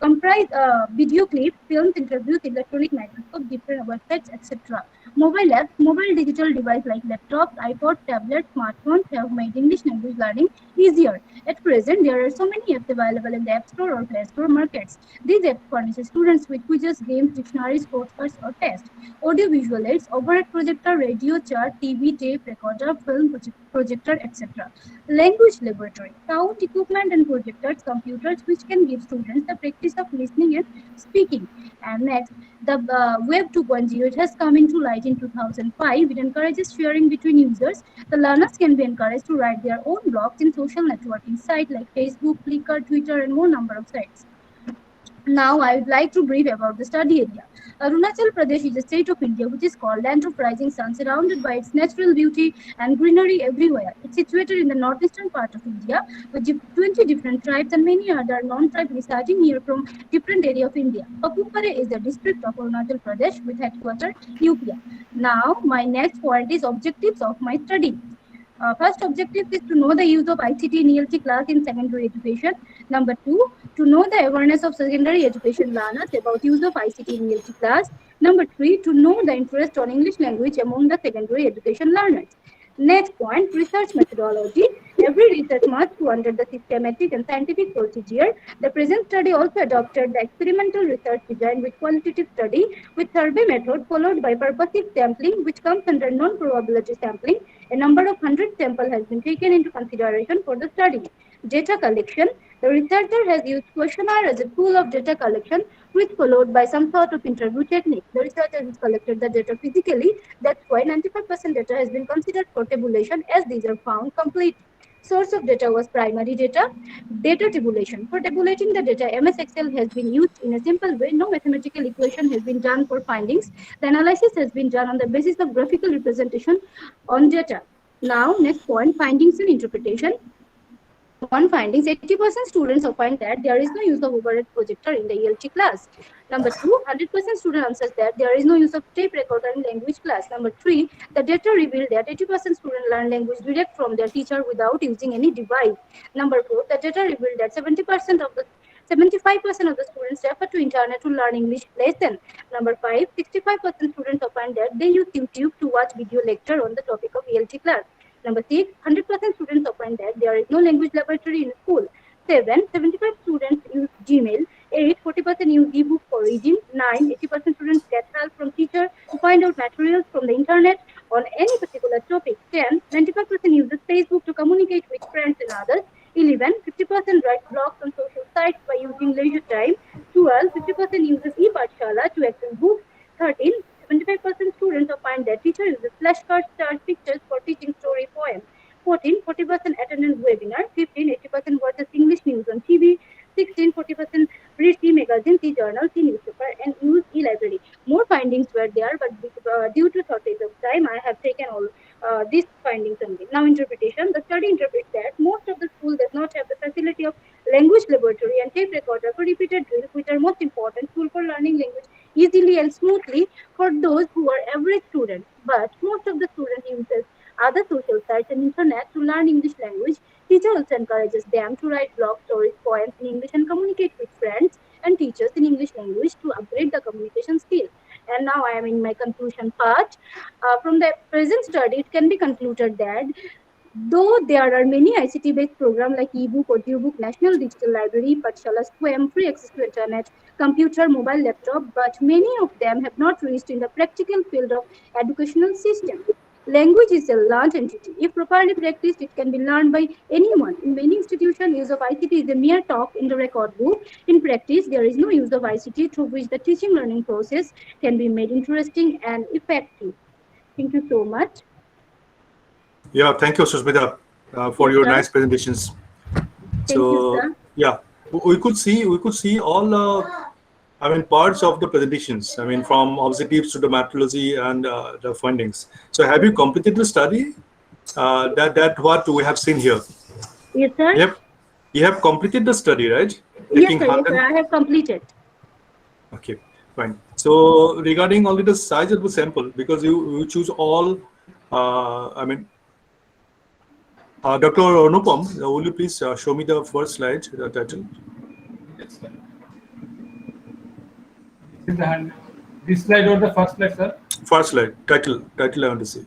comprise video clips, films, interviews, electronic microscope, different websites, etc. Mobile apps. Mobile digital devices like laptops, iPods, tablets, smartphones have made English language learning easier. At present, there are so many apps available in the App Store or Play Store markets. These apps furnish students with quizzes, games, dictionaries, postcards, or tests. Audiovisual aids, overhead projector, radio, chart, TV, tape, recorder, film, projector, etc. Language laboratory, sound equipment and projectors, computers, which can give students the practice of listening and speaking. And next, the Web 2.0, it has come into light in 2005. It encourages sharing between users. The learners can be encouraged to write their own blogs in social networking sites like Facebook, Flickr, Twitter, and more number of sites. Now, I would like to brief about the study area. Arunachal Pradesh is a state of India which is called Land of Rising Sun, surrounded by its natural beauty and greenery everywhere. It's situated in the northeastern part of India with 20 different tribes and many other non-tribes residing here from different areas of India. Pakumpare is the district of Arunachal Pradesh with headquarters UP. Now, my next point is objectives of my study. First objective is to know the use of ICT in ELT class in secondary education. Number 2, to know the awareness of secondary education learners about use of ICT in ELT class. Number 3, to know the interest on English language among the secondary education learners. Next point, research methodology. Every research must go under the systematic and scientific procedure. The present study also adopted the experimental research design with qualitative study with survey method followed by purposive sampling, which comes under non-probability sampling. A number of 100 samples has been taken into consideration for the study. Data collection. The researcher has used questionnaire as a tool of data collection, which followed by some sort of interview technique. The researcher has collected the data physically. That's why 95% data has been considered for tabulation, as these are found complete. Source of data was primary data. Data tabulation. For tabulating the data, MS Excel has been used in a simple way. No mathematical equation has been done for findings. The analysis has been done on the basis of graphical representation on data. Now, next point, findings and interpretation. One findings, 80% students opine that there is no use of overhead projector in the ELT class. Number two, 100% student answers that there is no use of tape recorder in language class. Number three, the data revealed that 80% students learn language direct from their teacher without using any device. Number four, the data revealed that 75% of the students refer to internet to learn English lesson. Number five, 65% students opine that they use YouTube to watch video lecture on the topic of ELT class. Number six, 100% students opine that there is no language laboratory in school. 75 students use Gmail. 8, 40% use ebook for reading. 9, 80% students get help from teacher to find out materials from the internet on any particular topic. 10, 95% uses Facebook to communicate with friends and others. 11, 50% write blogs on social sites by using leisure time. 12, 50% uses e-Pathshala to access books. 13, 75% students opine that teacher uses flashcards, stars, pictures for teaching story poems. 14, 40% attended webinar. 15, 80% watches English news on TV. 16, 40% reads e-magazines, e-journals, e-newspaper, and use e-library. More findings were there, but due to shortage of time, I have taken all these findings only. Now, interpretation. The study interprets that most of the school does not have the facility of language laboratory and tape recorder for repeated drills, which are most important tool for learning language easily and smoothly for those who are average students. But most of the students uses other social sites and internet to learn English language. Teacher also encourages them to write blog stories, poems in English and communicate with friends and teachers in English language to upgrade the communication skill. And now I am in my conclusion part. From the present study, it can be concluded that though there are many ICT-based programs like ebook, audiobook, National Digital Library, Pathshala, SQUAM, free access to internet, computer, mobile, laptop, but many of them have not reached in the practical field of educational system. Language is a large entity. If properly practiced, it can be learned by anyone. In many institutions, use of ICT is a mere talk in the record book. In practice, there is no use of ICT through which the teaching learning process can be made interesting and effective. Thank you so much. Yeah, thank you, Susmita, for your nice presentations. Thank you, sir. Yeah, we could see all parts of the presentations. I mean, from objectives to the methodology and the findings. So, have you completed the study? That what we have seen here. Yes, sir. You have completed the study, right? Yes, sir. I have completed. Okay, fine. So, regarding only the size of the sample, because you choose all, Dr. Anupam, will you please show me the first slide, the title? Yes, sir. This slide or the first slide, sir? First slide, title I want to see.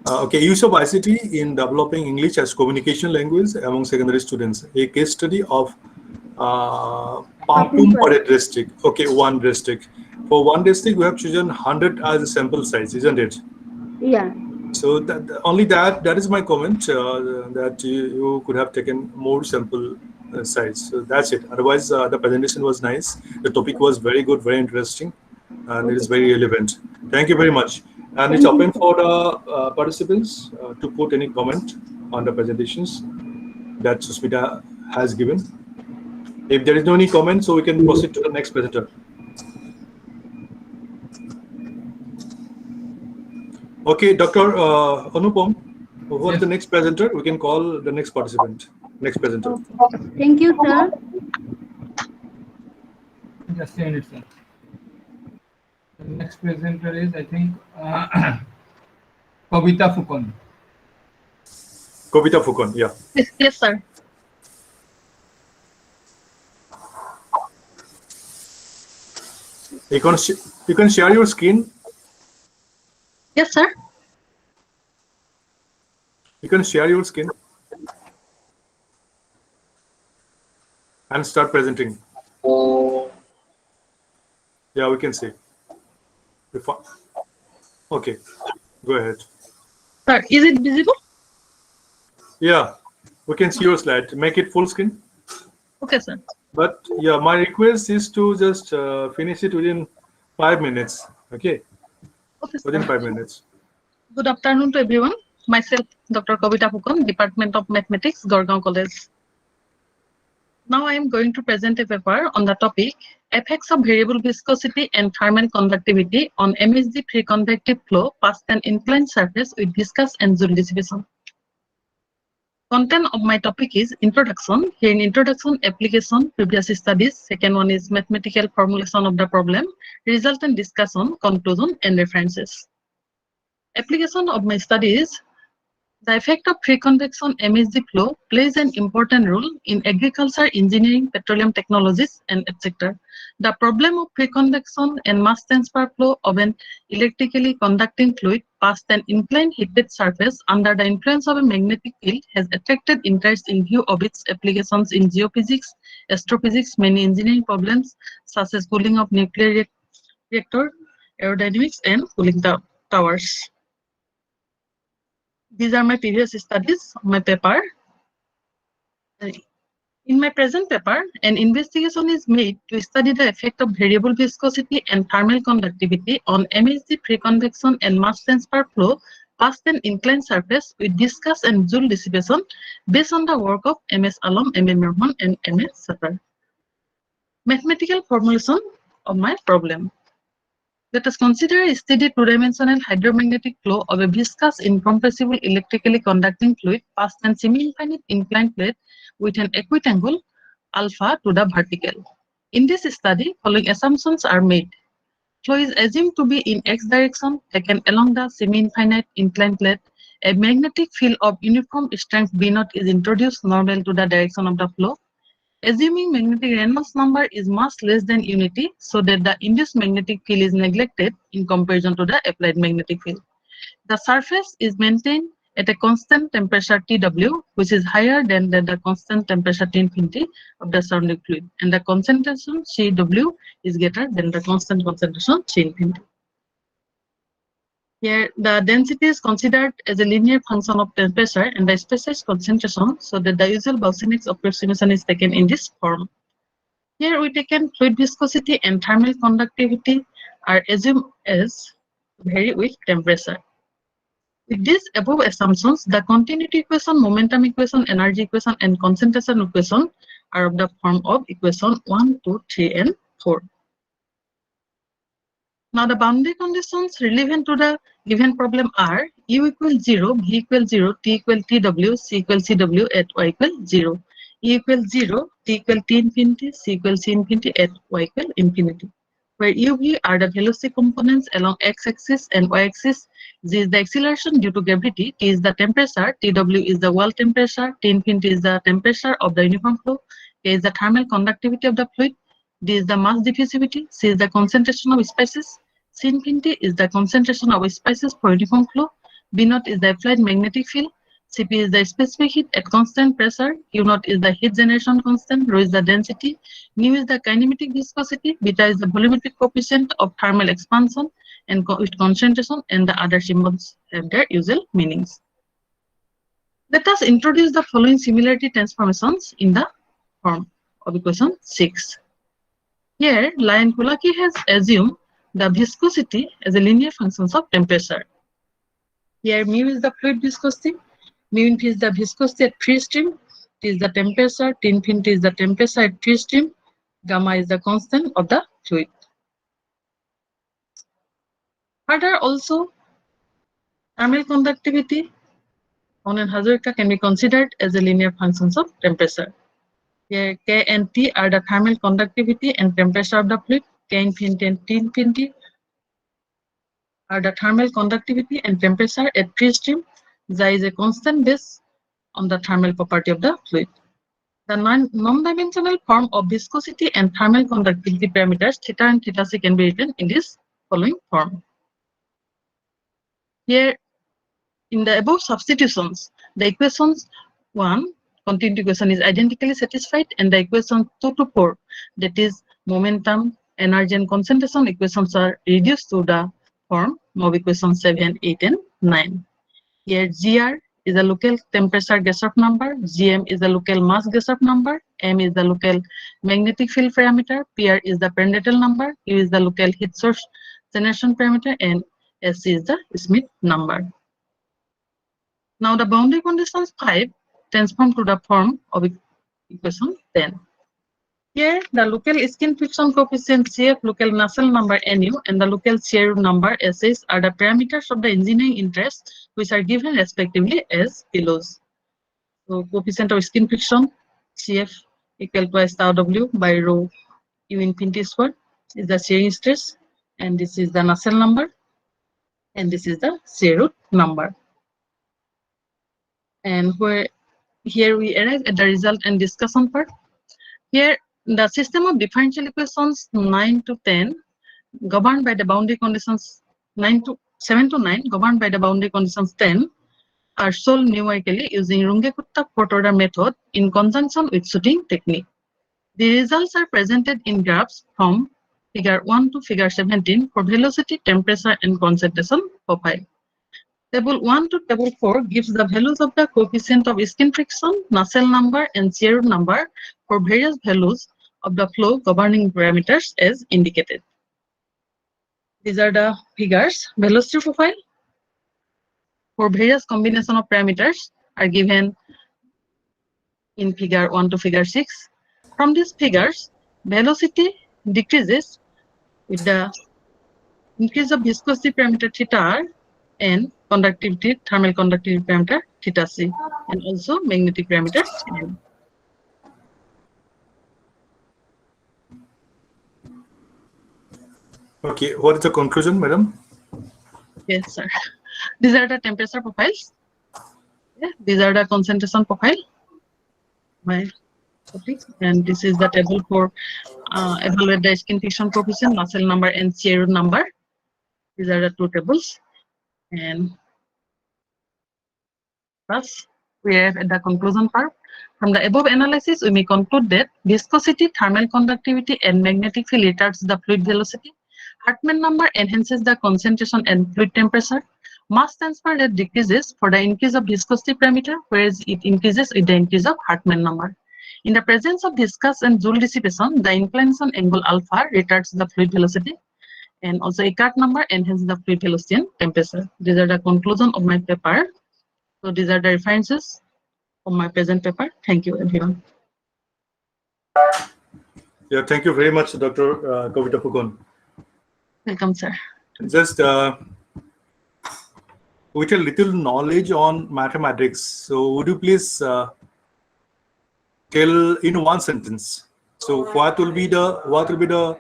Okay, use of ICT in developing English as communication language among secondary students. A case study of Pampum Parade district. Okay, one district. For one district, we have chosen 100 as a sample size, isn't it? Yeah. So that is my comment, that you could have taken more sample size. So that's it. Otherwise, the presentation was nice. The topic was very good, very interesting, and it is very relevant. Thank you very much. And it's open for the participants to put any comment on the presentations that Susmita has given. If there is no any comment, so we can proceed to the next presenter. Okay, Dr. Anupam, what's the next presenter? We can call the next participant, next presenter. Thank you, sir. Just a minute, sir. The next presenter is, I think, Kavita Fukon. Kavita Fukon, yeah. Yes, sir. You can share your screen. Yes, sir. You can share your screen and start presenting. Yeah, we can see. Okay, go ahead. Sir, is it visible? Yeah, we can see your slide. Make it full screen. Okay, sir. But yeah, my request is to just finish it within 5 minutes. Okay, Okay, within sir. 5 minutes. Good afternoon to everyone. Myself, Dr. Kavita Phukan, Department of Mathematics, Gorgaon College. Now I am going to present a paper on the topic Effects of Variable Viscosity and Thermal Conductivity on MHD Free Convective Flow past an inclined surface with viscous and Joule dissipation. Content of my topic is introduction. Here in introduction, application, previous studies. Second one is mathematical formulation of the problem, resultant discussion, conclusion, and references. Application of my studies. The effect of free convection MHD flow plays an important role in agriculture, engineering, petroleum technologies, and etc. The problem of free convection and mass transfer flow of an electrically conducting fluid past an inclined heated surface under the influence of a magnetic field has attracted interest in view of its applications in geophysics, astrophysics, many engineering problems such as cooling of nuclear reactor, aerodynamics, and cooling towers. These are my previous studies of my paper. In my present paper, an investigation is made to study the effect of variable viscosity and thermal conductivity on MHD free convection and mass transfer flow past an inclined surface with viscous and Joule dissipation based on the work of M.S. Alam, M.A. Merman, and M.S. Sutter. Mathematical formulation of my problem. Let us consider a steady two-dimensional hydromagnetic flow of a viscous, incompressible, electrically conducting fluid past an semi-infinite inclined plate with an acute angle alpha to the vertical. In this study, following assumptions are made. Flow is assumed to be in x direction taken along the semi-infinite inclined plate. A magnetic field of uniform strength B0 is introduced normal to the direction of the flow. Assuming magnetic Reynolds number is much less than unity, so that the induced magnetic field is neglected in comparison to the applied magnetic field. The surface is maintained at a constant temperature Tw, which is higher than the constant temperature T infinity of the surrounding fluid, and the concentration Cw is greater than the constant concentration T infinity. Here, the density is considered as a linear function of temperature and the specialized concentration, so that the usual Boussinesq approximation is taken in this form. Here, we taken fluid viscosity and thermal conductivity are assumed as vary with temperature. With these above assumptions, the continuity equation, momentum equation, energy equation, and concentration equation are of the form of equation 1, 2, 3, and 4. Now the boundary conditions relevant to the given problem are U equals 0, V equals 0, T equals TW, C equals CW at Y equals 0. U equals 0, T equals T infinity, C equals C infinity at Y equals infinity. Where U, V are the velocity components along x-axis and y-axis. Z is the acceleration due to gravity, T is the temperature, TW is the wall temperature, T infinity is the temperature of the uniform flow, K is the thermal conductivity of the fluid, D is the mass diffusivity, C is the concentration of species, C infinity is the concentration of species for uniform flow, B0 is the applied magnetic field, Cp is the specific heat at constant pressure, U0 is the heat generation constant, ρ is the density, nu is the kinematic viscosity, beta is the volumetric coefficient of thermal expansion and with concentration, and the other symbols have their usual meanings. Let us introduce the following similarity transformations in the form of equation 6. Here, Lyon-Kulaki has assumed the viscosity as a linear function of temperature. Here, mu is the fluid viscosity, mu infinity is the viscosity at free stream, T is the temperature, T infinity is the temperature at free stream, gamma is the constant of the fluid. Further, also, thermal conductivity on an Hazurka can be considered as a linear functions of temperature. Here, K and T are the thermal conductivity and temperature of the fluid. K infinity and T infinity are the thermal conductivity and temperature at free stream. Xi is a constant based on the thermal property of the fluid. The non-dimensional form of viscosity and thermal conductivity parameters theta and theta c can be written in this following form. Here, in the above substitutions, the equations 1, continuity equation is identically satisfied, and the equation 2 to 4, that is momentum, energy, and concentration equations are reduced to the form of equation 7, 8, and 9. Here, GR is the local temperature Gessoff number, Gm is the local mass Gessoff number, M is the local magnetic field parameter, PR is the Prandtl number, U is the local heat source generation parameter, and Sc is the Schmidt number. Now the boundary conditions 5 transform to the form of equation 10. Here, the local skin friction coefficient CF, local Nusselt number NU, and the local shear number SS are the parameters of the engineering interest, which are given respectively as follows. So, coefficient of skin friction CF equal to S tau W by rho U infinity square is the shearing stress, and this is the Nusselt number, and this is the shear root number. And here we arrive at the result and discussion part. Here, the system of differential equations 9 to 10 governed by the boundary conditions 7 to 9 governed by the boundary conditions 10 are solved numerically using Runge-Kutta fourth order method in conjunction with shooting technique. The results are presented in graphs from figure 1 to figure 17 for velocity, temperature, and concentration profile. Table 1 to table 4 gives the values of the coefficient of skin friction, Nusselt number, and shear number for various values of the flow governing parameters as indicated. These are the figures. Velocity profile for various combination of parameters are given in figure 1 to figure 6. From these figures, velocity decreases with the increase of viscosity parameter theta r and conductivity, thermal conductivity parameter theta c, and also magnetic parameter m. Okay, what is the conclusion, madam? Yes, sir. These are the temperature profiles. Yeah, these are the concentration profile. And this is the table for evaluate the skin friction coefficient, Nusselt number, and shear number. These are the two tables. And thus, we have at the conclusion part. From the above analysis, we may conclude that viscosity, thermal conductivity, and magnetic field retards the fluid velocity. Hartmann number enhances the concentration and fluid temperature. Mass transfer rate decreases for the increase of viscosity parameter, whereas it increases with the increase of Hartmann number. In the presence of viscous and Joule dissipation, the inclination angle alpha retards the fluid velocity, and also Eckart number enhances the fluid velocity and temperature. These are the conclusion of my paper. So these are the references of my present paper. Thank you, everyone. Yeah, thank you very much, Dr. Kavita Phukon. Welcome, sir. Just with a little knowledge on mathematics, so would you please tell in one sentence? So what will be the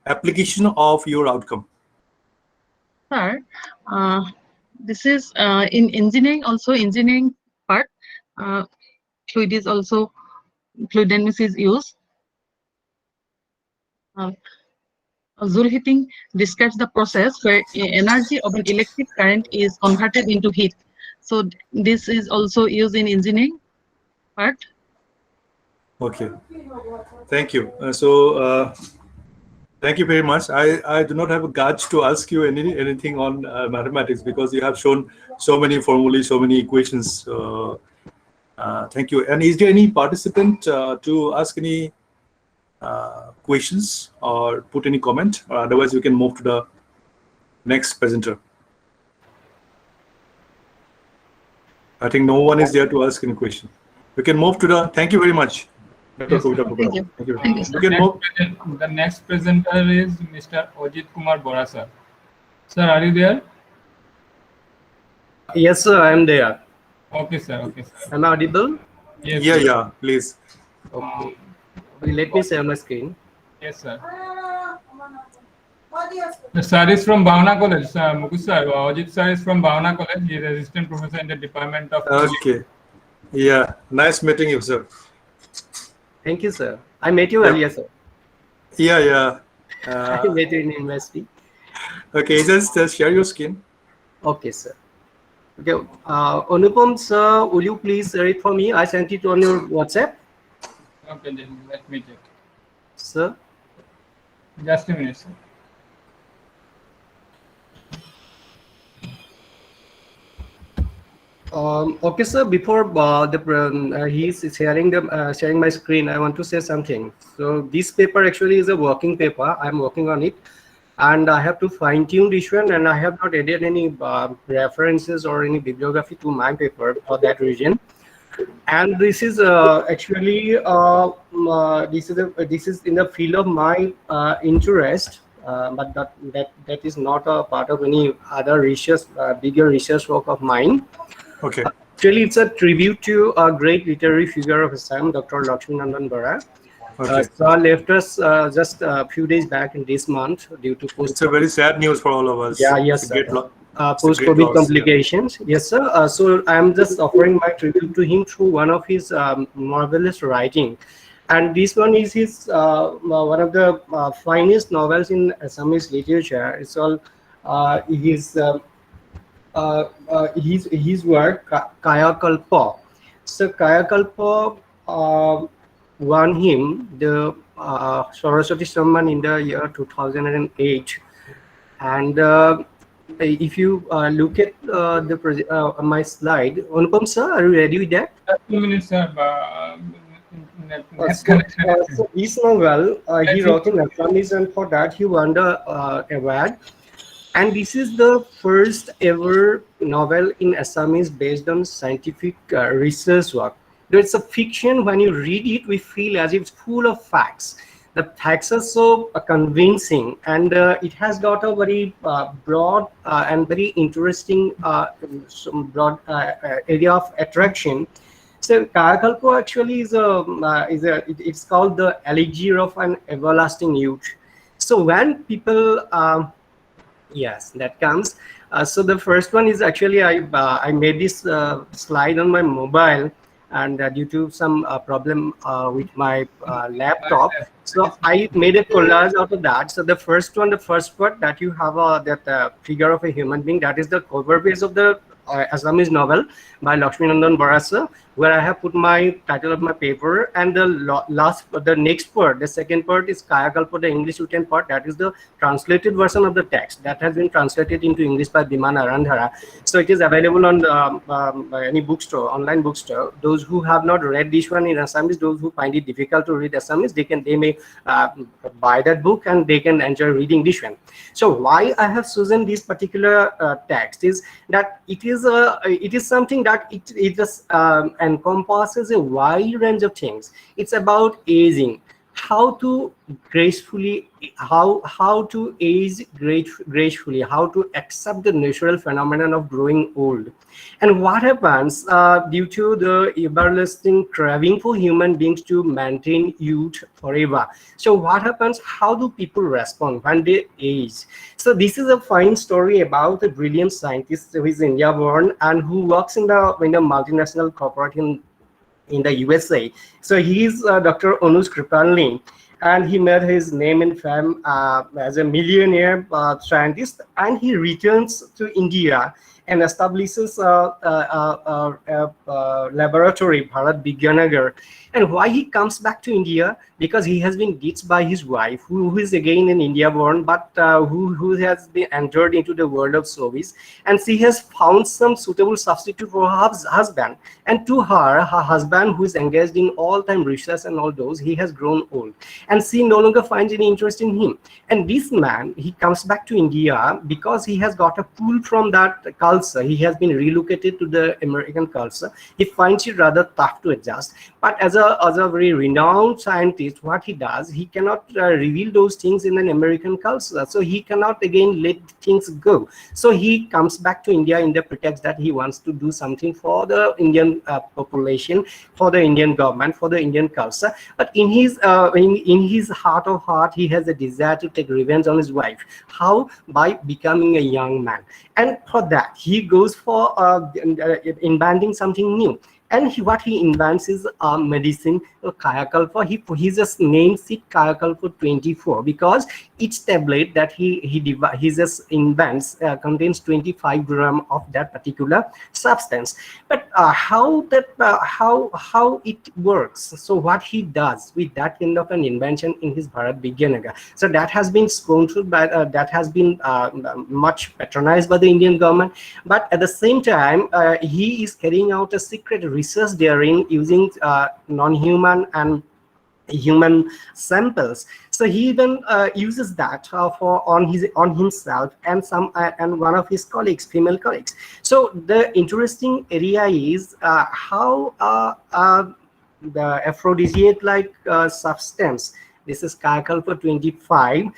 application of your outcome? Sir, this is in engineering also, engineering part, fluid is also, fluid dynamics is used. Joule heating describes the process where energy of an electric current is converted into heat. So this is also used in engineering part. Okay, thank you. Thank you very much. I do not have a guts to ask you anything on mathematics because you have shown so many formulae, so many equations. Thank you. And is there any participant to ask any questions or put any comment? Or otherwise, we can move to the next presenter. I think no one is there to ask any question. We can move to the. Thank you very much. Yes, thank you. Thank you. The next presenter is Mr. Ajit Kumar Bora, sir. Sir, are you there? Yes, sir, I am there. Okay, sir. Okay, sir. Am I audible? Yes. Yeah, Sir. yeah. Please. Okay. Let me share my screen. Yes, sir. The sir is from Bhavna College. Mukesh sir, Ajit sir is from Bhavna College. He is assistant professor in the department of. Okay. Yeah. Nice meeting you, sir. Thank you, sir. I met you earlier, sir. Yeah, yeah. I met you in university. Okay, just share your screen. Okay, sir. Okay, Anupam, sir, will you please read for me? I sent it on your WhatsApp. Okay, then let me check. Sir? Just a minute, sir. Okay, sir. Before he's sharing my screen, I want to say something. So this paper actually is a working paper. I'm working on it, and I have to fine tune this one. And I have not added any references or any bibliography to my paper for that region. And this is actually this is in the field of my interest. But that is not a part of any other research, bigger research work of mine. Okay. Actually, it's a tribute to a great literary figure of Assam, Dr. Lakshminandan Bara. Okay. So left us just a few days back in this month due to post. It's a very sad news for all of us. Yeah, yes, it's a great post-COVID loss, complications. Yeah. Yes, sir. So I'm just offering my tribute to him through one of his marvelous writing. And this one is his one of the finest novels in Assamese literature. It's all his work, Kaya Kalpa. So Kaya Kalpa won him the Saraswati Samman in the year 2008. And if you look at my slide, Anupam sir, are you ready with that? 2 minutes, sir. So this novel, he wrote in Assamese, and for that he won the award. And this is the first ever novel in Assamese based on scientific research work. Though it's a fiction, when you read it, we feel as if it's full of facts. The facts are so convincing, and it has got a very broad and very interesting some broad area of attraction. So Kayakalpo actually it's called the elixir of an everlasting youth. So when people yes, that comes. So the first one is actually I made this slide on my mobile, and due to some problem with my laptop, so I made a collage out of that. So the first one, the first part that you have that figure of a human being, that is the cover page of the Assamese novel by Lakshminandan Bara, where I have put my title of my paper, and the next part, the second part is Kayakalpa, the English written part. That is the translated version of the text that has been translated into English by Biman Arandhara. So it is available on any bookstore, online bookstore. Those who have not read this one in Assamese, those who find it difficult to read Assamese, they may buy that book and they can enjoy reading this one. So why I have chosen this particular text is that it is something that it just encompasses a wide range of things. It's about aging, how to gracefully, how to age gracefully, how to accept the natural phenomenon of growing old, and what happens due to the everlasting craving for human beings to maintain youth forever. So what happens? How do people respond when they age? So this is a fine story about a brilliant scientist who is India born and who works in the multinational corporation in the USA. So he is Dr. Anuj Kripalni, and he made his name and fame as a millionaire scientist, and he returns to India and establishes a laboratory, Bharat Vigyanagar. And why he comes back to India? Because he has been ditched by his wife, who is again an India born, but who has been entered into the world of service, and she has found some suitable substitute for her husband. And to her husband, who is engaged in all-time research and all those, he has grown old, and she no longer finds any interest in him. And this man, he comes back to India because he has got a pull from that culture. He has been relocated to the American culture. He finds it rather tough to adjust. But as a very renowned scientist, what he does, he cannot reveal those things in an American culture. So he cannot again let things go. So he comes back to India in the pretext that he wants to do something for the Indian population, for the Indian government, for the Indian culture. But in his heart of heart, he has a desire to take revenge on his wife. How? By becoming a young man. And for that, he goes for inventing something new. And what he invents is a medicine, Kayakalpa. He just names it Kayakalpa 24 because each tablet that he just invents contains 25 gram of that particular substance. But how it works? So what he does with that kind of an invention in his Bharat Vigyanaga. So that has been sponsored by that has been much patronized by the Indian government. But at the same time, he is carrying out a secret research therein using non-human and human samples. So he even uses that on himself and and one of his colleagues, female colleagues. So the interesting area is how the aphrodisiac-like substance. This is Kayakalpa 25.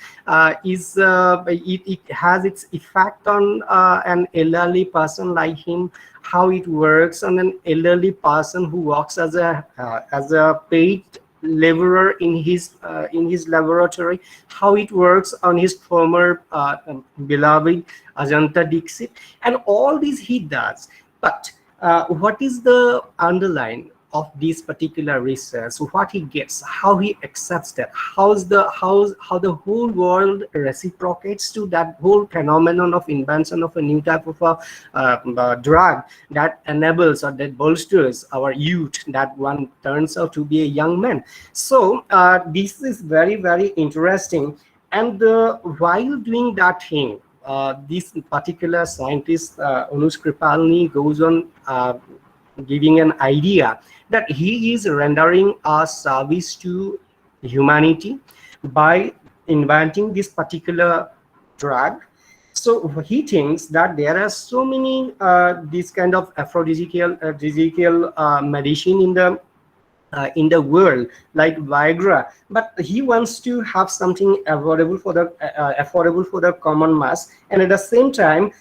It has its effect on an elderly person like him. How it works on an elderly person who works as a paid laborer in his laboratory. How it works on his former beloved Ajanta Dixit, and all this he does. But what is the underline of this particular research? So what he gets, how he accepts that, how the whole world reciprocates to that whole phenomenon of invention of a new type of a drug that enables or that bolsters our youth, that one turns out to be a young man. So this is very, very interesting. And while doing that thing, this particular scientist, Anuj Kripalani, goes on giving an idea that he is rendering a service to humanity by inventing this particular drug. So he thinks that there are so many this kind of aphrodisiacal medicine in the world, like Viagra, but he wants to have something affordable for the common mass, and at the same time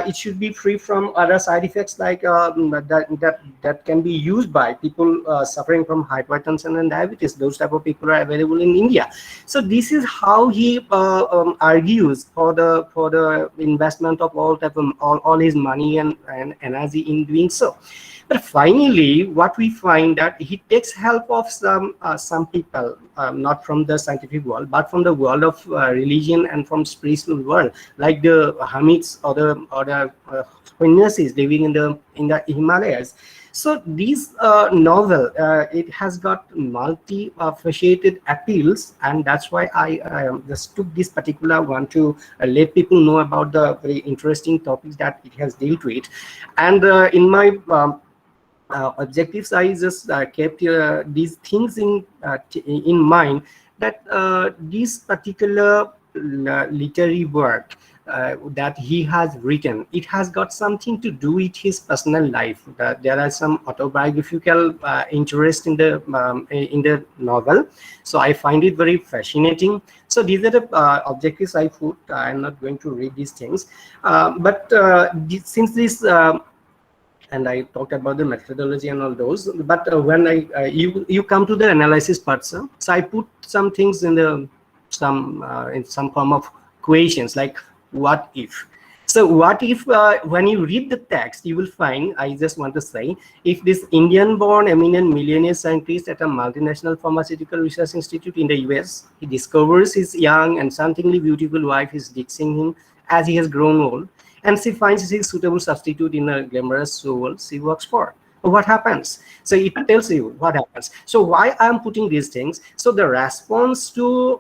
it should be free from other side effects like that can be used by people suffering from hypertension and diabetes. Those type of people are available in India. So this is how he argues for the investment of all his money and energy in doing so. But finally, what we find that he takes help of some people, not from the scientific world, but from the world of religion and from spiritual world, like the hermits or the sannyasis living in the Himalayas. So this novel, it has got multi-faceted appeals, and that's why I just took this particular one to let people know about the very interesting topics that it has dealt with. And in my objectives, I just kept these things in mind, that this particular literary work that he has written, it has got something to do with his personal life. There are some autobiographical interest in the novel, so I find it very fascinating. So these are the objectives I put. I'm not going to read these things, but since this and I talked about the methodology and all those. But when you come to the analysis part, so I put some things in some form of equations, like what if. So what if when you read the text, you will find, I just want to say, if this Indian-born eminent millionaire scientist at a multinational pharmaceutical research institute in the US, he discovers his young and somethingly beautiful wife is ditching him as he has grown old, and she finds his suitable substitute in a glamorous soul she works for. What happens? So it tells you what happens. So why I'm putting these things? So the response to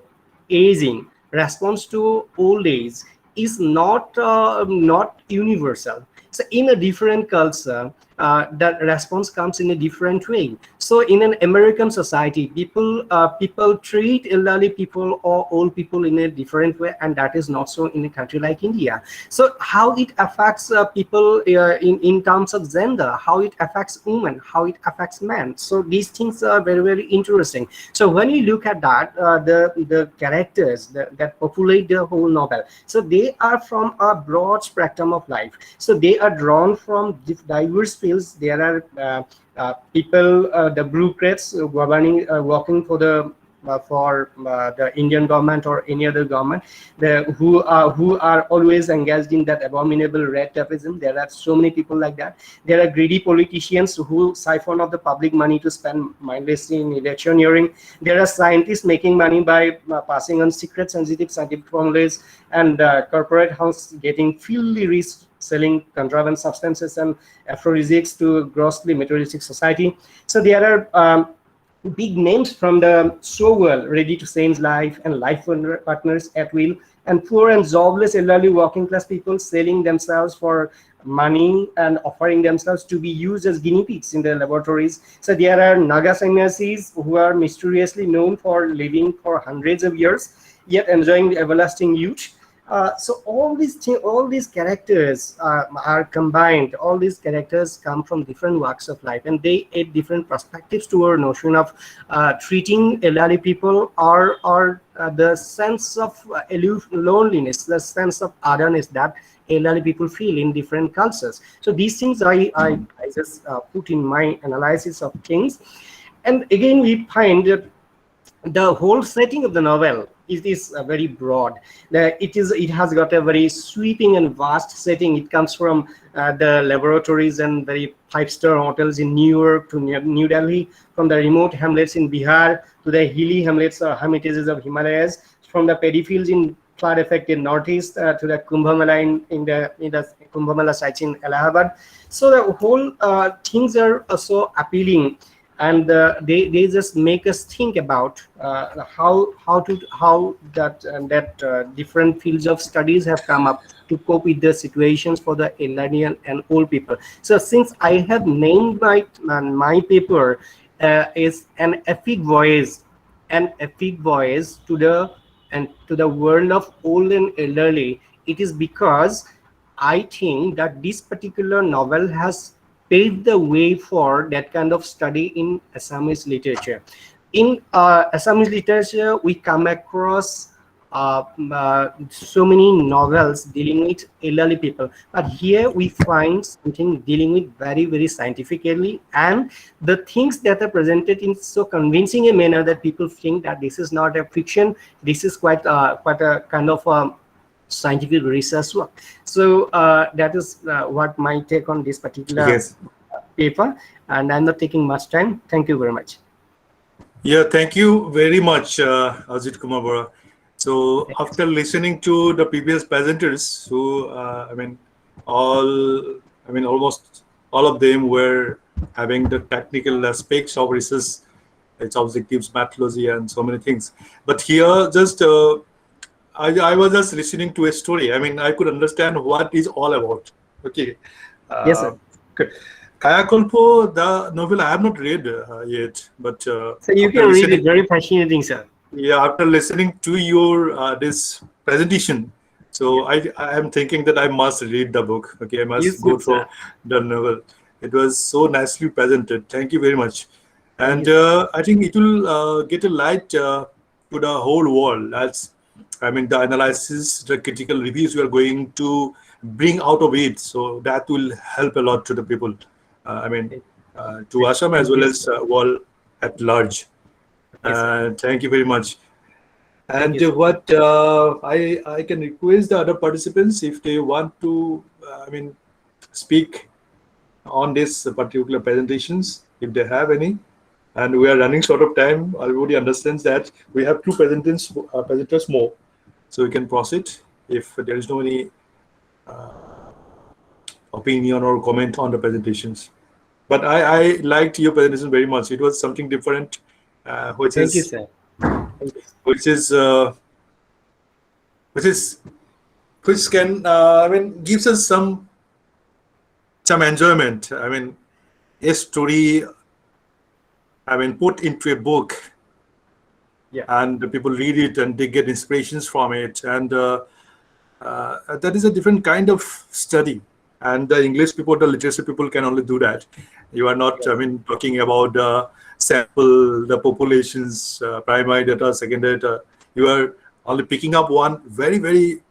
aging, response to old age is not universal. So in a different culture, that response comes in a different way. So in an American society, people treat elderly people or old people in a different way, and that is not so in a country like India. So how it affects people in terms of gender, how it affects women, how it affects men. So these things are very, very interesting. So when you look at that, the characters that populate the whole novel, so they are from a broad spectrum of life. So they are drawn from diverse fields. There are people, the bureaucrats working for the for the Indian government or any other government, who are always engaged in that abominable red tapeism. There are so many people like that. There are greedy politicians who siphon off the public money to spend mindlessly in electioneering. There are scientists making money by passing on secret sensitive scientific knowledge, and corporate house getting filthy rich selling contraband substances and aphrodisiacs to grossly materialistic society. So there are big names from the show world ready to change life and life partners at will, and poor and jobless elderly working class people selling themselves for money and offering themselves to be used as guinea pigs in their laboratories. So there are Naga sannyasis who are mysteriously known for living for hundreds of years yet enjoying the everlasting youth. So all these characters are combined. All these characters come from different walks of life, and they add different perspectives to our notion of treating elderly people, or the sense of loneliness, the sense of otherness that elderly people feel in different cultures. So these things I just put in my analysis of things, and again we find that the whole setting of the novel is very broad. It has got a very sweeping and vast setting. It comes from the laboratories and very five-star hotels in New York to New Delhi, from the remote hamlets in Bihar to the hilly hamlets or hermitages of Himalayas, from the paddy fields in flood-affected Northeast to the Kumbh Mela in the Kumbh Mela sites in Allahabad. So the whole things are so appealing, and they just make us think about how that different fields of studies have come up to cope with the situations for the elderly and old people. So since I have named my paper is an epic voyage to the world of old and elderly, it is because I think that this particular novel has paved the way for that kind of study in Assamese literature. In Assamese literature, we come across so many novels dealing with elderly people, but here we find something dealing with very, very scientifically, and the things that are presented in so convincing a manner that people think that this is not a fiction, this is quite a kind of scientific research work. So that is what my take on this particular paper, and I'm not taking much time. Thank you very much. Yeah, thank you very much, Ajit Kumar Bora. So after listening to the previous presenters, who almost all of them were having the technical aspects of research, its objectives, methodology, and so many things. But here, just I was just listening to a story. I mean, I could understand what it's all about. Okay. Yes, sir. Good. Kayakolpo, the novel I have not read yet, but so you can read it. Very fascinating, sir. Yeah, after listening to your this presentation, so I am thinking that I must read the book. Okay, I must go through the novel. It was so nicely presented. Thank you very much, and I think it will get a light to the whole world. That's, I mean, the analysis, the critical reviews we are going to bring out of it. So that will help a lot to the people. To Assam as well as world at large. Thank you very much. And what I can request the other participants, if they want to, speak on this particular presentations, if they have any. And we are running short of time. Everybody understands that we have two presenters more, so we can proceed if there is no any opinion or comment on the presentations. But I liked your presentation very much. It was something different, which can gives us some enjoyment. I mean, a story, put into a book, and the people read it and they get inspirations from it, and that is a different kind of study. And the English people, the literacy people can only do that. You are not, talking about the sample, the populations, primary data, secondary data. You are only picking up one very, very,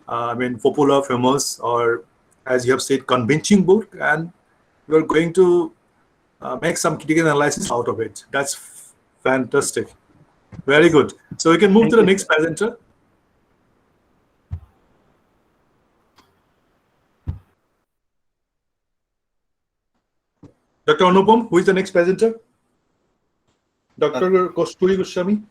popular, famous, or as you have said, convincing book, and you are going to make some critical analysis out of it. That's fantastic. Very good. So we can move to the next presenter. Dr. Anupam, who is the next presenter? Dr. Kosturi Goswami?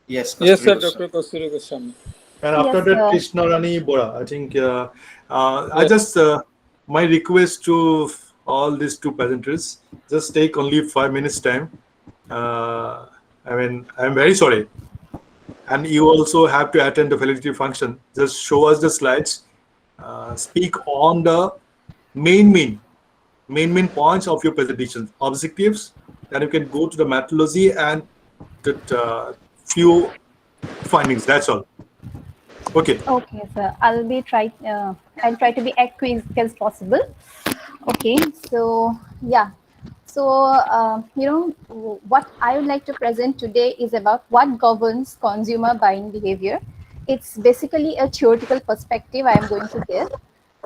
Yes, yes, sir, Dr. Kosturi Goswami. And after Yes, that, Krishna Rani Bora. I think I just, my request to all these two presenters, just take only 5 minutes time. I mean, I'm very sorry. And you also have to attend the validity function. Just show us the slides, speak on the main points of your presentation, objectives, then you can go to the methodology and that few findings. That's all. Okay. Okay, sir. I'll try to be as quick as possible. Okay, so yeah. So, what I would like to present today is about what governs consumer buying behavior. It's basically a theoretical perspective I am going to give.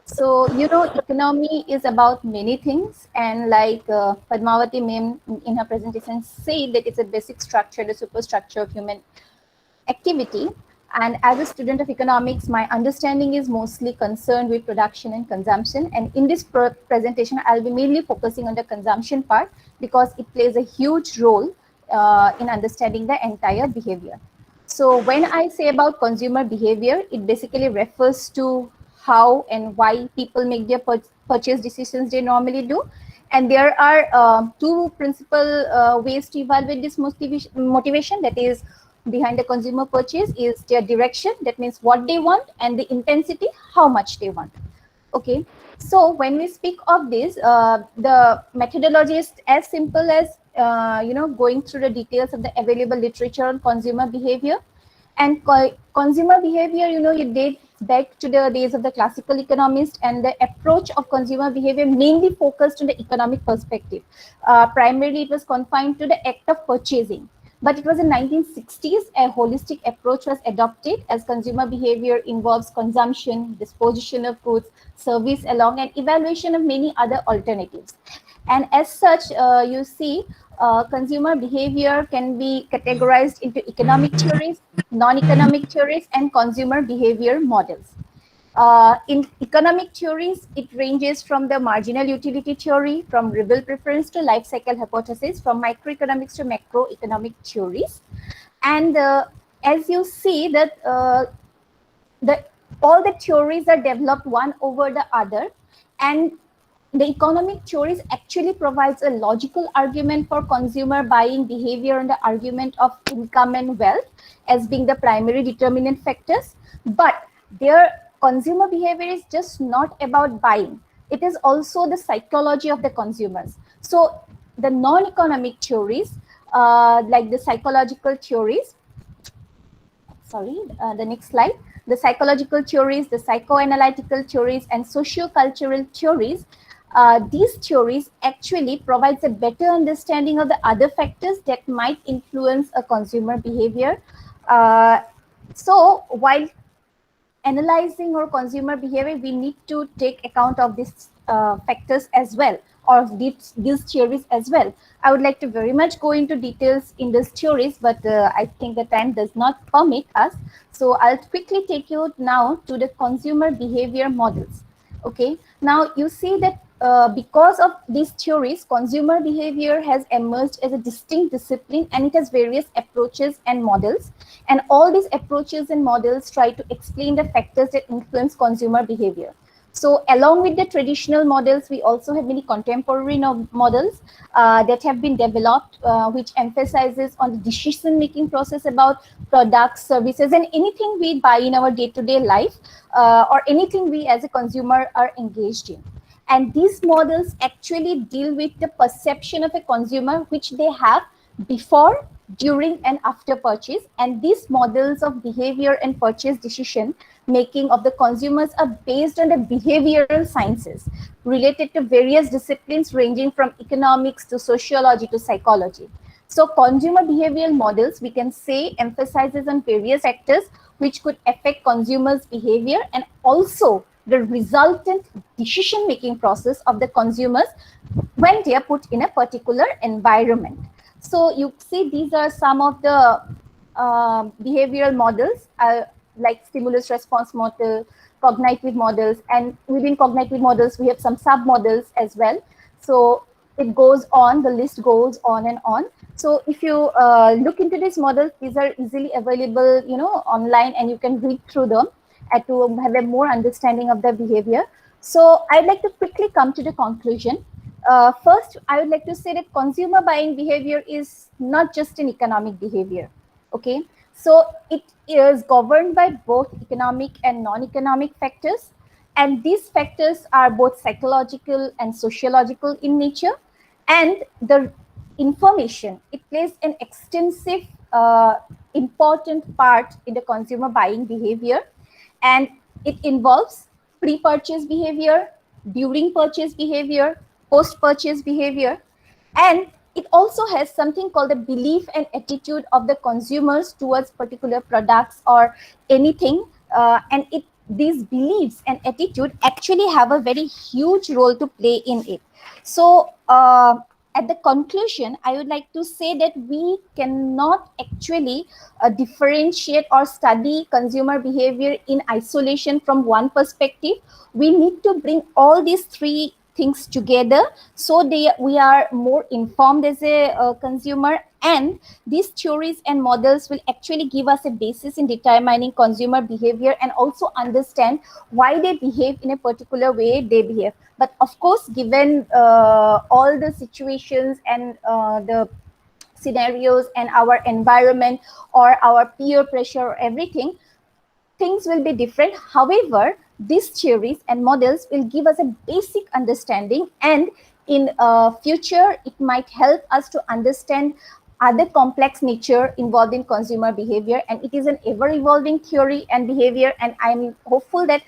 So, economy is about many things, and like Padmavati ma'am in her presentation said that it's a basic structure, the superstructure of human activity. And as a student of economics, my understanding is mostly concerned with production and consumption. And in this presentation, I'll be mainly focusing on the consumption part because it plays a huge role in understanding the entire behavior. So when I say about consumer behavior, it basically refers to how and why people make their purchase decisions they normally do. And there are two principal ways to evaluate this motivation, that is, behind the consumer purchase is their direction, that means what they want, and the intensity, how much they want. Okay, so when we speak of this, the methodology is as simple as going through the details of the available literature on consumer behavior. And consumer behavior, it dates back to the days of the classical economists, and the approach of consumer behavior mainly focused on the economic perspective. Primarily, it was confined to the act of purchasing. But it was in 1960s, a holistic approach was adopted as consumer behavior involves consumption, disposition of goods, service along, and evaluation of many other alternatives. And as such, you see, consumer behavior can be categorized into economic theories, non-economic theories, and consumer behavior models. In economic theories, it ranges from the marginal utility theory, from rebel preference to life cycle hypothesis, from microeconomics to macroeconomic theories. And as you see that all the theories are developed one over the other, and the economic theories actually provides a logical argument for consumer buying behavior and the argument of income and wealth as being the primary determinant factors. But their consumer behavior is just not about buying. It is also the psychology of the consumers. So the non-economic theories, like the psychological theories, the next slide, the psychological theories, the psychoanalytical theories, and socio-cultural theories, these theories actually provides a better understanding of the other factors that might influence a consumer behavior. So while analyzing our consumer behavior, we need to take account of these factors as well, or these theories as well. I would like to very much go into details in these theories, but I think the time does not permit us. So I'll quickly take you now to the consumer behavior models. Okay, now you see that because of these theories, consumer behavior has emerged as a distinct discipline, and it has various approaches and models. And all these approaches and models try to explain the factors that influence consumer behavior. So along with the traditional models, we also have many contemporary models that have been developed, which emphasizes on the decision-making process about products, services, and anything we buy in our day-to-day life, or anything we as a consumer are engaged in. And these models actually deal with the perception of a consumer which they have before, during, and after purchase. And these models of behavior and purchase decision making of the consumers are based on the behavioral sciences related to various disciplines ranging from economics to sociology to psychology. So consumer behavioral models, we can say, emphasizes on various factors which could affect consumers' behavior and also the resultant decision-making process of the consumers when they are put in a particular environment. So you see, these are some of the behavioral models like stimulus response model, cognitive models, and within cognitive models we have some sub models as well. So it goes on, the list goes on and on. So if you look into these models, these are easily available, online, and you can read through them and to have a more understanding of the behavior. So I'd like to quickly come to the conclusion. First, I would like to say that consumer buying behavior is not just an economic behavior. Okay, so it is governed by both economic and non-economic factors, and these factors are both psychological and sociological in nature. And the information, it plays an extensive important part in the consumer buying behavior, and it involves pre-purchase behavior, during purchase behavior, post-purchase behavior, and it also has something called the belief and attitude of the consumers towards particular products or anything, and these beliefs and attitude actually have a very huge role to play in it. So at the conclusion, I would like to say that we cannot actually differentiate or study consumer behavior in isolation from one perspective. We need to bring all these three things together so we are more informed as a consumer, and these theories and models will actually give us a basis in determining consumer behavior and also understand why they behave in a particular way they behave. But of course, given all the situations and the scenarios and our environment or our peer pressure or everything, things will be different. However, these theories and models will give us a basic understanding, and in future, it might help us to understand other complex nature involved in consumer behavior. And it is an ever-evolving theory and behavior, and I'm hopeful that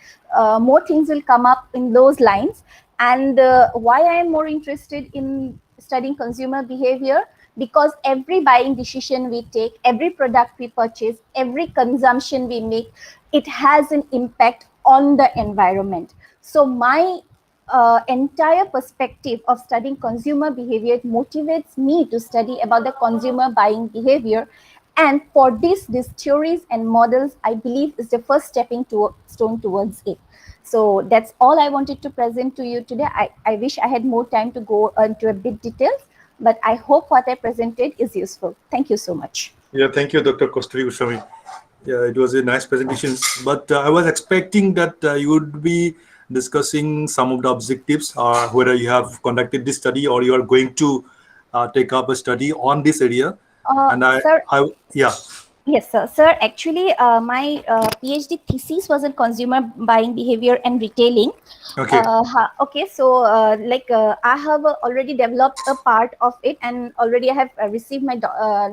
more things will come up in those lines. And why I am more interested in studying consumer behavior, because every buying decision we take, every product we purchase, every consumption we make, it has an impact on the environment. So my entire perspective of studying consumer behavior motivates me to study about the consumer buying behavior. And for this, these theories and models, I believe, is the first stepping stone towards it. So that's all I wanted to present to you today. I wish I had more time to go into a bit details, but I hope what I presented is useful. Thank you so much. Yeah, thank you, Dr. Kosturi Goswami. Yeah, it was a nice presentation, but I was expecting that you would be discussing some of the objectives, whether you have conducted this study or you are going to take up a study on this area. And sir, yeah. Yes, sir. Sir, actually, my PhD thesis was in consumer buying behavior and retailing. Okay. Okay, so I have already developed a part of it, and already I have received my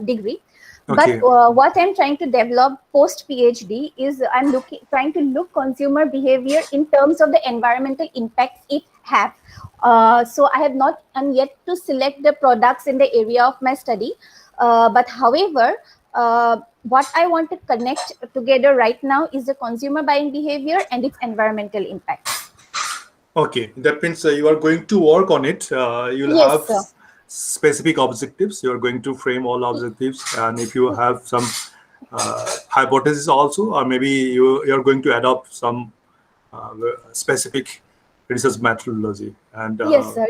degree. Okay. But what I'm trying to develop post PhD is I'm trying to look consumer behavior in terms of the environmental impacts it have. So I have not yet to select the products in the area of my study. But however, what I want to connect together right now is the consumer buying behavior and its environmental impact. Okay, that means you are going to work on it. You'll have specific objectives. You are going to frame all objectives, and if you have some hypothesis also, or maybe you are going to adopt some specific research methodology. And yes, sir.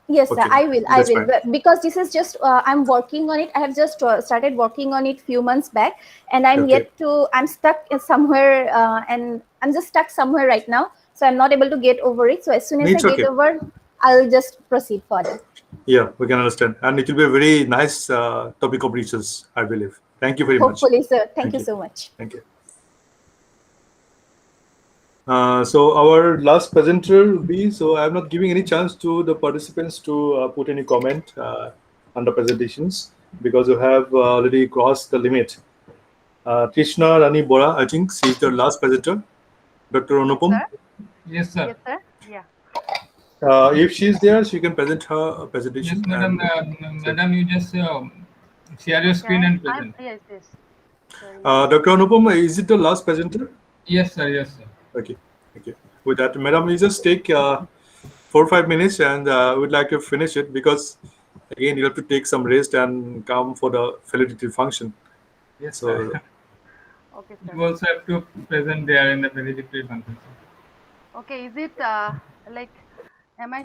Yes, okay, sir. I will. Because this is just I'm working on it. I have just started working on it few months back, and I'm I'm stuck somewhere, and I'm just stuck somewhere right now. So I'm not able to get over it. So as soon as I get over, I'll just proceed further. Yeah, we can understand, and it will be a very nice topic of research, I believe. Thank you very much. Hopefully, sir. Thank you so much. Thank you. So our last presenter will be, so I'm not giving any chance to the participants to put any comment on the presentations because you have already crossed the limit. Krishna Rani Bora, I think she's the last presenter. Dr. Anupam? Yes, sir. Yes, sir. Yeah. If she's there, she can present her presentation. Yes, madam. Madam, you just share your screen and present. Yes, yes. Dr. Anupam, is it the last presenter? Yes, sir. Yes, sir. Okay. With that, madam, you just take 4 or 5 minutes, and we'd like to finish it because again you have to take some rest and come for the valedictory function. Yes, So sir. Okay, You sir. also have to present there in the valedictory function. Okay, is it like, am I?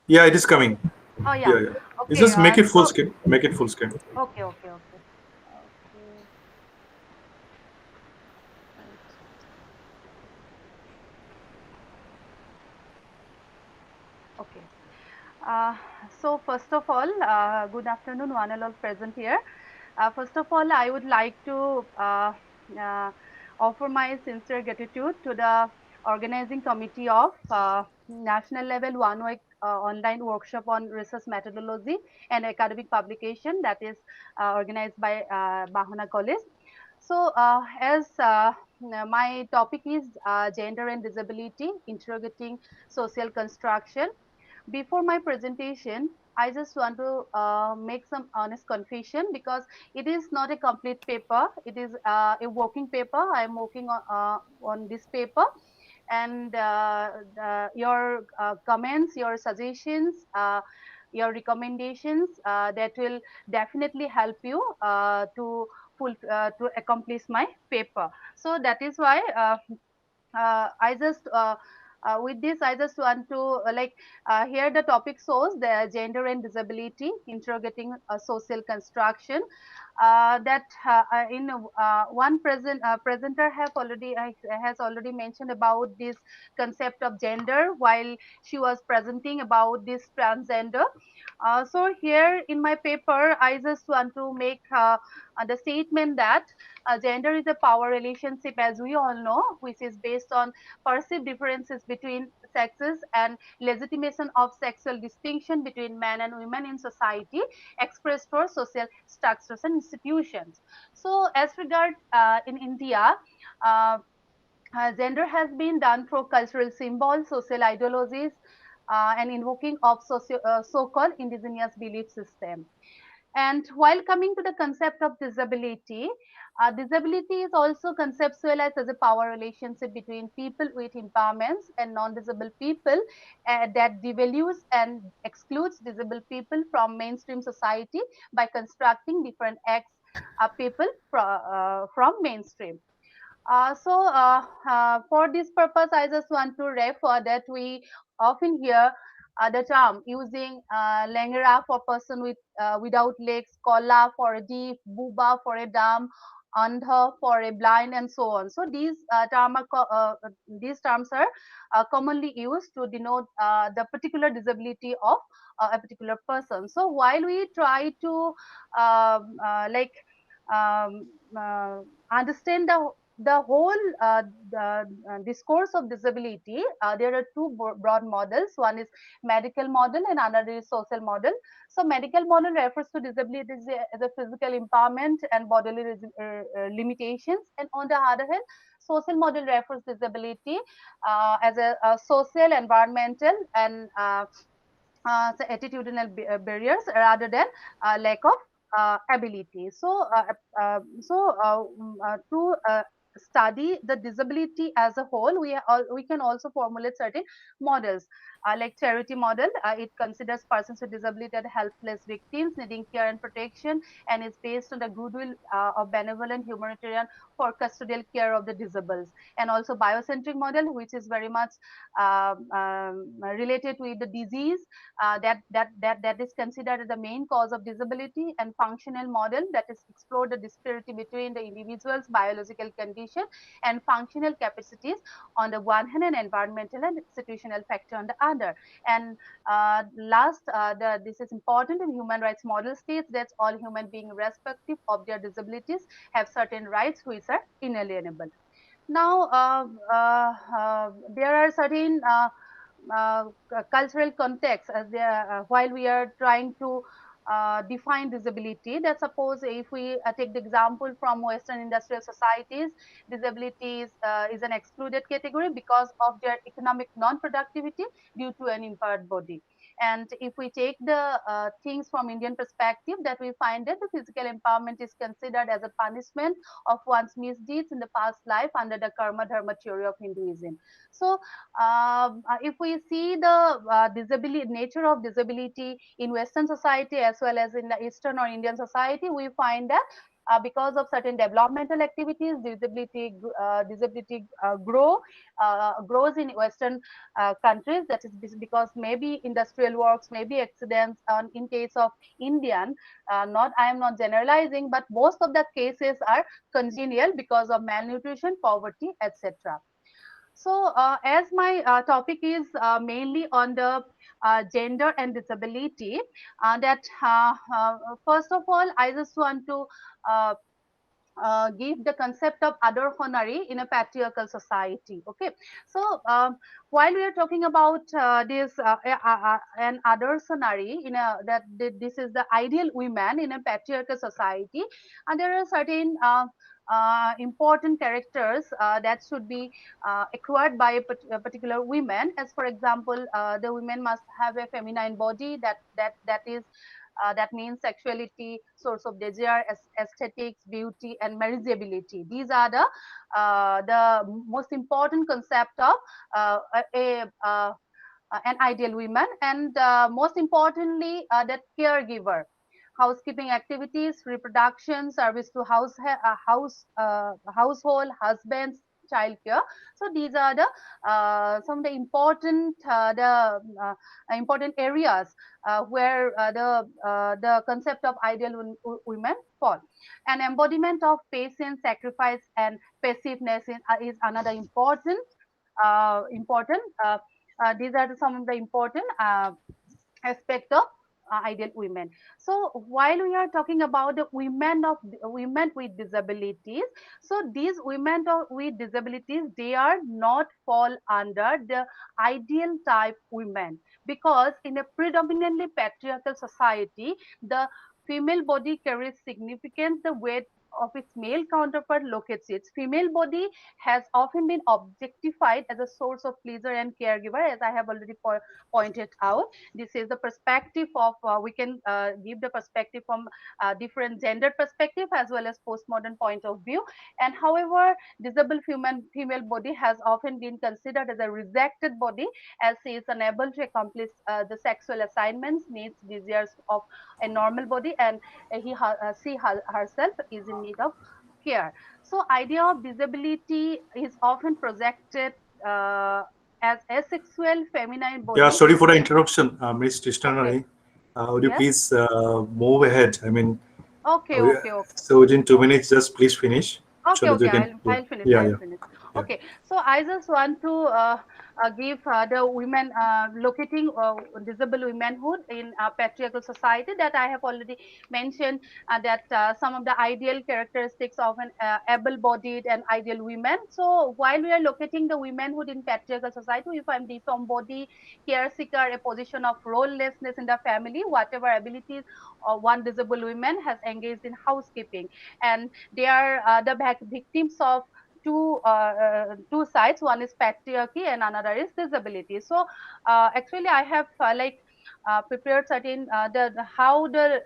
yeah, it is coming. Oh yeah. Yeah, yeah. You Okay. just make it full So screen. Make it full screen. okay, okay, okay, okay. Right. Okay. So first of all, good afternoon, one and all present here. First of all, I would like to uh, offer my sincere gratitude to the organizing committee of national level 1 week online workshop on research methodology and academic publication that is organized by Bahana College. So as my topic is gender and disability, interrogating social construction. Before my presentation, I just want to make some honest confession because it is not a complete paper. It is a working paper. I am working on this paper, and your comments, your suggestions, your recommendations that will definitely help you to accomplish my paper. So that is why I just with this I just want to here the topic shows the gender and disability interrogating social construction that in one presenter have already has already mentioned about this concept of gender while she was presenting about this transgender. So here in my paper I just want to make the statement that gender is a power relationship, as we all know, which is based on perceived differences between sexes and legitimation of sexual distinction between men and women in society expressed through social structures and institutions. So as regard in India, uh, gender has been done through cultural symbols, social ideologies, and invoking of so-called indigenous belief system. And while coming to the concept of disability, disability is also conceptualized as a power relationship between people with impairments and non-disabled people that devalues and excludes disabled people from mainstream society by constructing different acts people from mainstream. For this purpose, I just want to refer that we often hear the term using lengera for person without legs, kola for a deaf, buba for a dumb, andha for a blind, and so on. So these terms are commonly used to denote the particular disability of a particular person. So while we try to um, uh, understand the whole discourse of disability, there are two broad models. One is medical model and another is social model. So medical model refers to disability as a physical impairment and bodily limitations, and on the other hand, social model refers disability as a social, environmental, and attitudinal barriers rather than lack of ability. To study the disability as a whole, we can also formulate certain models like charity model. It considers persons with disability as helpless victims needing care and protection, and is based on the goodwill of benevolent humanitarian for custodial care of the disabled. And also biocentric model, which is very much related with the disease that is considered as the main cause of disability. And functional model, that is explore the disparity between the individual's biological condition and functional capacities on the one hand, and environmental and institutional factor on the other. And this is important in human rights model states that all human beings, irrespective of their disabilities, have certain rights which are inalienable. Now, there are certain cultural context as while we are trying to define disability. That suppose if we take the example from Western industrial societies, disability is an excluded category because of their economic non-productivity due to an impaired body. And if we take the things from Indian perspective, that we find that the physical empowerment is considered as a punishment of one's misdeeds in the past life under the karma dharma theory of Hinduism. So if we see the disability nature of disability in Western society as well as in the Eastern or Indian society, we find that because of certain developmental activities, disability grows in Western countries. That is because maybe industrial works, maybe accidents. In case of Indian, not I am not generalizing, but most of the cases are congenital because of malnutrition, poverty, etc. So, as my topic is mainly on the gender and disability, first of all, I just want to uh, give the concept of other honori in a patriarchal society. Okay, so while we are talking about this an other sonari in a this is the ideal women in a patriarchal society, and there are certain important characters that should be acquired by a particular women. As for example, the women must have a feminine body that is that means sexuality, source of desire, aesthetics, beauty, and marriageability. These are the most important concept of an ideal woman, and most importantly, that caregiver, housekeeping activities, reproduction, service to household, husbands, child care. So these are the some of the important areas where the concept of ideal women fall. An embodiment of patience, sacrifice, and passiveness is another important. These are some of the important aspect of ideal women. So while we are talking about the women with disabilities, so these with disabilities, they are not fall under the ideal type women, because in a predominantly patriarchal society, the female body carries significant the weight of its male counterpart locates its female body has often been objectified as a source of pleasure and caregiver, as I have already pointed out. This is the perspective of we can give the perspective from different gender perspective as well as postmodern point of view. And however, disabled female body has often been considered as a rejected body, as she is unable to accomplish the sexual assignments, needs, desires of a normal body, and she herself is in need of care. So idea of disability is often projected uh, as asexual feminine body. Yeah, sorry for the interruption, Ms. Tishnanari. Okay. Would you Yes. please move ahead? I mean, Okay, okay, okay. so within 2 minutes, just please finish. Okay, So that we okay, can. I'll finish. Yeah, I'll yeah. finish. Yeah. Okay, so I just want to give the women locating disabled womanhood in patriarchal society, that I have already mentioned that some of the ideal characteristics of an able-bodied and ideal women. So while we are locating the womanhood in patriarchal society, we find deformed body, care seeker, a position of rolelessness in the family, whatever abilities one disabled woman has engaged in housekeeping, and they are the victims of two sides. One is patriarchy and another is disability. So actually I have prepared certain how the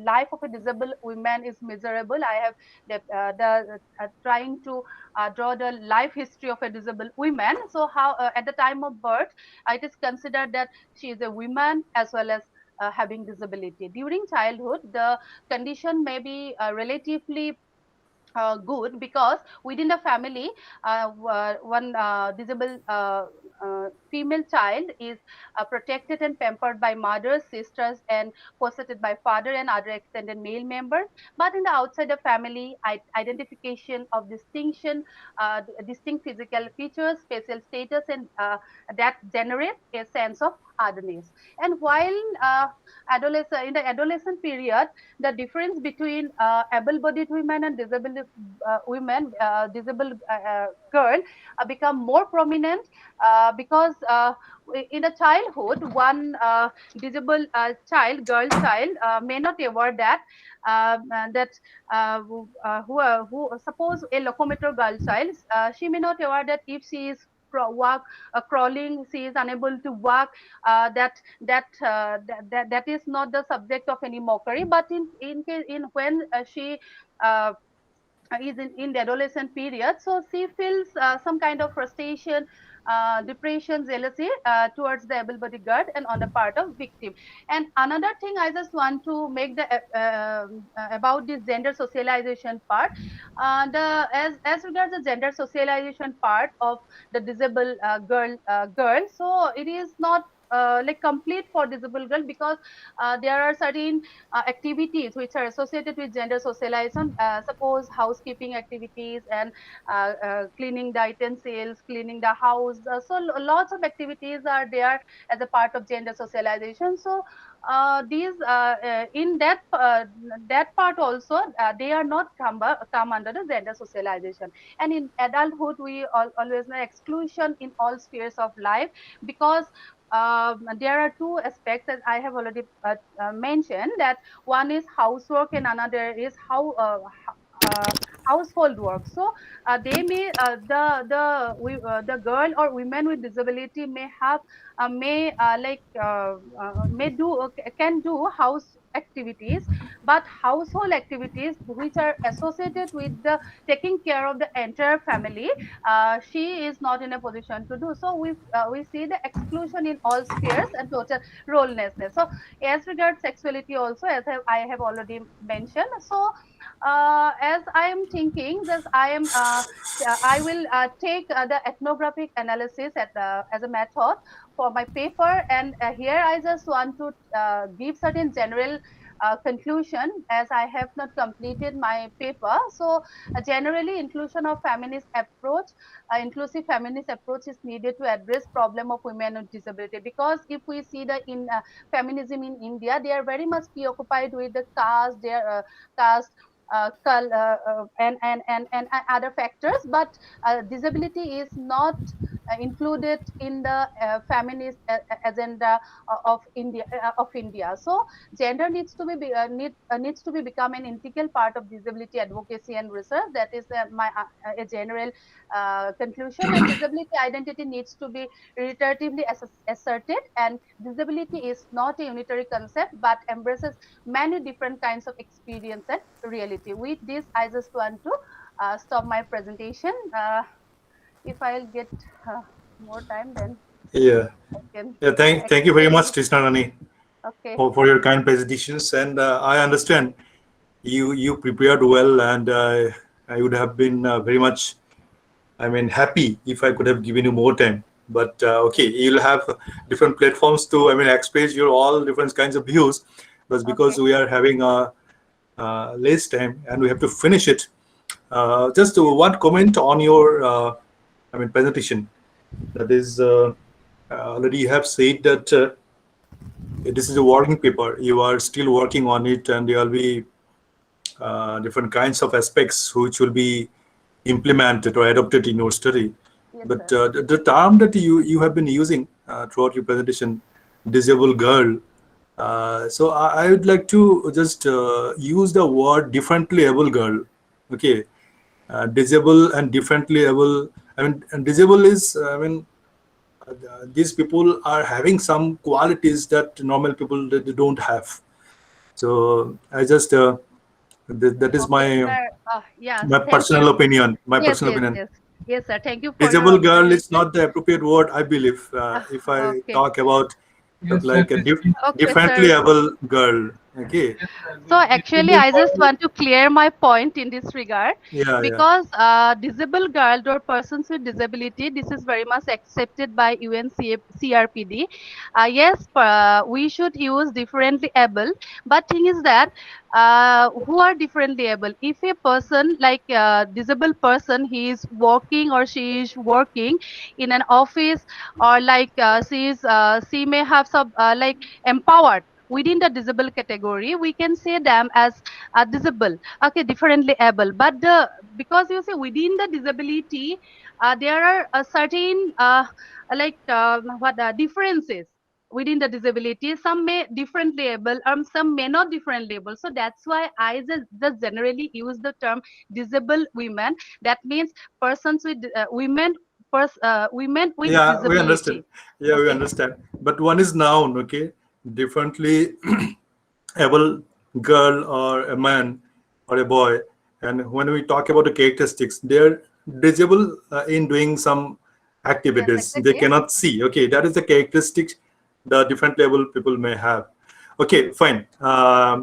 life of a disabled woman is miserable. I have trying to draw the life history of a disabled woman. So how at the time of birth, it is considered that she is a woman as well as having disability. During childhood, the condition may be relatively good, because within the family, one disabled female child is protected and pampered by mothers, sisters, and cosseted by father and other extended male members. But in the outside the family, identification of distinct physical features, spatial status, and that generates a sense of otherness. And while in the adolescent period, the difference between able-bodied women and disabled disabled girl become more prominent, because in the childhood, one disabled girl child, may not aware that who suppose a locomotor girl child, she may not aware that if she is crawling, she is unable to walk, that is not the subject of any mockery. But in when she is in the adolescent period, so she feels some kind of frustration, depression, jealousy towards the able-bodied girl and on the part of victim. And another thing I just want to make the about this gender socialization part, as regards the gender socialization part of the disabled girl, so it is not like complete for disabled girl, because there are certain activities which are associated with gender socialization, suppose housekeeping activities and cleaning the utensils, cleaning the house. So lots of activities are there as a part of gender socialization. So these in that part also, they are not come under the gender socialization. And in adulthood, we always know exclusion in all spheres of life, because there are two aspects that I have already mentioned, that one is housework and another is household work. So they may the girl or women with disability may have can do house activities, but household activities which are associated with the taking care of the entire family, she is not in a position to do. So we see the exclusion in all spheres and total rollessness. So as regards sexuality also, as I have already mentioned. So as I am thinking this, I will take the ethnographic analysis as a method for my paper, and here I just want to give certain general conclusion, as I have not completed my paper. So generally, inclusive feminist approach is needed to address problem of women with disability, because if we see the feminism in India, they are very much preoccupied with the caste, and other factors, but disability is not included in the feminist agenda of India. So gender needs to be become an integral part of disability advocacy and research. That is my a general conclusion. And disability identity needs to be iteratively asserted, and disability is not a unitary concept but embraces many different kinds of experience and reality. With this, I just want to stop my presentation. If I'll get more time, then Yeah. I can Yeah. Thank you very much, explain. Trishna Rani, Okay. for your kind presentations. And I understand you prepared well, and I would have been very much, happy if I could have given you more time. But okay, you'll have different platforms to, express your all different kinds of views. But because we are having less time and we have to finish it, just one comment on your, presentation. That is, already you have said that this is a working paper. You are still working on it, and there will be different kinds of aspects which will be implemented or adopted in your study. Yes, but the term that you have been using throughout your presentation, disabled girl, so I would like to just use the word differently able girl. Okay, disable and differently able. And disable is, these people are having some qualities that normal people they don't have. So I just that is Okay, my sir. Yes, my thank you. personal opinion. My Yes, personal yes, opinion. yes. Yes, sir. Thank you for your Disabled girl is observation. not the appropriate word, I believe. If I Okay. talk about Yes, like a Okay, differently sir. able girl. Okay. So actually, I just want to clear my point in this regard, Yeah. because disabled girl or persons with disability, this is very much accepted by UNCRPD. Yes, we should use differently able, but thing is that who are differently able? If a person like disabled person, he is working or she is working in an office, or like she may have some like empowered within the disabled category, we can say them as disabled, okay, differently able. But because you see within the disability, there are a certain differences within the disability. Some may differently able, some may not differently able. So that's why I just generally use the term disabled women. That means persons with women with Yeah, we understand. disability. Yeah, we Okay. understand. But one is noun, okay? Differently able girl or a man or a boy. And when we talk about the characteristics, they're disabled in doing some activities. Yes, They exactly. cannot see. Okay, that is the characteristic the different level people may have. Okay, fine.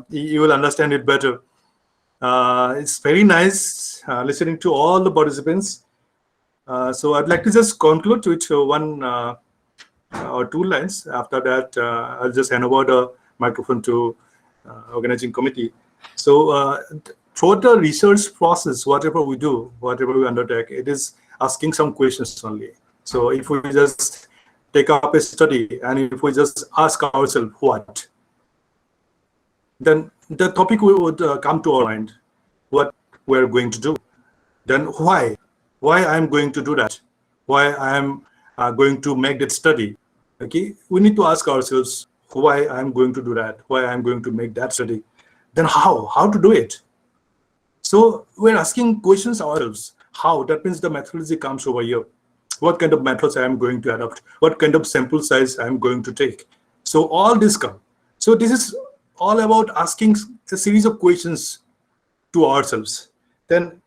You will understand it better. It's very nice listening to all the participants. So I'd like to just conclude with one or two lines. After that, I'll just hand over the microphone to organizing committee. So throughout the research process, whatever we do, whatever we undertake, it is asking some questions only. So if we just take up a study and if we just ask ourselves what, then the topic would come to our mind, what we're going to do. Then why I'm going to do that, why I'm going to make that study. Okay, we need to ask ourselves why I'm going to do that, why I'm going to make that study. Then how to do it. So we're asking questions ourselves. How? That means the methodology comes over here. What kind of methods I am going to adopt? What kind of sample size I am going to take? So all this come. So this is all about asking a series of questions to ourselves. Then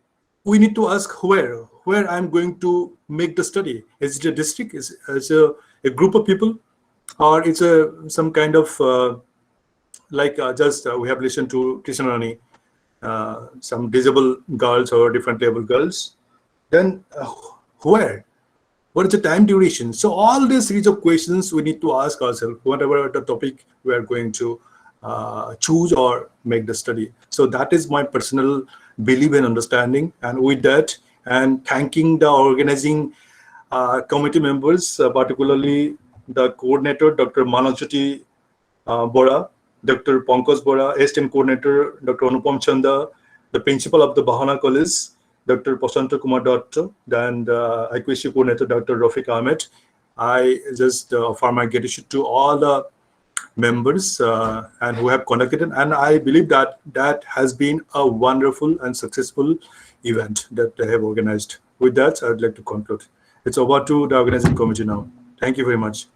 we need to ask where I'm going to make the study. Is it a district? Is it a group of people? Or it's some kind of we have listened to Krishnarani, some disabled girls or different able girls. Then where? What is the time duration? So all these series of questions we need to ask ourselves, whatever the topic we are going to choose or make the study. So that is my personal belief and understanding. And with that, and thanking the organizing committee members, particularly the coordinator, Dr. Manojyoti Bora, Dr. Pankaj Bora, assistant coordinator, Dr. Anupam Chanda, the principal of the Bahana College, Dr. Prashant Kumar Datta, and IQC coordinator, Dr. Rafiq Ahmed. I just offer my gratitude to all the members and who have conducted it. And I believe that has been a wonderful and successful event that they have organized. With that, I'd like to conclude. It's over to the organizing committee now. Thank you very much.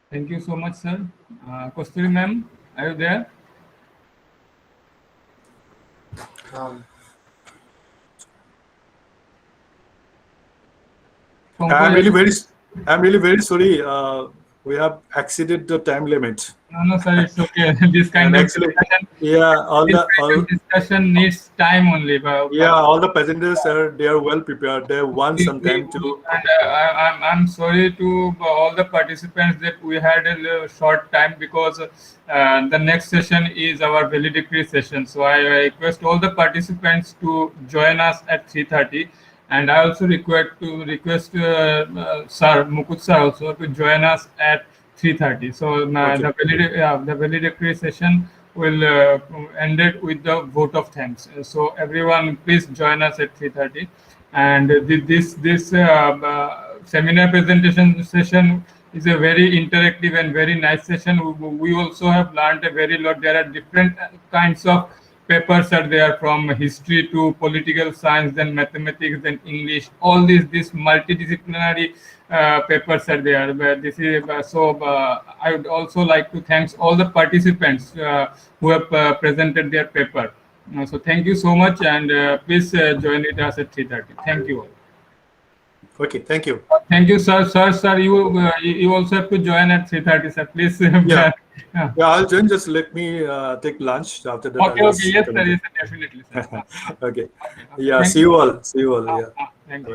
Thank you so much, sir. Kosturi ma'am, are you there? I'm really very sorry. We have exceeded the time limit. No, sir, it's okay. This kind of discussion, discussion needs time only. All the presenters they are well prepared. They want some time to. And I'm sorry to all the participants that we had a short time because the next session is our valedictory session. So I request all the participants to join us at 3:30. And I also request Sir Mukut sir also to join us at 3:30. So the valedictory session will end it with the vote of thanks. So everyone, please join us at 3:30. And this seminar presentation session is a very interactive and very nice session. We also have learned a very lot. There are different kinds of papers are there, from history to political science, then mathematics, then English. All these multidisciplinary papers are there. This is I would also like to thank all the participants who have presented their paper. So thank you so much, and please join with us at 3:30. Thank you all. Okay, thank you. Thank you, sir. Sir, you also have to join at 3:30, sir. Please. I'll join. Just let me take lunch after that. Okay. Yes, sir. Yes, sir. Definitely, sir. Okay. Yeah. See you all. Yeah. Thank you.